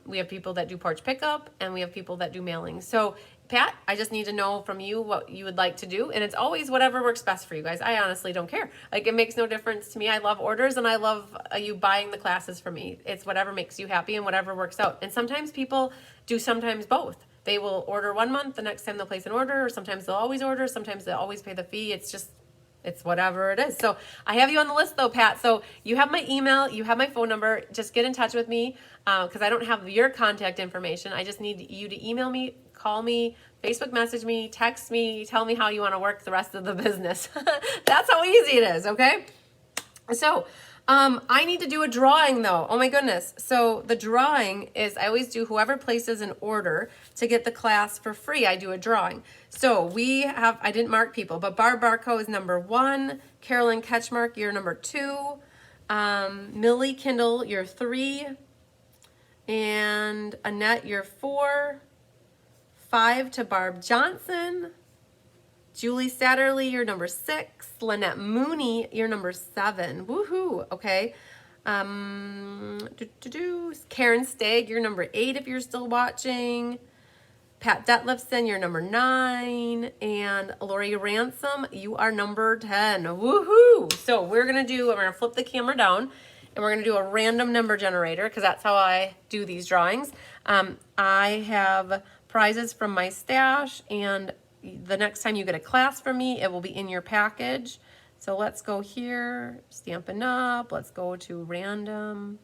We have people that do porch pickup and we have people that do mailing. So Pat, I just need to know from you what you would like to do. And it's always whatever works best for you guys. I honestly don't care. Like, it makes no difference to me. I love orders and I love you buying the classes for me. It's whatever makes you happy and whatever works out. And sometimes people do sometimes both. They will order 1 month, the next time they'll place an order, or sometimes they'll always order, sometimes they'll always pay the fee. It's whatever it is. So I have you on the list though, Pat. So you have my email, you have my phone number. Just get in touch with me because I don't have your contact information. I just need you to email me, call me, Facebook message me, text me, tell me how you want to work the rest of the business. That's how easy it is, okay? So I need to do a drawing though. Oh my goodness. So the drawing is, I always do whoever places an order to get the class for free, I do a drawing. So I didn't mark people, but Barb Barco is number 1, Carolyn Ketchmark, you're number 2, Millie Kindle, you're 3, and Annette, you're 4, 5 to Barb Johnson, Julie Satterley, you're number 6. Lynette Mooney, you're number 7. Woohoo, okay. Karen Stagg, you're number 8 if you're still watching. Pat Detlefson, you're number 9. And Lori Ransom, you are number 10. Woohoo! So I'm gonna flip the camera down and we're gonna do a random number generator because that's how I do these drawings. I have prizes from my stash, and the next time you get a class from me, it will be in your package. So let's go here, Stampin' Up, let's go to random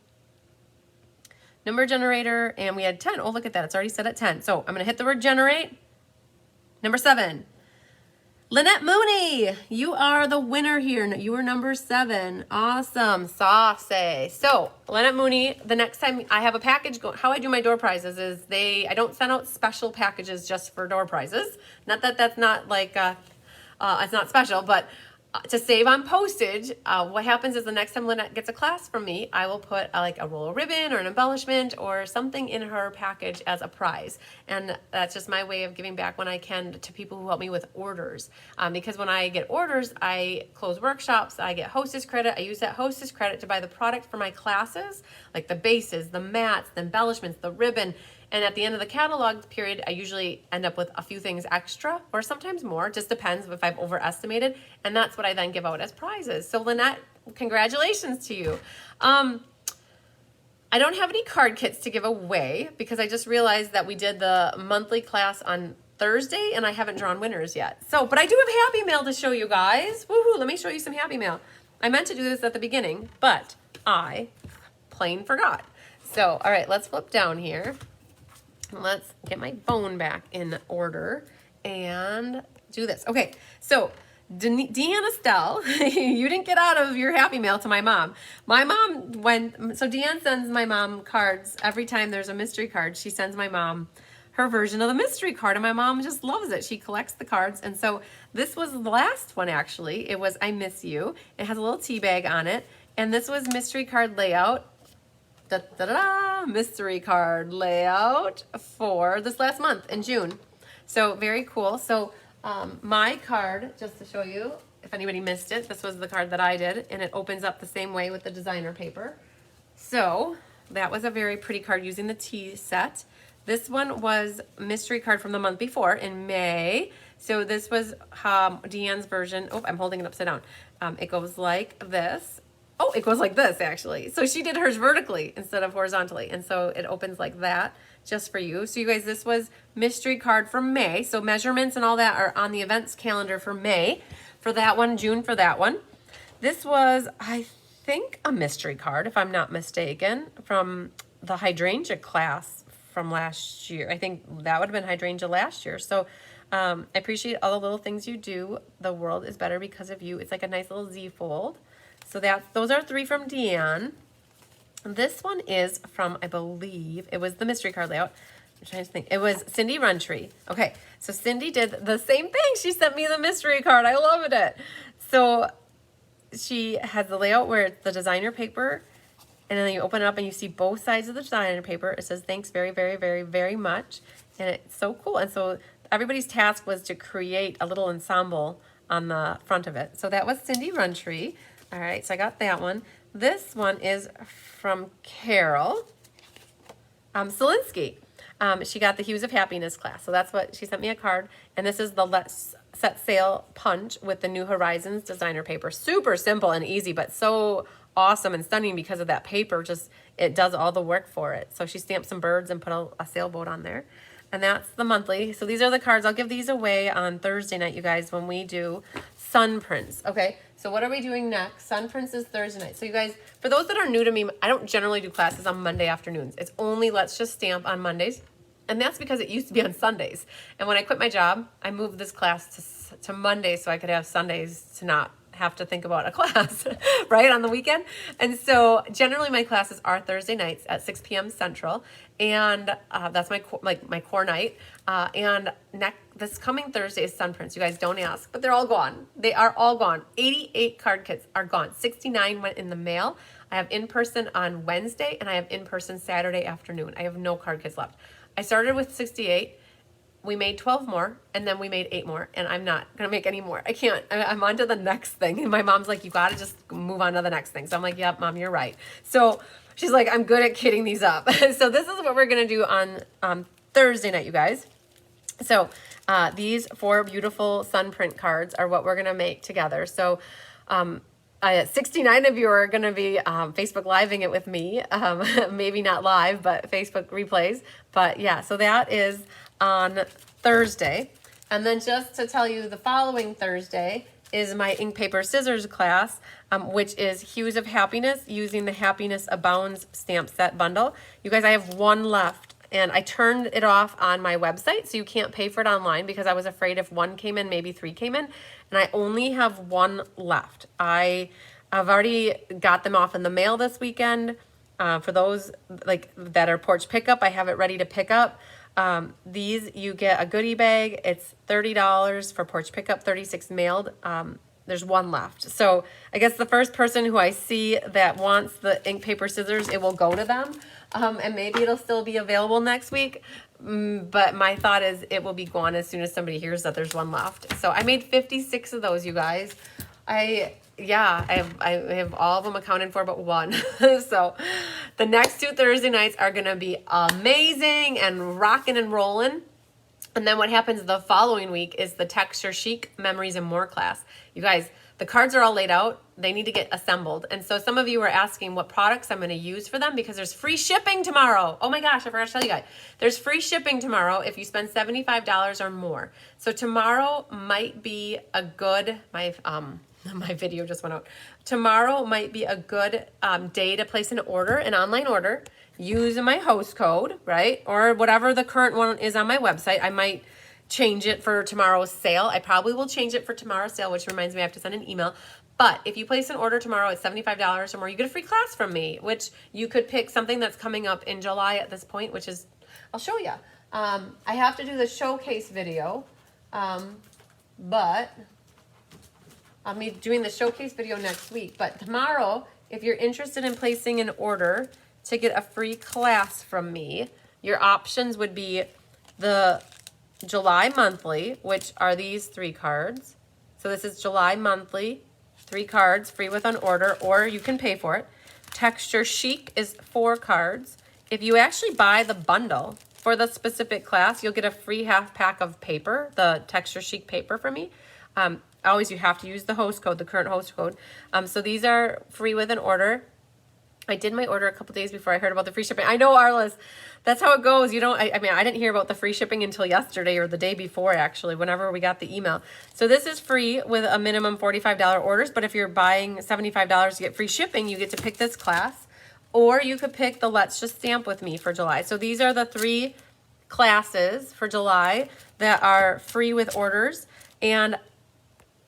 number generator, and we had 10. Oh, look at that, it's already set at 10. So I'm gonna hit the word generate. Number 7. Lynette Mooney, you are the winner here. You are number 7. Awesome, saucy. So Lynette Mooney, the next time I have a package go, how I do my door prizes is I don't send out special packages just for door prizes. Not that that's not like, it's not special, but to save on postage, what happens is the next time Lynette gets a class from me, I will put like a roll of ribbon or an embellishment or something in her package as a prize. And that's just my way of giving back when I can to people who help me with orders. Because when I get orders, I close workshops, I get hostess credit. I use that hostess credit to buy the product for my classes, like the bases, the mats, the embellishments, the ribbon. And at the end of the catalog period, I usually end up with a few things extra or sometimes more. Just depends if I've overestimated. And that's what I then give out as prizes. So Lynette, congratulations to you. I don't have any card kits to give away because I just realized that we did the monthly class on Thursday and I haven't drawn winners yet. So, but I do have Happy Mail to show you guys. Woohoo, let me show you some Happy Mail. I meant to do this at the beginning, but I plain forgot. So, all right, let's flip down here. Let's get my phone back in order and do this. Okay, so Deanne Estelle, you didn't get out of your Happy Mail to my mom. My mom so Deanne sends my mom cards every time there's a mystery card. She sends my mom her version of the mystery card, and my mom just loves it. She collects the cards, and so this was the last one actually. It was I Miss You. It has a little tea bag on it, and this was mystery card layout. Mystery card layout for this last month in June. So very cool. So my card, just to show you, if anybody missed it, this was the card that I did, and it opens up the same way with the designer paper. So that was a very pretty card using the tea set. This one was mystery card from the month before in May. So this was Deanne's version. Oh, I'm holding it upside down. It goes like this. Oh, it goes like this, actually. So she did hers vertically instead of horizontally. And so it opens like that just for you. So you guys, this was mystery card from May. So measurements and all that are on the events calendar for May for that one, June for that one. This was, I think, a mystery card, if I'm not mistaken, from the hydrangea class from last year. I think that would have been hydrangea last year. So I appreciate all the little things you do. The world is better because of you. It's like a nice little Z fold. So those are 3 from Deanne. This one is from, I believe, it was the mystery card layout. I'm trying to think. It was Cindy Runtree. Okay, so Cindy did the same thing. She sent me the mystery card. I loved it. So she has the layout where it's the designer paper, and then you open it up and you see both sides of the designer paper. It says, thanks very, very, very, very much. And it's so cool. And so everybody's task was to create a little ensemble on the front of it. So that was Cindy Runtree. All right, so I got that one. This one is from Carol Selinsky. She got the Hues of Happiness class. So that's what she sent me a card. And this is the Let's Set Sail punch with the New Horizons designer paper. Super simple and easy, but so awesome and stunning because of that paper. Just, it does all the work for it. So she stamped some birds and put a sailboat on there. And that's the monthly. So these are the cards. I'll give these away on Thursday night, you guys, when we do sun prints. Okay, so what are we doing next? Sun prints is Thursday night. So you guys, for those that are new to me, I don't generally do classes on Monday afternoons. It's only Let's Just Stamp on Mondays. And that's because it used to be on Sundays. And when I quit my job, I moved this class to Monday so I could have Sundays to not have to think about a class, right, on the weekend. And so generally my classes are Thursday nights at 6 p.m. Central. And that's my core night. And this coming Thursday is Sun Prints. You guys don't ask, but they're all gone. They are all gone. 88 card kits are gone. 69 went in the mail. I have in-person on Wednesday, and I have in-person Saturday afternoon. I have no card kits left. I started with 68. We made 12 more, and then we made 8 more, and I'm not going to make any more. I can't. I'm on to the next thing. And my mom's like, you got to just move on to the next thing. So I'm like, yep, Mom, you're right. So she's like, I'm good at kidding these up. So this is what we're going to do on Thursday night, you guys. So these 4 beautiful sun print cards are what we're going to make together. So 69 of you are going to be Facebook Living it with me. Maybe not live, but Facebook replays. But yeah, so that is on Thursday. And then just to tell you, the following Thursday is my ink, paper, scissors class, which is Hues of Happiness using the Happiness Abounds stamp set bundle. You guys, I have one left. And I turned it off on my website, so you can't pay for it online because I was afraid if one came in, maybe three came in. And I only have one left. I've already got them off in the mail this weekend. For those like that are porch pickup, I have it ready to pick up. These, you get a goodie bag. It's $30 for porch pickup, 36 mailed. There's one left. So I guess the first person who I see that wants the ink, paper, scissors, it will go to them. And maybe it'll still be available next week. But my thought is it will be gone as soon as somebody hears that there's one left. So I made 56 of those, you guys. I have all of them accounted for but one. So the next 2 Thursday nights are going to be amazing and rocking and rolling. And then what happens the following week is the Texture Chic Memories and More class. You guys, the cards are all laid out. They need to get assembled. And so some of you are asking what products I'm going to use for them because there's free shipping tomorrow. Oh my gosh, I forgot to tell you guys. There's free shipping tomorrow if you spend $75 or more. So tomorrow might be a good, my video just went out. Tomorrow might be a good day to place an order, an online order, using my host code, right? Or whatever the current one is on my website. I might change it for tomorrow's sale. I probably will change it for tomorrow's sale, which reminds me I have to send an email. But if you place an order tomorrow at $75 or more, you get a free class from me, which you could pick something that's coming up in July at this point, which is, I'll show you. I have to do the showcase video, but I'll be doing the showcase video next week. But tomorrow, if you're interested in placing an order to get a free class from me, your options would be the July monthly, which are these 3 cards. So this is July monthly, 3 cards, free with an order, or you can pay for it. Texture Chic is 4 cards. If you actually buy the bundle for the specific class, you'll get a free half pack of paper, the Texture Chic paper from me. Always you have to use the host code, the current host code. So these are free with an order. I did my order a couple days before I heard about the free shipping. I know, Arliss, that's how it goes. You don't, I mean, I didn't hear about the free shipping until yesterday or the day before, actually, whenever we got the email. So this is free with a minimum $45 orders, but if you're buying $75 to get free shipping, you get to pick this class, or you could pick the Let's Just Stamp with Me for July. So these are the 3 classes for July that are free with orders, and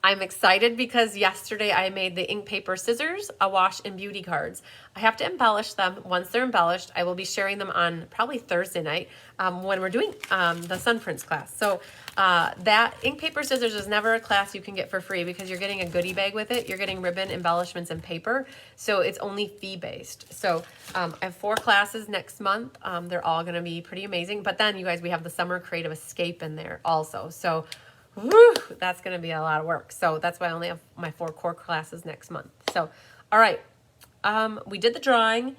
I'm excited because yesterday I made the ink, paper, scissors, a wash, and beauty cards. I have to embellish them. Once they're embellished, I will be sharing them on probably Thursday night when we're doing the Sun Prints class. So that ink, paper, scissors is never a class you can get for free because you're getting a goodie bag with it. You're getting ribbon, embellishments, and paper. So it's only fee-based. So I have 4 classes next month. They're all going to be pretty amazing. But then, you guys, we have the Summer Creative Escape in there also. So whew, that's going to be a lot of work. So that's why I only have my 4 core classes next month. So, all right. We did the drawing.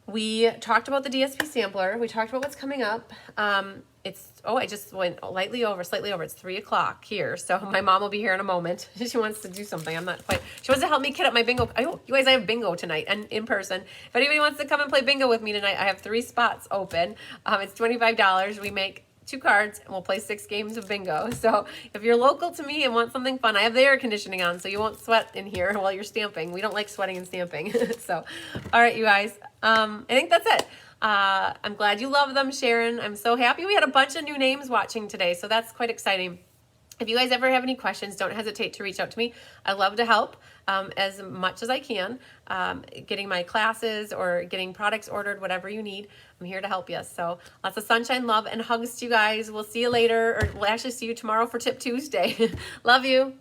We talked about the DSP sampler. We talked about what's coming up. I just went slightly over. It's 3 o'clock here. So my mom will be here in a moment. She wants to do something. I'm not quite. She wants to help me kit up my bingo. Oh, you guys, I have bingo tonight and in person. If anybody wants to come and play bingo with me tonight, I have 3 spots open. It's $25. We make 2 cards and we'll play 6 games of bingo. So if you're local to me and want something fun, I have the air conditioning on so you won't sweat in here while you're stamping. We don't like sweating and stamping. So, all right, you guys, I think that's it. I'm glad you love them, Sharon. I'm so happy. We had a bunch of new names watching today, so that's quite exciting. If you guys ever have any questions, don't hesitate to reach out to me. I love to help as much as I can, getting my classes or getting products ordered, whatever you need. I'm here to help you. So lots of sunshine, love, and hugs to you guys. We'll see you later, or we'll actually see you tomorrow for Tip Tuesday. Love you.